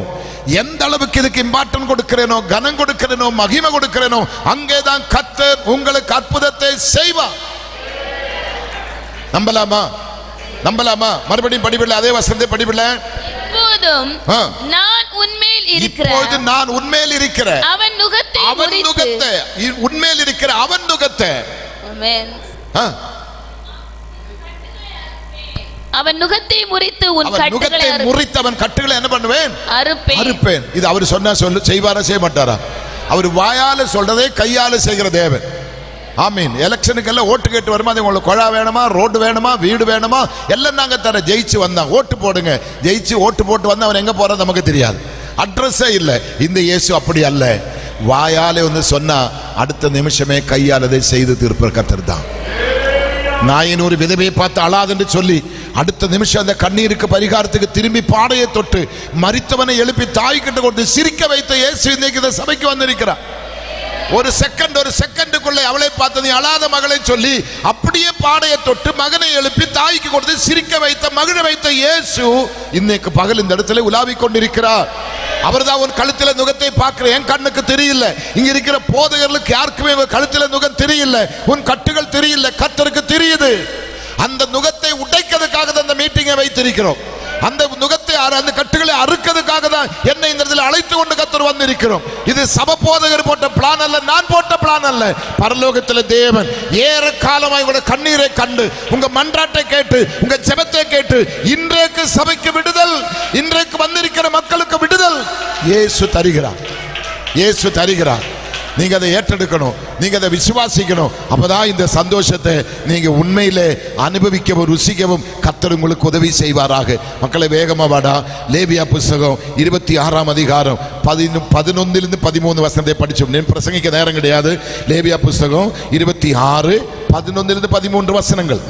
எந்த அளவுக்கு இதுக்கு இம்பார்ட்டன்ட் கொடுக்கிறேனோ, கனம் கொடுக்கிறேனோ, மகிமை கொடுக்கிறேனோ, அங்கேதான் கர்த்தர் உங்களுக்கு அற்புதத்தை செய்வார். நம்பலாமா? நம்பலாமா? மறுபடியும் படிப்பில்லை, அதே வசனத்தை படிப்பில்லை.
இப்போதும் நான் உன்மேல் இருக்கிற,
இப்போது நான் உன்மேல் இருக்கிற
அவன் நுகத்தை,
உன்மேல் இருக்கிற அவன் நுகத்தை,
அவன் நுகத்தை முறித்து உன் கட்டுகளை
முறித்து அவன் கட்டுகளை என்ன பண்ணுவேன்?
அறுப்பேன்.
இது அவர் சொன்னா செய்வாரா செய்ய மாட்டாரா? அவர் வாயால சொல்றதே கையால செய்கிற தேவன். ஆமீன். எலெக்ஷனுக்கு எல்லாம் ஓட்டு கேட்டு வருமா, உங்களுக்கு குழா வேணுமா, ரோடு வேணுமா, வீடு வேணுமா, எல்லாம் நாங்க தர. ஜெயிச்சு வந்தான், ஓட்டு போடுங்க. ஜெயிச்சு ஓட்டு போட்டு வந்து அவன் எங்க போறது நமக்கு தெரியாது, அட்ரஸே இல்லை. இந்த இயேசு அப்படி அல்ல. வாயாலே ஒன்று சொன்னா அடுத்த நிமிஷமே கையாலதை செய்து தீர்ப்பர் கர்த்தர் தான். நாயின் ஒரு விதவையை பார்த்து அழாதென்று சொல்லி அடுத்த நிமிஷம் அந்த கண்ணீருக்கு பரிகாரத்துக்கு திரும்பி பாடையை தொட்டு மரித்தவனை எழுப்பி தாய் கிட்ட கொண்டு சிரிக்க வைத்த இயேசு இன்னைக்கு இந்த சபைக்கு வந்திருக்கிறார். ஒரு செகண்டுக்குள்ளே அவளை பார்த்து நீ அழாத மகளை சொல்லி அப்படியே பாடையை தொட்டு மகனை எழுப்பி தாய்க்கு கொடுத்து சிரிக்க வைத்த, மகிழ வைத்த இயேசு இன்னைக்கு பகல் இந்த இடத்துல உலாவிக் கொண்டிருக்கிறார். அவர்தான் உன் கழுத்தில நுகத்தை பார்க்கிற. என் கண்ணுக்கு தெரியல, இங்க இருக்கிற போதையர்களுக்கு யாருக்குமே கழுத்தில நுகம் தெரியல, உன் கட்டுகள் தெரியல, கர்த்தருக்கு தெரியுது. அந்த நுகத்தை உடைக்கிறதுக்காக தான் அந்த மீட்டிங்கை வைத்திருக்கிறோம். அந்த நுகத்தை, அந்த கட்டுகளை அறுக்கிறதுக்காக தான் என்னை இந்த இடத்துல அழைத்து கொண்டு கர்த்தர் வந்திருக்கிறோம். இது சபை போதகர் போட்ட பிளான் அல்ல, நான் போட்ட பிளான் அல்ல. பரலோகத்தில் தேவன் ஏற காலமாய் உங்களோட கண்ணீரை கண்டு, உங்க மன்றாட்டை கேட்டு, உங்க ஜெபத்தை கேட்டு, இன்றைக்கு சபைக்கு விடுதல், இன்றைக்கு வந்திருக்கிற மக்களுக்கு விடுதல் இயேசு தருகிறார். இயேசு தருகிறார். நீங்க அதை ஏற்றெடுக்கணும், நீங்க அதை விசுவாசிக்கணும். அப்பதான் இந்த சந்தோஷத்தை நீங்க உண்மையிலே அனுபவிக்கவும் ருசிக்கவும் கர்த்தர் உங்களுக்கு உதவி செய்வாராக. மக்களை வேகமா வாடா. லேவியா புஸ்தகம் 26ஆம் அதிகாரம் 11 13 வசனத்தை படிச்சோம். நான் பிரசங்கிக்க நேரம் கிடையாது. லேவியா புஸ்தகம் 26 11 13 வசனங்கள்.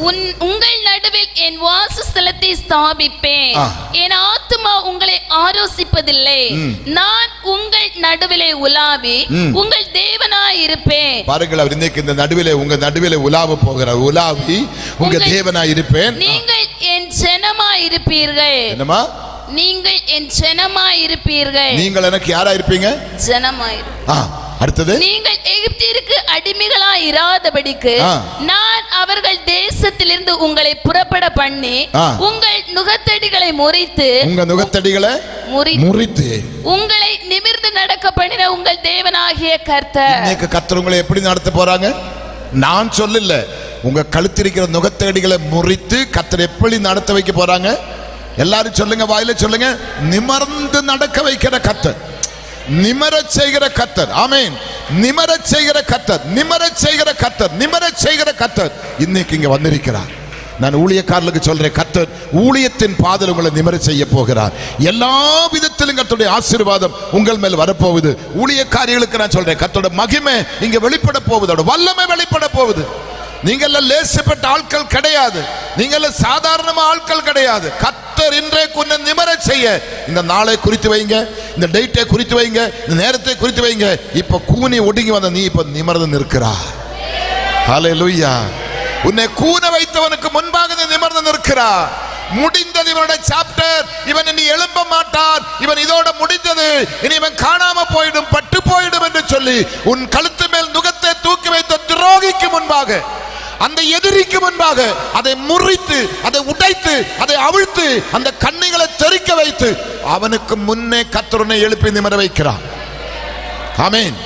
உங்கள் நடுவில் என் வாசஸ்தலத்தை ஸ்தாபிப்பேன், என் ஆத்துமா உங்களை ஆரோசிப்பதில்லை, நான் உங்கள் நடுவிலே உலாவி உங்கள் தேவனாய் இருப்பேன்.
பாருங்கள், அவர் இன்னைக்கு இந்த நடுவிலே, உங்க நடுவிலே உலாவ போகிறார். உலாவி உங்க தேவனாய் இருப்பேன்.
நீங்கள் என் ஜனமாய் இருப்பீர்கள்.
என்னமா?
நீங்கள் என் ஜனமாய் இருப்பீர்கள்.
நீங்கள் எனக்கு யாரா இருப்பீங்க?
ஜனமாய்.
அடுத்தது,
நீங்கள் எகிப்திற்கு அடிமைகளாய் இராதபடிக்கு நான் அவர்கள் தேசத்திலிருந்து உங்களை புறப்பட பண்ணி உங்கள் நுகத்தடிகளை முறித்து,
உங்க நுகத்தடிகளை முறித்து
உங்களை நிமிர்ந்து நடக்க பண்ணின உங்கள் தேவனாகிய கர்த்தர்.
இன்னைக்கு கர்த்தர் உங்களை எப்படி நடத்த போறாங்க? நான் சொல்லல, உங்க கழுத்திருக்கிற நுகத்தடிகளை முறித்து கர்த்தர் எப்படி நடத்த வைக்க போறாங்க? எல்லாரும் சொல்லுங்க, வாயில சொல்லுங்க. நிமிர்ந்து நடக்க வைக்கிற கர்த்தர், நிமரச் செய்கிற கர்த்தர். ஆமென். நிமரச் செய்கிற கர்த்தர், நிமரச் செய்கிற கர்த்தர், நிமரச் செய்கிற கர்த்தர் இன்னைக்கு இங்க வந்திருக்கிறார். நான் ஊழியக்காரர்களுக்கு சொல்றேன், கர்த்தர் ஊழியத்தின் பாதையில் உங்களை நிமரச் செய்ய போகிறார். எல்லா விதத்திலும் கர்த்தருடைய ஆசீர்வாதம் உங்கள் மேல் வரப்போகுது. ஊழியக்காரிகளுக்கு நான் சொல்றேன், கர்த்தருடைய மகிமை இங்க வெளிப்பட போகுது, வல்லமை வெளிப்பட போகுது. நீங்கள் லேசப்பட்ட ஆட்கள் கிடையாது, நீங்கள் சாதாரண ஆட்கள் கிடையாது. கர்த்தர் இன்றைக்கு உன்னை நிமரச் செய்ய இந்த நாளை குறித்து வைங்க, இந்த டேட்டை குறித்து வைங்க, இந்த நேரத்தை குறித்து வைங்க. இப்ப கூனி ஒடுங்கி வந்த நீ இப்ப நிமிர்ந்து நிற்கிறார். ஹல்லேலூயா. உன்னை கூன வைத்தவனுக்கு முன்பாக நிமிர்ந்து நிற்கிறார். முடிந்தது இவனுடைய சாப்டர். இவன் இனி எழும்ப மாட்டான், இவன் இதோட முடிந்தது, இனி இவன் காணாம போயிடும், பட்டு போயிடும் என்று சொல்லி உன் கழுத்து மேல் நுகத்தை தூக்கி வைத்த துரோகிக்கு முன்பாக, அந்த எதிரிக்கு முன்பாக அதை முறித்து, அதை உடைத்து, அதை அவிழ்த்து, அந்த கண்ணிகளை தெறிக்க வைத்து அவனுக்கு முன்னே கர்த்தர் எழுப்பி நிமிர வைக்கிறார். ஆமென்.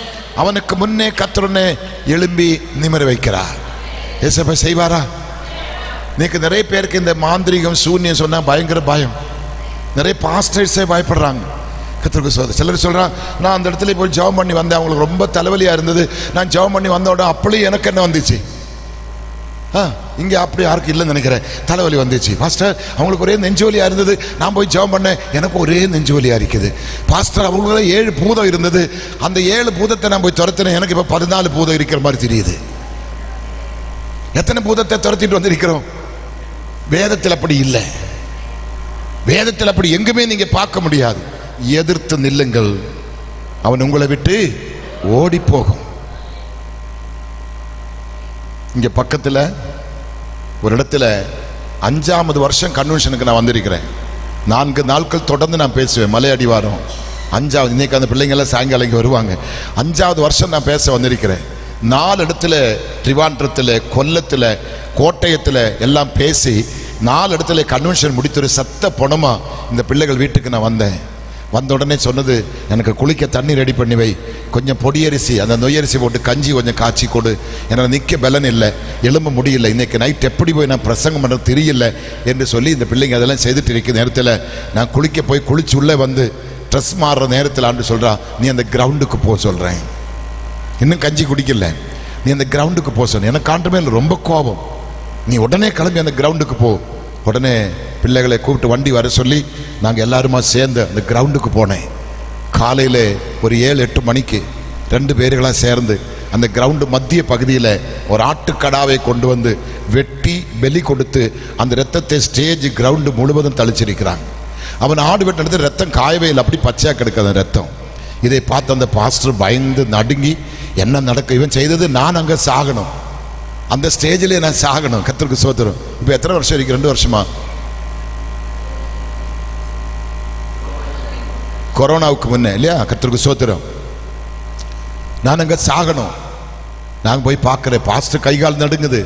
அவனுக்கு முன்னே கர்த்தர் எழும்பி நிமிர வைக்கிறார். ஏசப்பா செய்வாரா? இன்னைக்கு நிறைய பேருக்கு இந்த மாந்திரிகம் சூன்யம் சொன்னா பயங்கர பயம். நிறைய பாஸ்டர்ஸே பயப்படுறாங்க. கர்த்தருக்கு சோதனை. சிலர் சொல்றான், நான் அந்த இடத்துல போய் ஜெபம் பண்ணி வந்தேன், அவங்களுக்கு ரொம்ப தலைவலியா இருந்தது, நான் ஜெபம் பண்ணி வந்த உடனே அப்படியே எனக்கு என்ன வந்துச்சு, இங்கே அப்படி யாருக்கு இல்லைன்னு நினைக்கிறேன், தலைவலி வந்துச்சு பாஸ்டர். அவங்களுக்கு ஒரே நெஞ்சு வலியா இருந்தது, நான் போய் ஜெபம் பண்ணேன், எனக்கு ஒரே நெஞ்சு வலியா இருக்குது பாஸ்டர். அவங்களுக்கு 7 பூதம் இருந்தது, அந்த 7 பூதத்தை நான் போய் துரத்தினேன், எனக்கு இப்போ 14 பூதம் இருக்கிற மாதிரி தெரியுது. எத்தனை பூதத்தை துரத்திட்டு வந்திருக்கிறோம்? வேதத்தில் அப்படி இல்லை. வேதத்தில் அப்படி எங்குமே நீங்க பார்க்க முடியாது. எதிர்த்து நில்லுங்கள், அவன் உங்களை விட்டு ஓடி போகும். இங்க பக்கத்துல ஒரு இடத்துல 5வது வருஷம் கன்வென்ஷனுக்கு நான் வந்திருக்கிறேன். 4 நாட்கள் தொடர்ந்து நான் பேசுவேன். மலை அடிவாரம் 5வது, இன்னைக்கு அந்த பிள்ளைங்கெல்லாம் சாயங்காலம் இங்கே வருவாங்க. 5வது வருஷம் நான் பேச வந்திருக்கிறேன். 4 இடத்துல, திரிவாண்டத்தில், கொல்லத்தில், கோட்டயத்தில் எல்லாம் பேசி 4 இடத்துல கன்வென்ஷன் முடித்து ஒரு சத்த பணமா இந்த பிள்ளைகள் வீட்டுக்கு நான் வந்தேன். வந்த உடனே சொன்னது, எனக்கு குளிக்க தண்ணி ரெடி பண்ணி வை, கொஞ்சம் பொடியரிசி, அந்த நொய்யரிசி போட்டு கஞ்சி கொஞ்சம் காய்ச்சி கொடு, எனக்கு நிற்க பலன் இல்லை, எலும்ப முடியல, இன்னைக்கு நைட் எப்படி போய் நான் பிரசங்கம் பண்ணுறது தெரியல என்று சொல்லி இந்த பிள்ளைங்க அதெல்லாம் செய்துட்டு இருக்கிற நேரத்தில் நான் குளிக்க போய் குளிச்சு உள்ளே வந்து ட்ரெஸ் மாறுற நேரத்தில் ஆண்டு சொல்கிறான், நீ அந்த கிரவுண்டுக்கு போக சொல்கிறேன், இன்னும் கஞ்சி குடிக்கல, நீ அந்த கிரவுண்டுக்கு போக சொன்ன. எனக்கு ஆண்டு மேல் ரொம்ப கோபம், நீ உடனே கிளம்பி அந்த கிரவுண்டுக்கு போ. உடனே பிள்ளைகளை கூப்பிட்டு வண்டி வர சொல்லி நாங்கள் எல்லாருமா சேர்ந்து அந்த கிரவுண்டுக்கு போனேன். காலையில் ஒரு 7-8 மணிக்கு 2 பேர்களாக சேர்ந்து அந்த கிரவுண்டு மத்திய பகுதியில் ஒரு ஆட்டுக்கடாவை கொண்டு வந்து வெட்டி பலி கொடுத்து அந்த ரத்தத்தை ஸ்டேஜ் கிரவுண்டு முழுவதும் தளிச்சிருக்கிறாங்க. அவன் ஆடு வெட்டினது ரத்தம் காயவே இல்லை, அப்படி பச்சையாக கிடக்கு அந்த ரத்தம். இதை பார்த்து அந்த பாஸ்டர் பயந்து நடுங்கி, என்ன நடக்க, இவன் செய்தது நான் அங்கே சாகணும், அந்த ஸ்டேஜிலே நான் சாகணும். கர்த்தருக்கு ஸ்தோத்திரம். இப்போ எத்தனை வருஷம் இருக்கு? 2 வருஷமா. கொரோனாவுக்கு முன்னே இல்லையா? கர்த்தருக்கு ஸ்தோத்திரம். நான் அங்கே சாகணும். நான் போய் பார்க்குறேன், பாஸ்டர் கை கால் நடுங்குது,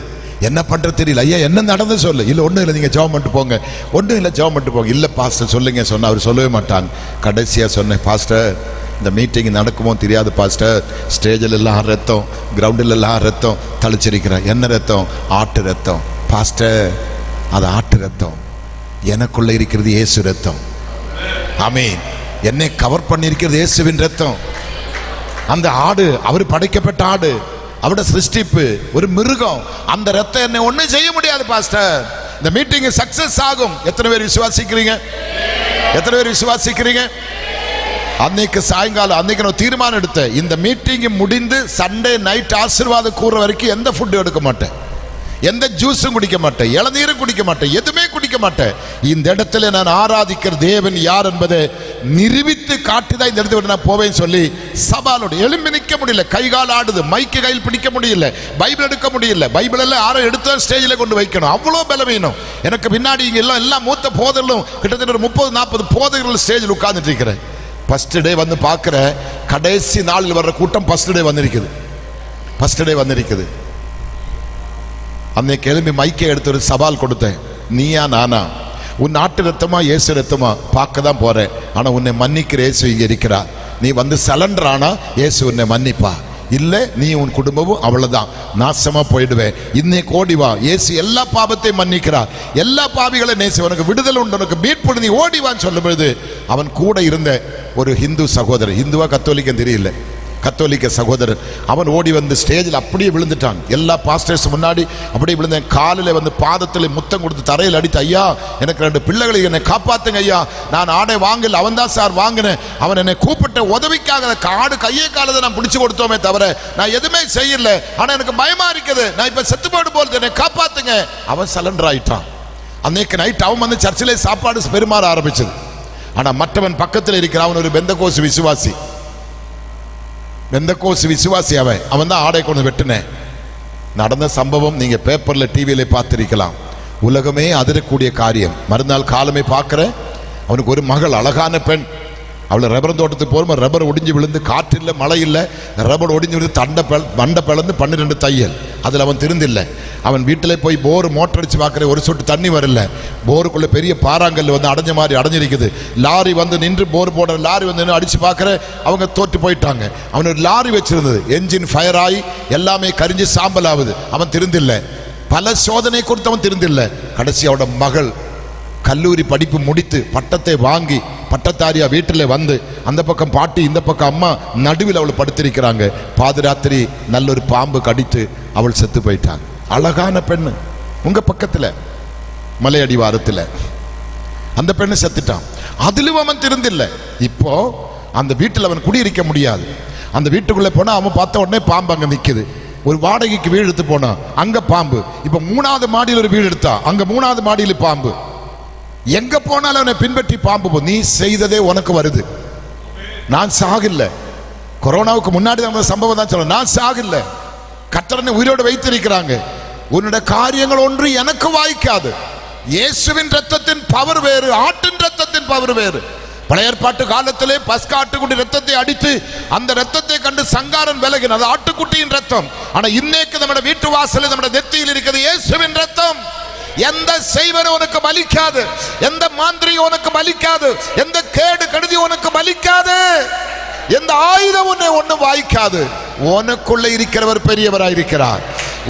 என்ன பண்ணுறது தெரியல. ஐயா என்ன நடந்து சொல்லு. இல்லை ஒன்றும் இல்லை, நீங்கள் ஜெபம் பண்ணிட்டு போங்க. ஒன்றும் இல்லை, ஜெபம் பண்ணிட்டு போங்க. இல்லை பாஸ்டர் சொல்லுங்க சொன்ன. அவர் சொல்லவே மாட்டாங்க. கடைசியாக சொன்னேன், பாஸ்டர் இந்த மீட்டிங் நடக்குமோ தெரியாது பாஸ்டர், ஸ்டேஜில் எல்லாம் ரத்தம், கிரவுண்டில் எல்லாம் ரத்தம் தளிச்சிருக்கிறேன். என்ன ரத்தம்? ஆட்டு ரத்தம் பாஸ்டர். அது ஆட்டு ரத்தம், எனக்குள்ள இருக்கிறது இயேசு ரத்தம். ஆமென். என்னை கவர் பண்ணியிருக்கிறது இயேசுவின் ரத்தம். அந்த ஆடு அவர் படைக்கப்பட்ட ஆடு, அவருடைய சிருஷ்டிப்பு, ஒரு மிருகம். அந்த ரத்தம் என்னை ஒன்றும் செய்ய முடியாது பாஸ்டர். இந்த மீட்டிங் சக்சஸ் ஆகும். எத்தனை பேர் விசுவாசிக்கிறீங்க? எத்தனை பேர் விசுவாசிக்கிறீங்க? அன்னைக்கு சாயங்காலம் அன்னைக்கு நான் தீர்மானம் எடுத்தேன், இந்த மீட்டிங் முடிந்து சண்டே நைட் ஆசீர்வாதம் கூற வரைக்கும் எந்த ஃபுட்டு எடுக்க மாட்டேன், எந்த ஜூஸும் குடிக்க மாட்டேன், இளநீரும் குடிக்க மாட்டேன், எதுவுமே குடிக்க மாட்டேன். இந்த இடத்துல நான் ஆராதிக்கிற தேவன் யார் என்பதை நிரூபித்து காட்டிதான் இந்த இடத்துல நான் போவேன்னு சொல்லி சவாலோடு எழும்பி நிற்க முடியல. கைகால் ஆடுது, மைக்கு கையில் பிடிக்க முடியல, பைபிள் எடுக்க முடியல. பைபிள் எல்லாம் யாரும் எடுத்த ஸ்டேஜில் கொண்டு வைக்கணும், அவ்வளோ பலவீனம். எனக்கு பின்னாடி இங்கே எல்லாம் மூத்த போதர்களும் கிட்டத்தட்ட ஒரு 30-40 போதகர்கள் ஸ்டேஜில் உட்கார்ந்துட்டு இருக்கிறேன். ஃபர்ஸ்ட் டே வந்து பார்க்குற, கடைசி நாளில் வர்ற கூட்டம் ஃபர்ஸ்ட் டே வந்திருக்குது. ஃபர்ஸ்ட் டே வந்திருக்குது. அன்னைக்கு எழும்பி மைக்கை எடுத்து ஒரு சவால் கொடுத்தேன், நீயா நானா, உன் நாட்டு ரத்தமா இயேசு ரத்தமா பார்க்க தான் போறேன், ஆனால் உன்னை மன்னிக்கிற இயேசு இங்கே இருக்கிறார். நீ வந்து சலண்டர் ஆனா இயேசு உன்னை மன்னிப்பா, இல்லை நீ உன் குடும்பமும் அவ்வளவுதான் நாசமா போயிடுவேன். இன்னைக்கு ஓடி வா, இயேசு எல்லா பாவத்தையும் மன்னிக்கிறார், எல்லா பாவிகளை நேசி, உனக்கு விடுதலை உண்டு, உனக்கு மீட்பு, நீ ஓடிவான்னு சொல்லும் பொழுது அவன் கூட இருந்த ஒரு ஹிந்து சகோதரர், ஹிந்துவா கத்தோலிக்கன் தெரியல, கத்தோலிக்க சகோதரர், அவன் ஓடி வந்து ஸ்டேஜில் அப்படியே விழுந்துட்டான். எல்லா பாஸ்டர்ஸ் முன்னாடி அப்படியே விழுந்தேன். காலில் வந்து பாதத்தில் முத்தம் கொடுத்து தரையில் அடித்து, ஐயா எனக்கு 2 பிள்ளைகளை என்னை காப்பாத்துங்க ஐயா, நான் ஆடை வாங்கல, அவன் தான் சார் வாங்கினேன், அவன் என்னை கூப்பிட்ட உதவிக்காக ஆடு கையை காலத்தை நான் பிடிச்சு கொடுத்தோமே தவிர நான் எதுவுமே செய்யல, ஆனால் எனக்கு பயமா இருக்குது, நான் இப்போ செத்து போடு போறது, என்னை காப்பாத்துங்க. அவன் சலண்டர் ஆயிட்டான். அன்னைக்கு நைட் அவன் வந்து சர்ச்சிலே சாப்பாடு பெருமாற ஆரம்பிச்சது. ஆனால் மற்றவன் பக்கத்தில் இருக்கிறான், அவன் ஒரு பெந்தகோசு விசுவாசி, பெந்தகோசு விசுவாசி. அவன் தான் ஆடை கொண்டு வெட்டினேன். நடந்த சம்பவம் நீங்க பேப்பர்ல டிவியில பார்த்திருக்கலாம். உலகமே அதிரக்கூடிய காரியம். மறுநாள் காலமே பார்க்கிறேன், அவனுக்கு ஒரு மகள், அழகான பெண், அவளை ரப்பர் தோட்டத்துக்கு போகும்போது ரப்பர் ஒடிஞ்சு விழுந்து, காற்று இல்லை, மழை இல்லை, ரப்பர் ஒடிஞ்சு விழுந்து மண்டை பிளந்து 12 தையல். அதில் அவன் திருந்தில்லை. அவன் வீட்டில் போய் போர் மோட்டர் அடித்து பார்க்குற, ஒரு சொட்டு தண்ணி வரல. போருக்குள்ளே பெரிய பாறாங்கல் வந்து அடைஞ்ச மாதிரி அடைஞ்சிருக்குது. லாரி வந்து நின்று போர் போடுற லாரி வந்து நின்று அடித்து பார்க்குற, அவங்க தோற்று போயிட்டாங்க. அவன் ஒரு லாரி வச்சிருந்தது, என்ஜின் ஃபயர் ஆகி எல்லாமே கரிஞ்சு சாம்பல் ஆகுது. அவன் திருந்தில்லை. பல சோதனை கொடுத்து அவன் திருந்தில்லை. கடைசி அவனோட மகள் கல்லூரி படிப்பு முடித்து பட்டத்தை வாங்கி பட்டத்தாரியா வீட்டில் வந்து, அந்த பக்கம் பாட்டி இந்த பக்கம் அம்மா, நடுவில் அவள் படுத்திருக்கிறாங்க. பாதிராத்திரி நல்ல ஒரு பாம்பு கடித்து அவள் செத்து போயிட்டாங்க. அழகான பெண்ணு உங்க பக்கத்தில் மலையடிவாரத்தில் அந்த பெண்ணு செத்துட்டான். அதிலும் அவன் திருந்தில்லை. இப்போ அந்த வீட்டில் அவன் குடியிருக்க முடியாது. அந்த வீட்டுக்குள்ளே போனால் அவன் பார்த்த உடனே பாம்பு அங்கே நிற்குது. ஒரு வாடகைக்கு வீடு எடுத்து போனான், அங்கே பாம்பு. இப்போ 3வது மாடியில் ஒரு வீடு எடுத்தா, அங்கே 3வது மாடியில் பாம்பு. எங்க போனாலும் அவனை பின்பற்றி பாம்பு. நீ செய்ததே உனக்கு வருது. நான் சாகல. கொரோனாவுக்கு முன்னாடி நம்ம சம்பவம் தான் சொல்ல. நான் சாகல. கர்த்தர் உயிரோடு வைத்திருக்கிறாங்க. உன்னுடைய காரியங்கள் ஒன்று எனக்கு வாய்க்காது. இயேசுவின் ரத்தத்தின் பவர் வேறு, ஆட்டின் ரத்தத்தின் பவர் வேறு. பழைய ஏற்பாட்டு காலத்திலே பஸ்கா ஆட்டுக்குட்டி ரத்தத்தை அடித்து அந்த ரத்தத்தை கண்டு சங்காரன் விலகின, அது ஆட்டுக்குட்டியின் ரத்தம். ஆனா இன்னைக்கு நம்ம வீட்டு வாசலில் நம்ம நெத்தியில் இருக்கிறது இயேசுவின் ரத்தம். எந்த செய்வனும் உனக்கு பலிக்காது, எந்த மாந்திரியும் உனக்கு பலிக்காது, எந்த கேடு கெடுதி உனக்கு பலிக்காது, எந்த ஆயுதம் உன்னை ஒன்றும் வாய்க்காது. உனக்குள்ள இருக்கிறவர் பெரியவராயிருக்கிறார்.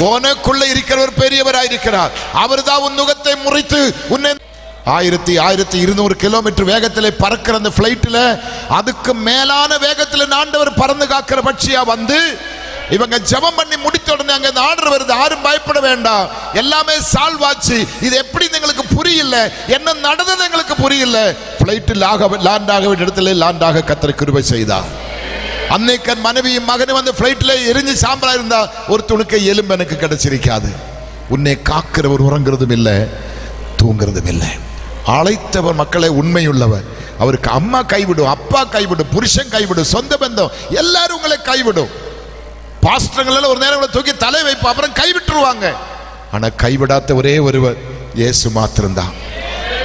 உனக்குள்ள இருக்கிறவர் பெரியவராயிருக்கிறார். அவர் தான் உன் நுகத்தை முறித்து உன்னை 1200 கிலோமீட்டர் வேகத்தில் பறக்கிற அந்த பிளைட்டில், அதுக்கு மேலான வேகத்தில் ஆண்டவர் பறந்து காக்கிற பட்சியா வந்து, இவங்க ஜெபம் பண்ணி முடித்த உடனே அங்க இந்த ஆர்டர் வருது, யாரும் பயப்பட வேண்டாம், எல்லாமே சால்வ் ஆச்சு. இது எப்படி எங்களுக்கு புரியல, என்ன நடந்தது எங்களுக்கு புரியல. பிளைட்டில் லேண்ட் ஆக வேண்டிய இடத்துல லேண்ட் ஆக கர்த்தர் கிருபை செய்தார். அன்னைக்கு மனைவியும் மகனும் வந்து பிளைட்ல எரிஞ்சு சாம்பலா இருந்தா ஒரு துணுக்கை எலும்பு எனக்கு கிடைச்சிருக்காது. உன்னை காக்கிறவர் உறங்குறதும் இல்லை, தூங்குறதும் இல்லை. அழைத்தவர் மக்களை உண்மையுள்ளவர். அவருக்கு அம்மா கைவிடும், அப்பா கைவிடும், புருஷன் கைவிடும், சொந்த பந்தம் எல்லாரும் உங்களை கைவிடும். பாஸ்டர்கள் ஒரு நேரம் தூக்கி தலை வைப்போம், அப்புறம் கைவிட்டுருவாங்க. ஆனா கைவிடாத ஒரே ஒருவர் இயேசு மாத்திரம்தான்.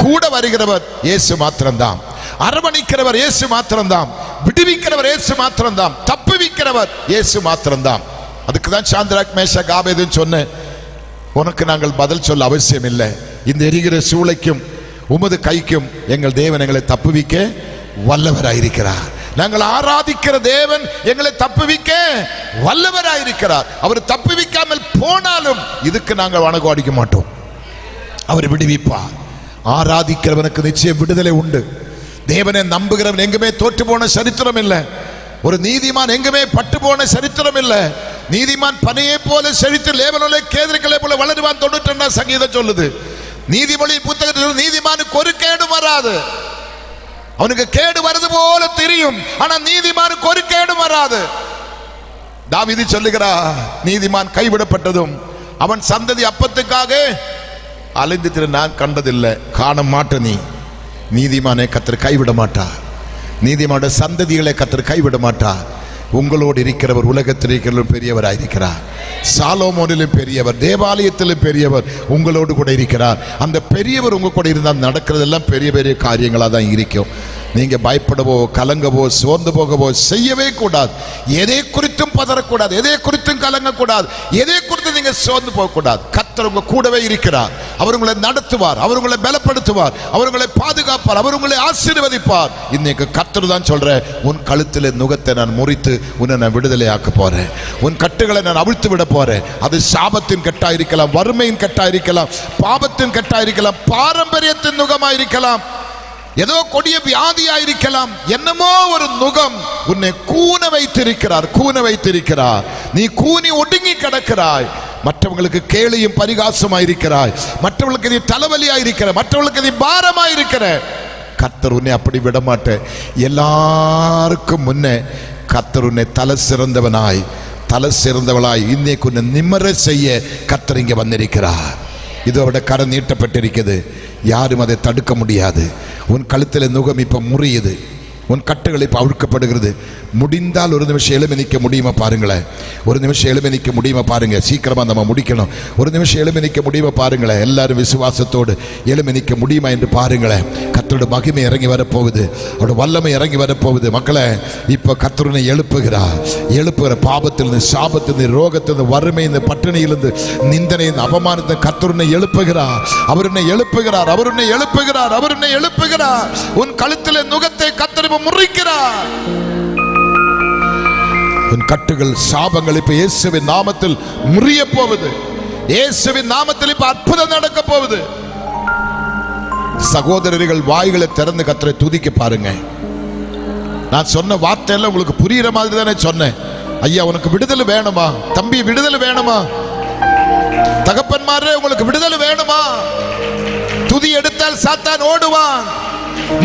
கூட வருகிறவர் இயேசு மாத்திரம்தான். அரவணைக்கிறவர் இயேசு மாத்திரம்தான். விடுவிக்கிறவர் இயேசு மாத்திரம்தான். தப்புவிக்கிறவர் இயேசு மாத்திரம்தான். அதுக்கு தான் சாந்திராக் மேஷாக் ஆபேதுன்னு சொன்னேன், உனக்கு நாங்கள் பதில் சொல்ல அவசியம் இல்லை. இந்த எரிகிற சூளைக்கும் உமது கைக்கும் எங்கள் தேவன் எங்களை தப்புவிக்க வல்லவராயிருக்கிறார். நாங்கள் ஆராதிக்கிற தேவன் எங்களை தப்புவிக்க வல்லவராயிருக்கிறார். அவர் தப்புவிக்காமல் போனாலும் இதுக்கு நாங்கள் வணக்கம் அடிக்க மாட்டோம். அவர் விடுவிப்பார். ஆராதிக்கிறவனுக்கு நிச்சயம் விடுதலை உண்டு. தேவனை நம்புகிறவன் எங்குமே தோற்று போன சரித்திரம் இல்லை. ஒரு நீதிமான் எங்குமே பட்டு போன சரித்திரம் இல்லை. நீதிமான் பனையை போல செழித்து லேபனோல கேதுருக்களை போல வளருவான் 92 சங்கீதம் சொல்லுது. நீதிமொழி புத்தகத்தில் நீதிமானுக்கு ஒரு கேடு வராது. அவனுக்கு கேடு வருது போல தெரியும், ஆனா நீதிமானுக்கு ஒரு கேடு வராது. தாவீது சொல்லுகிறார், நீதிமான் கைவிடப்பட்டதும் அவன் சந்ததி அப்பத்துக்காக அலைந்து நான் கண்டதில்லை, காண மாட்ட. நீதிமானை கர்த்தர் கைவிட மாட்டார். நீதிமான சந்ததிகளை கர்த்தர் கைவிட மாட்டார். உங்களோடு இருக்கிறவர் உலகத்தில் இருக்கிறவர் பெரியவராயிருக்கிறார். சாலோமோனிலும் பெரியவர், தேவாலயத்திலும் பெரியவர் உங்களோடு கூட இருக்கிறார். அந்த பெரியவர் உங்க கூட இருந்தால் நடக்கிறதெல்லாம் பெரிய பெரிய காரியங்களாக தான் இருக்கும். நீங்க பயப்படவோ கலங்கவோ சோர்ந்து போகவோ செய்யவே கூடாது. எதை குறித்தும் பதறக்கூடாது, எதை குறித்தும் கலங்கக்கூடாது, எதை குறித்தும் நீங்க சோர்ந்து போகக்கூடாது. கர்த்தர் உங்க கூடவே இருக்கிறார். அவர் உங்களை நடத்துவார், அவர் உங்களை பலப்படுத்துவார், அவர் உங்களை பாதுகாப்பார், அவர் உங்களை ஆசீர்வதிப்பார். இன்னைக்கு கர்த்தர் தான் சொல்ற, உன் கழுத்தில் நுகத்தை நான் முறித்து உன்னை நான் விடுதலை ஆக்க போறேன். உன் கட்டுகளை நான் அவிழ்த்து விட போறேன். அது சாபத்தின் கட்டா இருக்கலாம், வறுமையின் கட்டா இருக்கலாம், பாபத்தின் கட்டா இருக்கலாம், பாரம்பரியத்தின் நுகமா இருக்கலாம், ஏதோ கொடிய வியாதியா இருக்கலாம். என்னமோ ஒரு நுகம் உன்னை கூன வைத்திருக்கிறார், கூன வைத்திருக்கிறார். நீ கூனி ஒடுங்கி கிடக்கிறாய். மற்றவங்களுக்கு கேலியும் பரிகாசமாயிருக்கிறாய். மற்றவர்களுக்கு நீ தலைவலியாயிருக்கிற, மற்றவர்களுக்கு நீ பாரமாயிருக்கிற. கர்த்தர் உன்னை அப்படி விட மாட்டேன். எல்லாருக்கும் முன்னே கர்த்தர் உன்னை தலை சிறந்தவனாய், தலை சிறந்தவளாய் இன்னைக்கு உன்னை நிம்மர செய்ய கர்த்தர் இங்கே வந்திருக்கிறார். இது அவருடைய கரம் நீட்டப்பட்டிருக்கிறது. யாரும் அதை தடுக்க முடியாது. உன் கழுத்தில் நுகம் இப்ப முறியுது, உன் கட்டுகள் இப்ப அவிழ்க்கப்படுகிறது. முடிந்தால் ஒரு நிமிஷம் எழுமி நிற்க முடியுமா பாருங்களேன். ஒரு நிமிஷம் எழுமி நிற்க முடியுமா பாருங்க. சீக்கிரமா நம்ம முடிக்கணும். ஒரு நிமிஷம் எழுமி நிற்க முடியுமா பாருங்களேன். எல்லாரும் விசுவாசத்தோடு எழுமி நிற்க முடியுமா என்று பாருங்களேன். கர்த்தருடைய மகிமை இறங்கி வரப்போகுது. அவருடைய வல்லமை இறங்கி வரப்போகுது. மக்களே, இப்ப கர்த்தருனை எழுப்புகிற பாவத்திலிருந்து, சாபத்திலிருந்து, ரோகத்திலிருந்து, வறுமையிலிருந்து, பட்டினியிலிருந்து, நிந்தனையிலிருந்து, அவமானத்திலிருந்து கர்த்தருனை எழுப்புகிறார். அவருனை எழுப்புகிறார். அவருனை எழுப்புகிறார். அவருனை எழுப்புகிறார். உன் கழுத்திலே நுகத்தை கர்த்தர் முறிக்கிறார். உன் கட்டுகள், சாபங்கள் இப்ப இயேசுவின் நாமத்தில் முறிய போவது. இயேசுவின் நாமத்தில் இப்ப அற்புதம் நடக்க போகுது. சகோதரர்கள் வாய்களை திறந்து கர்த்தரை துதிக்க பாருங்க. நான் சொன்ன வார்த்தை எல்லாம் உங்களுக்கு புரியுற மாதிரி தானே சொன்னேன். ஐயா, உனக்கு விடுதலை வேணுமா? தம்பி, விடுதலை வேணுமா? தகப்பன்மாரே, உங்களுக்கு விடுதலை வேணுமா? துதி எடுத்தால் சாத்தான் ஓடுவான்,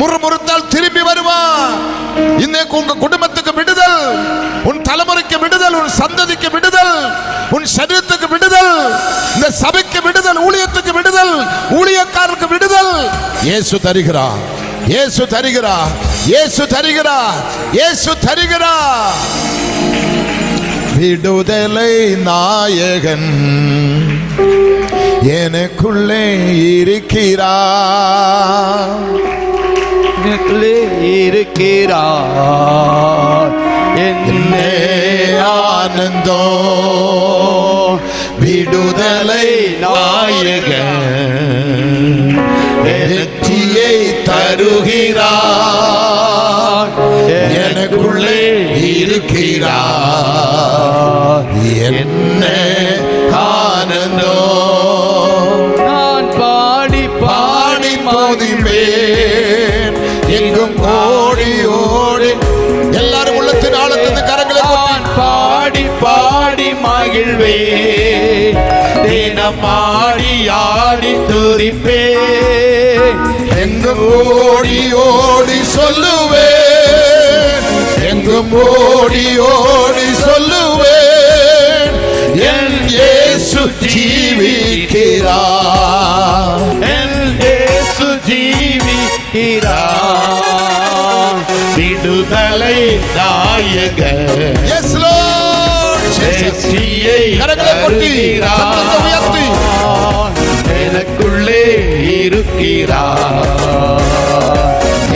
முறுமுறுத்தால் திரும்பி வருவான். இன்னைக்கு உங்க குடும்பத்துக்கு விடுதல், உன் தலைமுறைக்கு விடுதல், உன் சந்ததிக்கு விடுதல், உன் சரீரத்துக்கு விடுதல், இந்த சபைக்கு விடுதல், ஊழியத்துக்கு விடுதல், ஊழியக்காரருக்கு விடுதல் இயேசு தருகிறார். இயேசு தருகிறார். இயேசு தருகிறார். இயேசு தருகிறார். விடுதலை நாயகன் எனக்குள்ளே இருக்கிறார். என்னே ஆனந்தம். விடுதலை நாயகன் வெற்றியை தருகிறார். எனக்குள்ளே இருக்கிறார். என்னே ஆனந்தம்.
நான் பாடி பாடி
மகிழ்வேன். எங்கும் ஓடி ஓடி எல்லாரும் உள்ளத்தின் ஆழத்தின் கரங்களை
பாடி பாடி மகிழ்வேன். தினம் ஆடி ஆடி துதிப்பேன்.
எங்கும் ஓடி ஓடி சொல்லுவேன். எங்கும் ஓடி ஓடி சொல்லுவேன். என் இயேசு ஜீவிக்கிறார்.
என் இயேசு ஜீவிக்கிறார். விடுதலை நாயகன்
Yes Lord.
வெற்றியை தருகிறார். எனக்குள்ளே இருக்கிறார்.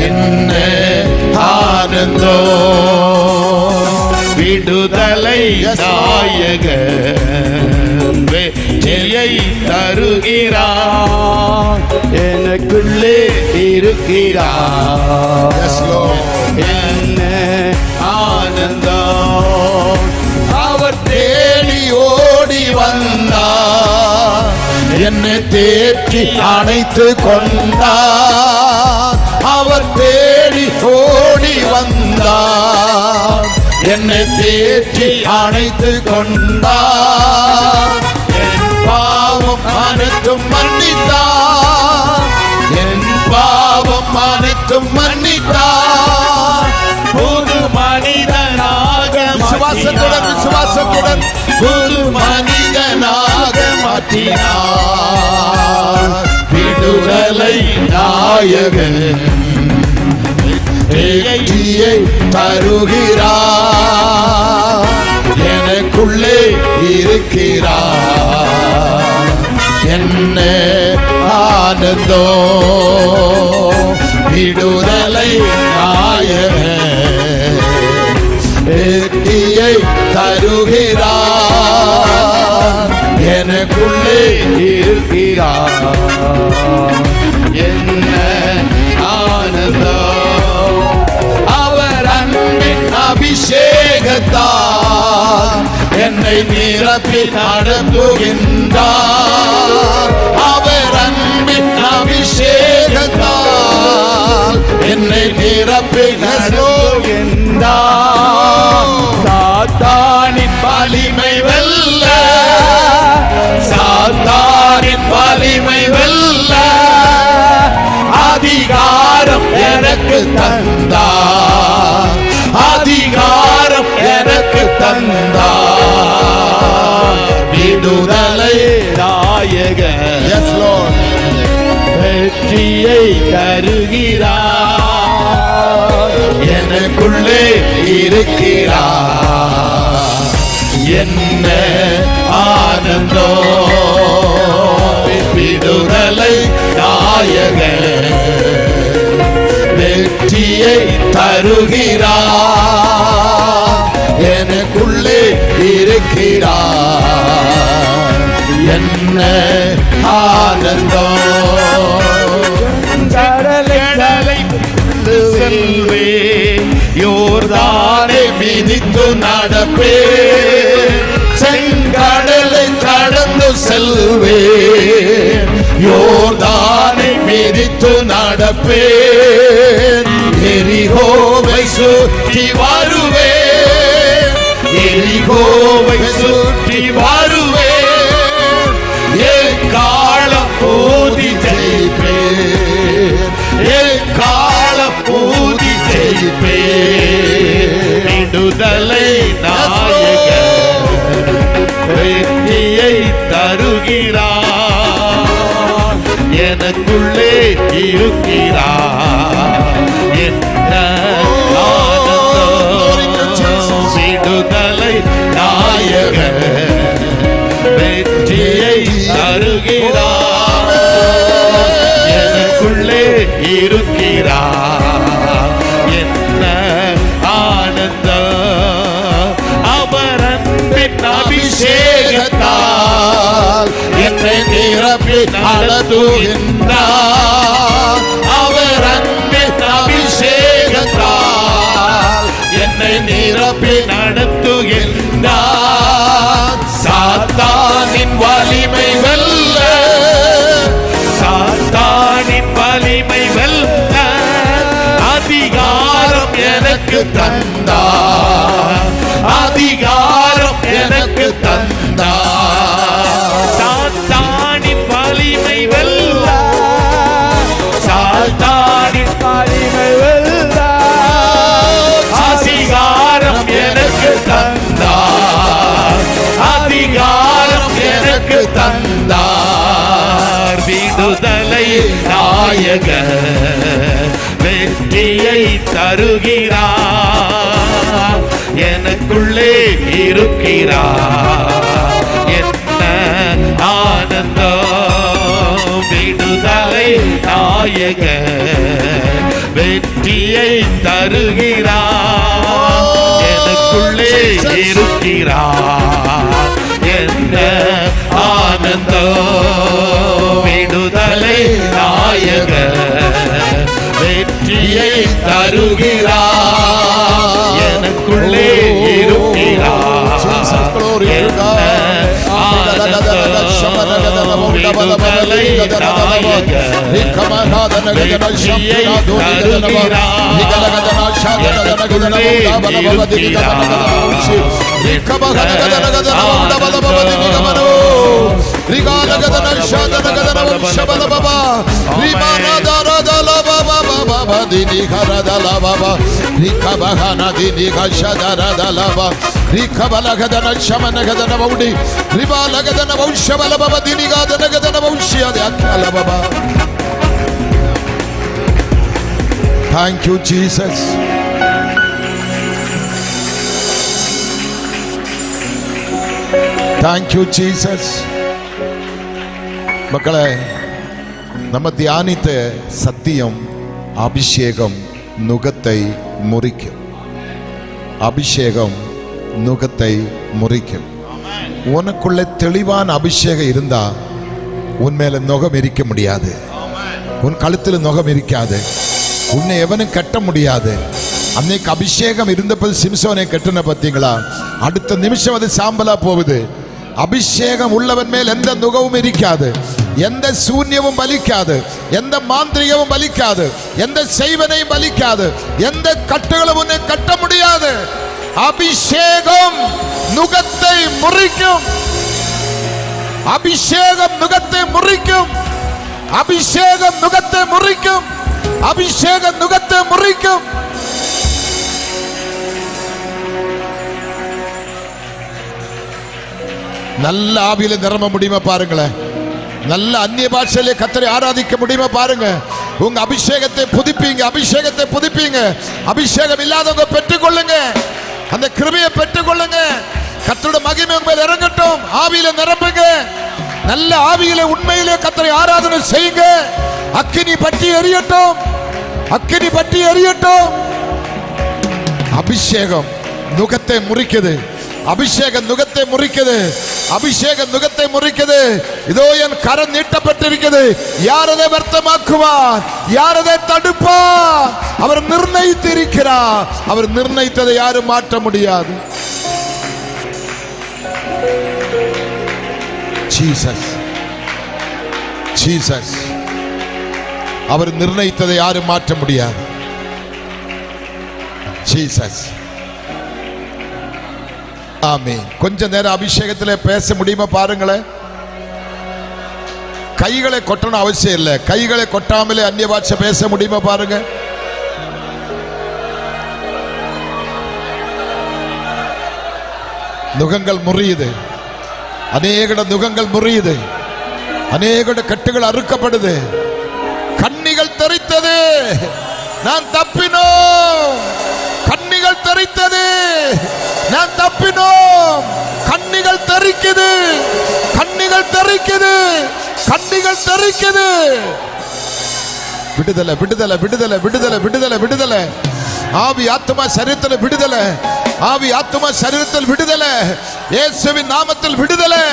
என்ன ஆனந்தம்.
விடுதலை நாயகன் வெற்றியை தருகிறார். எனக்குள்ளே இருக்கிறார்.
Yes Lord.
என்ன ஆனந்தம்.
அவர் தேடி ஓடி வந்தார். என்னை தேற்றி அணைத்து கொண்டார். அவர் தேடி ஓடி வந்தார். என்னை தேற்றி அணைத்து கொண்டார். என் பாவம் அனைத்தும் மன்னித்தார். என் பாவம் அனைத்தும் மன்னித்தார்.
புது மனிதனாக
விசுவாசத்துடன் புது மனிதனாக மாற்றினார். விடுதலை நாயகன் வெற்றியை தருகிறார். எனக்குள்ளே இருக்கிறார். என்ன ஆனந்தம். விடுதலை நாயகன் வெற்றியை தருகிறார். எனக்குள்ளே
இருக்கிறார். என்ன ஆனந்தம். அவர் அன்பின்
அபிஷேகத்தால் என்னை நிரப்பி நடத்துகின்றார். அவர் அன்பின் அபிஷேகத்தால் என்னை நிரப்பி
நடத்துகின்றார். சாத்தானின்
வலிமை வெல்ல,
சாத்தானின் வலிமை வெல்ல அதிகாரம் எனக்கு தந்தார். அதிகாரம் எனக்கு தந்தார். விடுதலை நாயகன்
Yes Lord.
வெற்றியை தருகிறார். எனக்குள்ளே இருக்கிறார். என்ன ஆனந்தம், விடுதலை நாயகன் வெற்றியை தருகிறார். எனக்குள்ளே இருக்கிறார். என்ன ஆனந்தம். கடலை செல்வே, யோர்தானை மிதித்து நடப்பே, செங்கடலை கடந்து செல்வே, யோர்தானை மிதித்து நடப்பே, எரிகோவை சுற்றி வருவே, எரிகோவை சுற்றி வருவே, எக்காலம் ஊதி ஜெயிப்பே, எக்காலம் ஊதி ஜெயிப்பே. விடுதலை நாயகன் வெற்றியை தருகிறார். எனக்குள்ளே இருக்கிறார். என்ன ஆனந்தம், விடுதலை நாயகன் வெற்றியை தருகிறார். எனக்குள்ளே இருக்கிறார். என்ன ஆனந்தம். அவர் அன்பின் அபிஷேகத்தால் என்னை நிரப்பி நடத்துகின்றார். அவர் அன்பின் அபிஷேகத்தால் என்னை நிரப்பி நடத்துகின்றார். சாத்தானின் வலிமை வெல்ல, சாத்தானின் வலிமை வெல்ல அதிகாரம் எனக்கு தந்தார். அதிகாரம் எனக்கு தந்தார். சாத்தானின் வலிமை வெல்ல, சாத்தானின் வலிமை வெல்ல அதிகாரம் எனக்கு தந்தார். அதிகாரம் எனக்கு தந்தார். விடுதலை நாயகன் வெற்றியை தருகிறார். எனக்குள்ளே இருக்கிறார். என்ன ஆனந்தம். விடுதலை நாயகன் வெற்றியை தருகிறார். எனக்குள்ளே இருக்கிறார். என்ன ஆனந்தம். விடுதலை நாயகன் வெற்றியை தருகிறார். எனக்குள்ளே இருக்கிறார். என்ன ஆனந்தம். விடுதலை நாயகன் வெற்றியை
Thank you, Jesus. Thank you, Jesus. மக்களே, நம்ம தியானித்த சத்தியம் அபிஷேகம் நுகத்தை முறிக்கும். அபிஷேகம் நுகத்தை முறிக்கும். உனக்குள்ள தெளிவான அபிஷேகம் இருந்தா உன் மேல நுகம் இருக்க முடியாது. உன் கழுத்தில் நுகம் இருக்காது. உன்னை எவனும் கட்ட முடியாது. அன்னைக்கு அபிஷேகம் இருந்தபோது சிம்சோனை கட்டின பார்த்தீங்களா? அடுத்த நிமிஷம் அது சாம்பலா போகுது. அபிஷேகம் உள்ளவன் மேல் எந்த நுகமும் இருக்காது. எந்த சூன்யமும் பலிக்காது. எந்த மாந்திரிகமும் பலிக்காது. எந்த செய்வனையும் பலிக்காது. எந்த கட்டுகளும் உன்னை கட்ட முடியாது. அபிஷேகம் நுகத்தை முறிக்கும். அபிஷேகம் நுகத்தை முறிக்கும். அபிஷேகம் நுகத்தை முறிக்கும். அபிஷேகம் நுகத்தை முறிக்கும். நல்ல ஆவியில நிரம்ப முடியுமா பாருங்களேன். நல்ல அந்நிய பாஷையிலே கர்த்தரை ஆராதிக்க முடியுமா பாருங்க. உங்க அபிஷேகத்தை புதுப்பீங்க, அபிஷேகத்தை புதுப்பீங்க. அபிஷேகம் இல்லாதவங்க பெற்றுக்கொள்ளுங்க, அந்த கிருபையை பெற்றுக்கொள்ளுங்க. கர்த்தருடைய மகிமை உங்கள் இறங்கட்டும். ஆவியில நிரம்புங்க, நல்ல ஆவியில உண்மையிலே கர்த்தரை ஆராதனை செய்யுங்க. அக்கினி பற்றி எரியட்டும், அக்கினி பற்றி எரியட்டும். அபிஷேகம் நுகத்தை முறிக்குது, அபிஷேகம் நுகத்தை முறிக்குது, அபிஷேகம் நுகத்தை முறிக்குது. இதோ என் கரம் நீட்டப்பட்டிருக்கிறது. யார் அதை வர்த்தமாக்குவார்? யார் அதை தடுப்பார்? அவர் நிர்ணயித்திருக்கிறார். அவர் நிர்ணயித்ததை யாரும் மாற்ற முடியாது. ஜீசஸ், ஜீசஸ், அவர் நிர்ணயித்ததை யாரும் மாற்ற முடியாது. ஜீசஸ், ஆமென். கொஞ்ச நேரம் அபிஷேகத்தில் பேச முடியுமா பாருங்களேன். கைகளை கொட்டணும் அவசியம் இல்லை, கைகளை கொட்டாமலே அந்நிய பாஷை பேச முடியுமா பாருங்க. நுகங்கள் முறியுது, அநேக நுகங்கள் முறியுது, அநேக கட்டுகள் அறுக்கப்படுது. கண்ணிகள் தெரித்தது, நான் தப்பினோம். கண்ணிகள் தெரித்தது, நான் தப்பினோம். கண்ணிகள் தெரிக்குது, கண்ணிகள் தெரிக்குது, கண்ணிகள் தெரிக்குது. விடுதலை, விடுதலை, விடுதலை, விடுதலை, விடுதலை, விடுதலை. ஆவி ஆத்துமா சரீரத்தில் விடுதலை, ஆவி ஆத்துமா சரீரத்தில் விடுதலை. இயேசுவின் நாமத்தில் விடுதலை.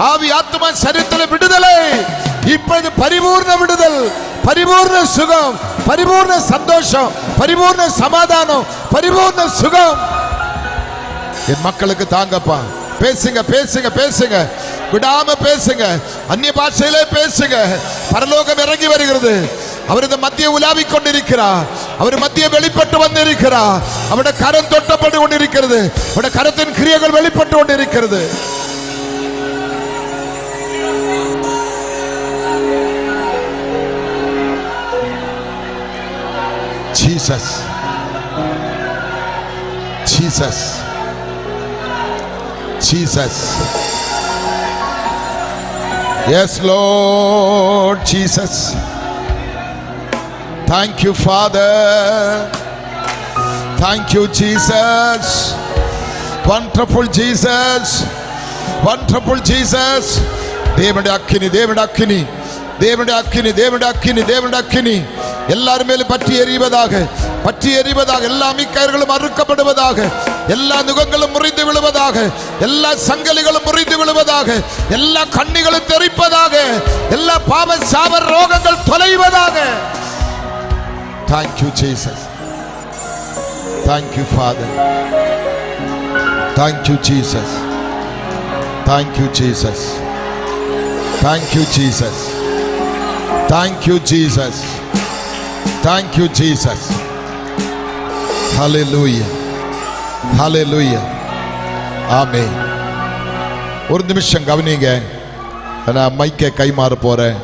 ஆவி ஆத்துமா சரீரத்தில் விடுதலை. இப்பொழுது பரிபூர்ண விடுதல், பரிபூர்ண சுகம், பரிபூர்ண சந்தோஷம், பரிபூர்ண சமாதானம், பரிபூர்ண சுகம் என் மக்களுக்கு தாங்கப்பா. பேசுங்க, பேசுங்க, பேசுங்க, விடாம பேசுங்க, அந்நிய பாஷையிலே பேசுங்க. பரலோகம் இறங்கி வருகிறது. அவர் இந்த மத்திய உலாவிக் கொண்டிருக்கிறார், அவர் மத்திய வெளிப்பட்டு வந்திருக்கிறார். அவருடைய கரம் தொட்டப்பட்டு கொண்டிருக்கிறது, அவருடைய கரத்தின் கிரியைகள் வெளிப்பட்டு கொண்டிருக்கிறது. Jesus, Jesus, Jesus. Yes, Lord Jesus. Thank you, Father. Thank you, Jesus. Wonderful Jesus. Wonderful Jesus. தேவனுடைய அக்கினி, தேவனுடைய அக்கினி, தேவனுடைய அக்கினி, தேவனுடைய அக்கினி, தேவனுடைய அக்கினி எல்லார் மேலும் பற்றி எறிவதாக, பற்றி எறிவதாக. எல்லா மிக்கயர்களும் அறுக்கப்படுவதாக, எல்லா நுகங்களும் முறிந்து விழுவதாக, எல்லா சங்கலிகளும் முறிந்து விழுவதாக, எல்லா கண்ணிகளும் தெரிப்பதாக, எல்லா பாவ சாப ரோகங்கள் தொலைவதாக. Thank you, Jesus. Thank you, Father. Thank you, Jesus. Thank you, Jesus. Thank you, Jesus. Thank you, Jesus. Thank you, Jesus. Hallelujah. Hallelujah. Amen. ஒரு நிமிஷம் கவனிங்க. நான் மைக்கை கைமாற போறேன்,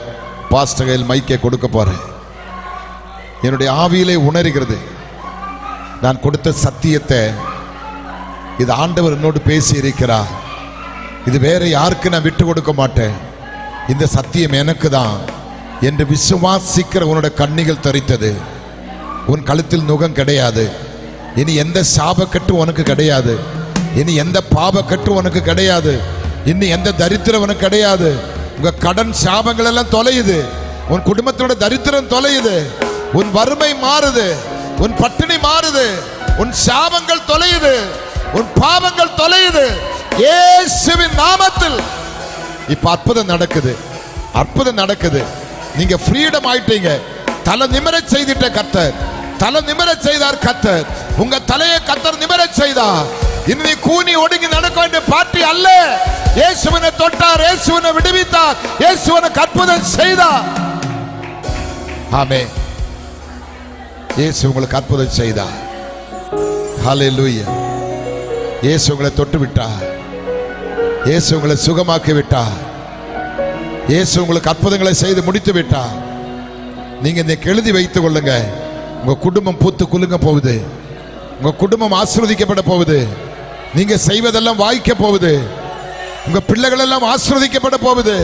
பாஸ்டர் கையில் மைக்கை கொடுக்க போறேன். என்னுடைய ஆவியிலே உணர்கிறது, நான் கொடுத்த சத்தியத்தை இது ஆண்டவர் என்னோடு பேசி இருக்கிறார். இது வேற யாருக்கு நான் விட்டு கொடுக்க மாட்டேன். இந்த சத்தியம் எனக்கு தான் என்று விசுவாசிக்கிற உன்னோட கண்ணிகள் தரித்தது. உன் கழுத்தில் நுகம் கிடையாது. இனி எந்த சாபக்கட்டும் உனக்கு கிடையாது. இனி எந்த பாவக்கட்டும் உனக்கு கிடையாது. இனி எந்த தரித்திரம் உனக்கு கிடையாது. உங்க கடன் சாபங்கள் எல்லாம் தொலையுது. உன் குடும்பத்தோட தரித்திரம் தொலையுது. உன் வறுமை மாறுது, உன் பட்டினி மாறுது, உன் சாபங்கள் தொலையுது, உன் பாவங்கள் தொலையுது. இயேசுவின் நாமத்தில் இப்ப அற்புதம் நடக்குது, அற்புதம் நடக்குது. நீங்க ஃப்ரீடம் ஆயிட்டீங்க. தலை நிமிர செய்திட்ட கர்த்தர், தலை நிமிர செய்தார் கர்த்தர். உங்க தலையை கர்த்தர் நிமிர செய்தார். இனி கூனி ஒடுங்கி நடக்க வேண்டிய பாட்டி அல்ல. இயேசுவினை தொட்டார், இயேசுவினை விடுவித்தார், இயேசுவினுக்கு அற்புதம் செய்தார். ஆமென். இயேசு உங்களுக்கு அற்புதம் செய்தார். ஹல்லேலூயா. இயேசு உங்களை தொட்டு விட்டார். இயேசு உங்களை சுகமாக்கி விட்டார். இயேசு உங்களுக்கு அற்புதங்களை செய்து முடித்து விட்டார். நீங்க இன்னைக்கு எழுதி வைத்துக் கொள்ளுங்க. உங்க குடும்பம் பூத்து குலுங்க போகுது. உங்க குடும்பம் ஆசீர்வதிக்கப்பட போகுது. நீங்க செய்வதெல்லாம் வாய்க்க போகுது. உங்க பிள்ளைகள் எல்லாம் ஆசீர்வதிக்கப்பட போகுது.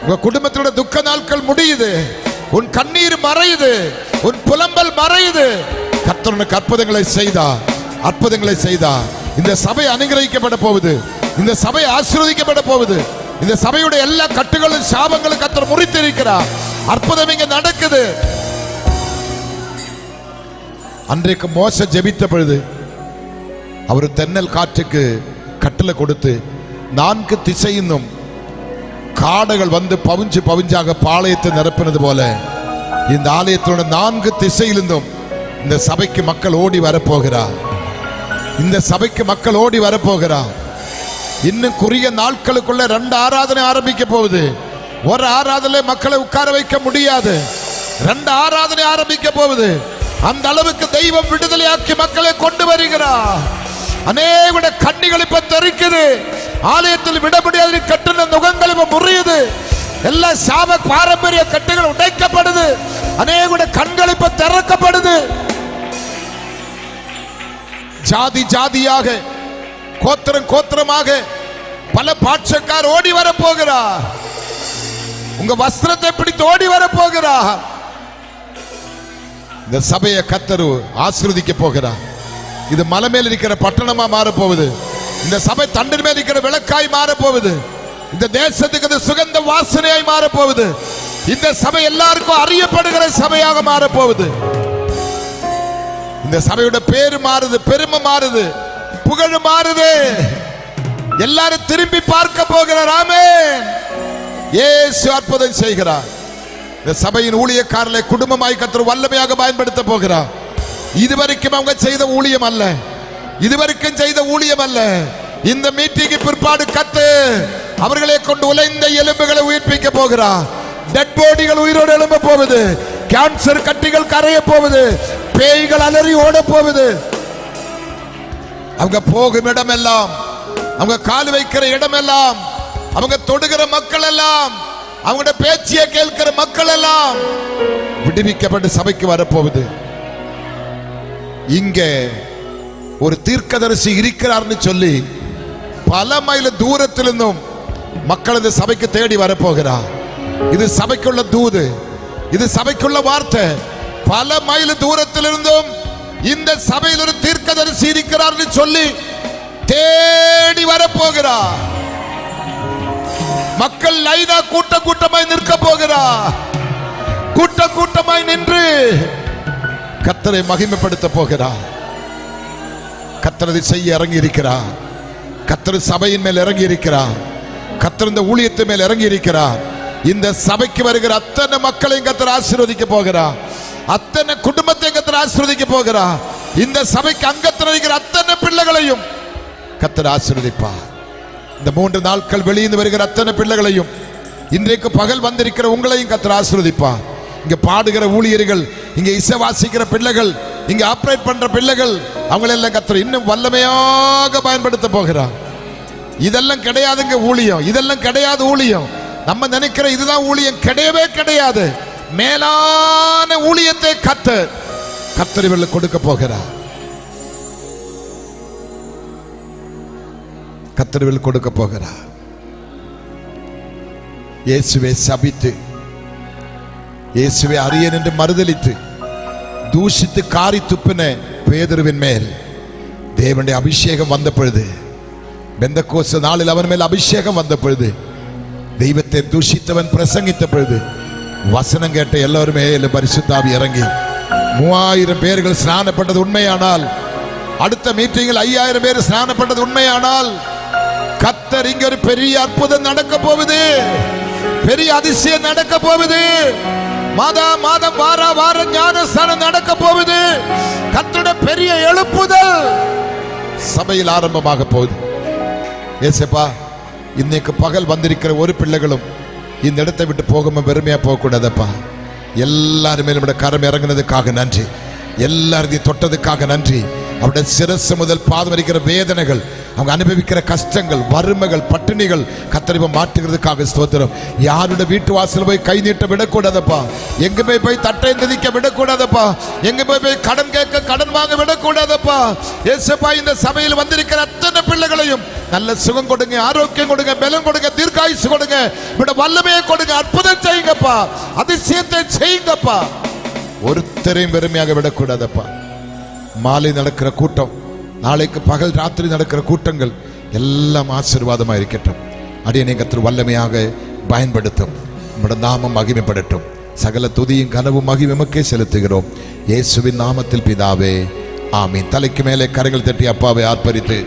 உங்க குடும்பத்தோட துக்க நாட்கள் முடியுது. உன் கண்ணீர் மறையுது, உன் புலம்பல் மறையுது. கர்த்தர் உனக்கு அற்புதங்களை செய்தா. இந்த சபை அனுகிரகிக்கப்பட போகுது. இந்த சபை ஆசீர்வதிக்கப்பட போகுது. இந்த சபையுடைய எல்லா கட்டுகளும் சாபங்களும் கர்த்தர் முறித்திருக்கிறார். அற்புதம் இங்க நடக்குது. அன்றைக்கு மோசே ஜெபித்த பொழுது அவர் தென்னல் காற்றுக்கு கட்டளை கொடுத்து 4 திசையினும் காடைகள் வந்து பவுஞ்சாக பாளையத்தை நிரப்பினது போல இந்த ஆலயத்தோட 4 திசையிலிருந்தும் இந்த சபைக்கு மக்கள் ஓடி வரப்போகிறார். இந்த சபைக்கு மக்கள் ஓடி வரப்போகிறார். இன்னும் குறுகிய நாட்களுக்குள்ள 2 ஆராதனை ஆரம்பிக்க போகுது. ஒரு ஆராதனை மக்களை உட்கார வைக்க முடியாது. 2 ஆராதனை ஆரம்பிக்க போகுது. அந்த அளவுக்கு தெய்வம் விடுதலையாக்கி மக்களை கொண்டு வருகிறார். அநேக கண்ணிகள் இப்ப தெரிக்குது. ஆலயத்தில் விட முடியாது கட்டின நுகங்கள் இப்ப முறியுது. எல்லா சாப பாரம்பரிய கட்டுகள் உடைக்கப்படுது. அநேக கண்கள் இப்ப திறக்கப்படுது. ஜாதி ஜாதியாக, கோத்திரம் கோத்திரமாக பல பாட்சக்கார் ஓடி வர போகிறார். உங்க வஸ்திரத்தை பிடித்து ஓடி வர போகிறார். இந்த சபையை கர்த்தர் ஆசீர்வதிக்க போகிறார். இது மலை மேல் இருக்கிற பட்டணமா மாறப்போகுது. இந்த சபை தண்டின் மேல் இருக்கிற விளக்காய் மாறப்போகுது. இந்த தேசத்துக்கு இது சுகந்த வாசனையாய் மாறப்போகுது. இந்த சபை எல்லாருக்கும் அறியப்படுகிற சபையாக மாறப்போகுது. இந்த சபையோட பேரு மாறுது, பெருமை மாறுது, புகழ் மாறுது. எல்லாரும் திரும்பி பார்க்க போகிறார். ஆமென். இயேசு அற்புதம் செய்கிறார். இந்த சபையின் ஊழியக்காரர்களை குடும்பமாய் கர்த்தர் வல்லமையாக பயன்படுத்த போகிறார். இதுவரைக்கும் அவங்க செய்த ஊழியம் அல்ல, இதுவரைக்கும் செய்த ஊழியம் அல்ல. இந்த மீட்டிங்கு பிற்பாடு கர்த்தர் அவர்களை கொண்டு உலைந்த எலும்புகளை உயிர்ப்பிக்க போகிறார். டெட் பாடிகள் உயிரோடு எழும்ப போகுது. கேன்சர் கட்டிகள் கரைய போகுது. பேய்கள் அலறி ஓட போகுது. அவங்க போகும் இடமெல்லாம், அவங்க கால் வைக்கிற இடமெல்லாம், அவங்க தொடுகிற மக்கள் எல்லாம், அவங்களோட பேச்சியை கேட்கிற மக்கள் எல்லாம் விடுவிக்கப்பட்டு சபைக்கு வரப்போகுது. இங்கே ஒரு தீர்க்கதரிசி இருக்கிறார்னு சொல்லி பல மைல் தூரத்திலிருந்தும் மக்கள் இந்த சபைக்கு தேடி வரப்போகிறார். இது சபைக்குள்ள தூது, இது சபைக்குள்ள வார்த்தை. பல மைல் தூரத்திலிருந்தும் இந்த சபையில் ஒரு தீர்க்கதரிசி இருக்கிறார்னு சொல்லி தேடி வரப்போகிறார். மக்கள் லைனா கூட்டமாய் நிற்க போகிறார். கூட்டமாய் நின்று கர்த்தரை மகிமைப்படுத்த போகிறார். கர்த்தரை செய்ய இறங்கி இருக்கிறார். கர்த்தர் சபையின் மேல் இறங்கி இருக்கிறார். கர்த்தர் இந்த ஊழியத்தின் மேல் இறங்கி இருக்கிறார். இந்த சபைக்கு வருகிற அத்தனை மக்களையும் கர்த்தர் ஆசீர்வதிக்க போகிறார். அத்தனை குடும்பத்தையும் கர்த்தர் ஆசீர்வதிக்க போகிறார். இந்த சபைக்கு அங்கத்தில் இருக்கிற அத்தனை பிள்ளைகளையும் கர்த்தர் ஆசீர்வதிப்பார். இந்த 3 நாட்கள் வெளியிருந்து வருகிற அத்தனை பிள்ளைகளையும், இன்றைக்கு பகல் வந்திருக்கிற உங்களையும் கர்த்தர் ஆசீர்வதிப்பார். இங்க பாடுகிற ஊழியர்கள், இங்க இசை வாசிக்கிற பிள்ளைகள், இங்க ஆபரேட் பண்ற பிள்ளைகள், அவங்களெல்லாம் கர்த்தர் இன்னும் வல்லமையாக பயன்படுத்த போகிறார். இதெல்லாம் கிடையாதுங்க ஊழியம், இதெல்லாம் கிடையாது ஊழியம். நம்ம நினைக்கிற இதுதான் ஊழியம், கிடையவே கிடையாது. மேலான ஊழியத்தை கர்த்தர் இவர்களுக்கு கொடுக்க போகிறார். கர்த்தர் கொடுக்க போகிறார். இயேசுவை சபித்து, இயேசுவை அறியேன் என்று மறுதலித்து, தூஷித்து காரி துப்பின பேதுருவின் மேல் தேவனுடைய அபிஷேகம் வந்த பொழுது, பெந்தெக்கோஸ்து நாளில் அவன் மேல் அபிஷேகம் வந்த பொழுது, தெய்வத்தை தூஷித்தவன் பிரசங்கித்த பொழுது, வசனம் கேட்ட எல்லாருமே பரிசுத்த ஆவி இறங்கி 3000 பேர்கள் ஸ்நானப்பட்டது உண்மையானால், அடுத்த மீட்டிங்கில் 5000 பேர் ஸ்நானப்பட்டது உண்மையானால், கர்த்தர் இங்க ஒரு பெரிய அற்புதம் நடக்க போகுது. பெரிய அதிசயம் நடக்க போகுது. மாதம் வார ஞானஸ்தானம் நடக்க போகுது. கர்த்தருடைய பெரிய எழுப்புதல் சபையில் ஆரம்பமாக போகுது. ஏசப்பா, இன்னைக்கு பகல் வந்திருக்கிற ஒரு பிள்ளைகளும் இந்த இடத்தை விட்டு போகாம வெறுமையா போக கூடாதப்பா. எல்லாருமே நம்முடைய கரம் இறங்கினதுக்காக நன்றி. எல்லாரையும் தொட்டதுக்காக நன்றி. அவருடைய சிரசு முதல் பாதம் இருக்கிற வேதனைகள், அவங்க அனுபவிக்கிற கஷ்டங்கள், வறுமைகள், பட்டினிகள் கர்த்தர் மாற்றுகிறதுக்காக ஸ்தோத்திரம். யாருடைய வீட்டு வாசல் போய் கை நீட்ட விடக்கூடாதப்பா. எங்க போய் தட்டை நிதிக்க விடக்கூடாதப்பா. எங்க போய் கடன் கேட்க, கடன் வாங்க விடக்கூடாதப்பா. இயேசுப்பா, இந்த சபையில் வந்திருக்கிற அத்தனை பிள்ளைகளை பிள்ளைகளையும் நல்ல சுகம் கொடுங்க, ஆரோக்கியம் கொடுங்க, பலம் கொடுங்க, தீர்க்காயுசு கொடுங்க, உங்களுடைய வல்லமையை கொடுங்க. அற்புதம் செய்யுங்கப்பா, அதிசயத்தை செய்யுங்கப்பா. ஒருத்தரையும் வெறுமையாக விடக்கூடாதப்பா. மாலை நடக்கிற கூட்டம், நாளைக்கு பகல் ராத்திரி நடக்கிற கூட்டங்கள் எல்லாம் ஆசீர்வாதமாக இருக்கட்டும். அடியேனை கர்த்தர் வல்லமையாக பயன்படுத்தும். நம்முடைய நாமம் மகிமைப்படட்டும். சகல துதியும் கனவும் மகிமைக்கே செலுத்துகிறோம் இயேசுவின் நாமத்தில் பிதாவே, ஆமீன். தலைக்கு மேலே கரங்கள் தட்டி அப்பாவை ஆர்ப்பரித்து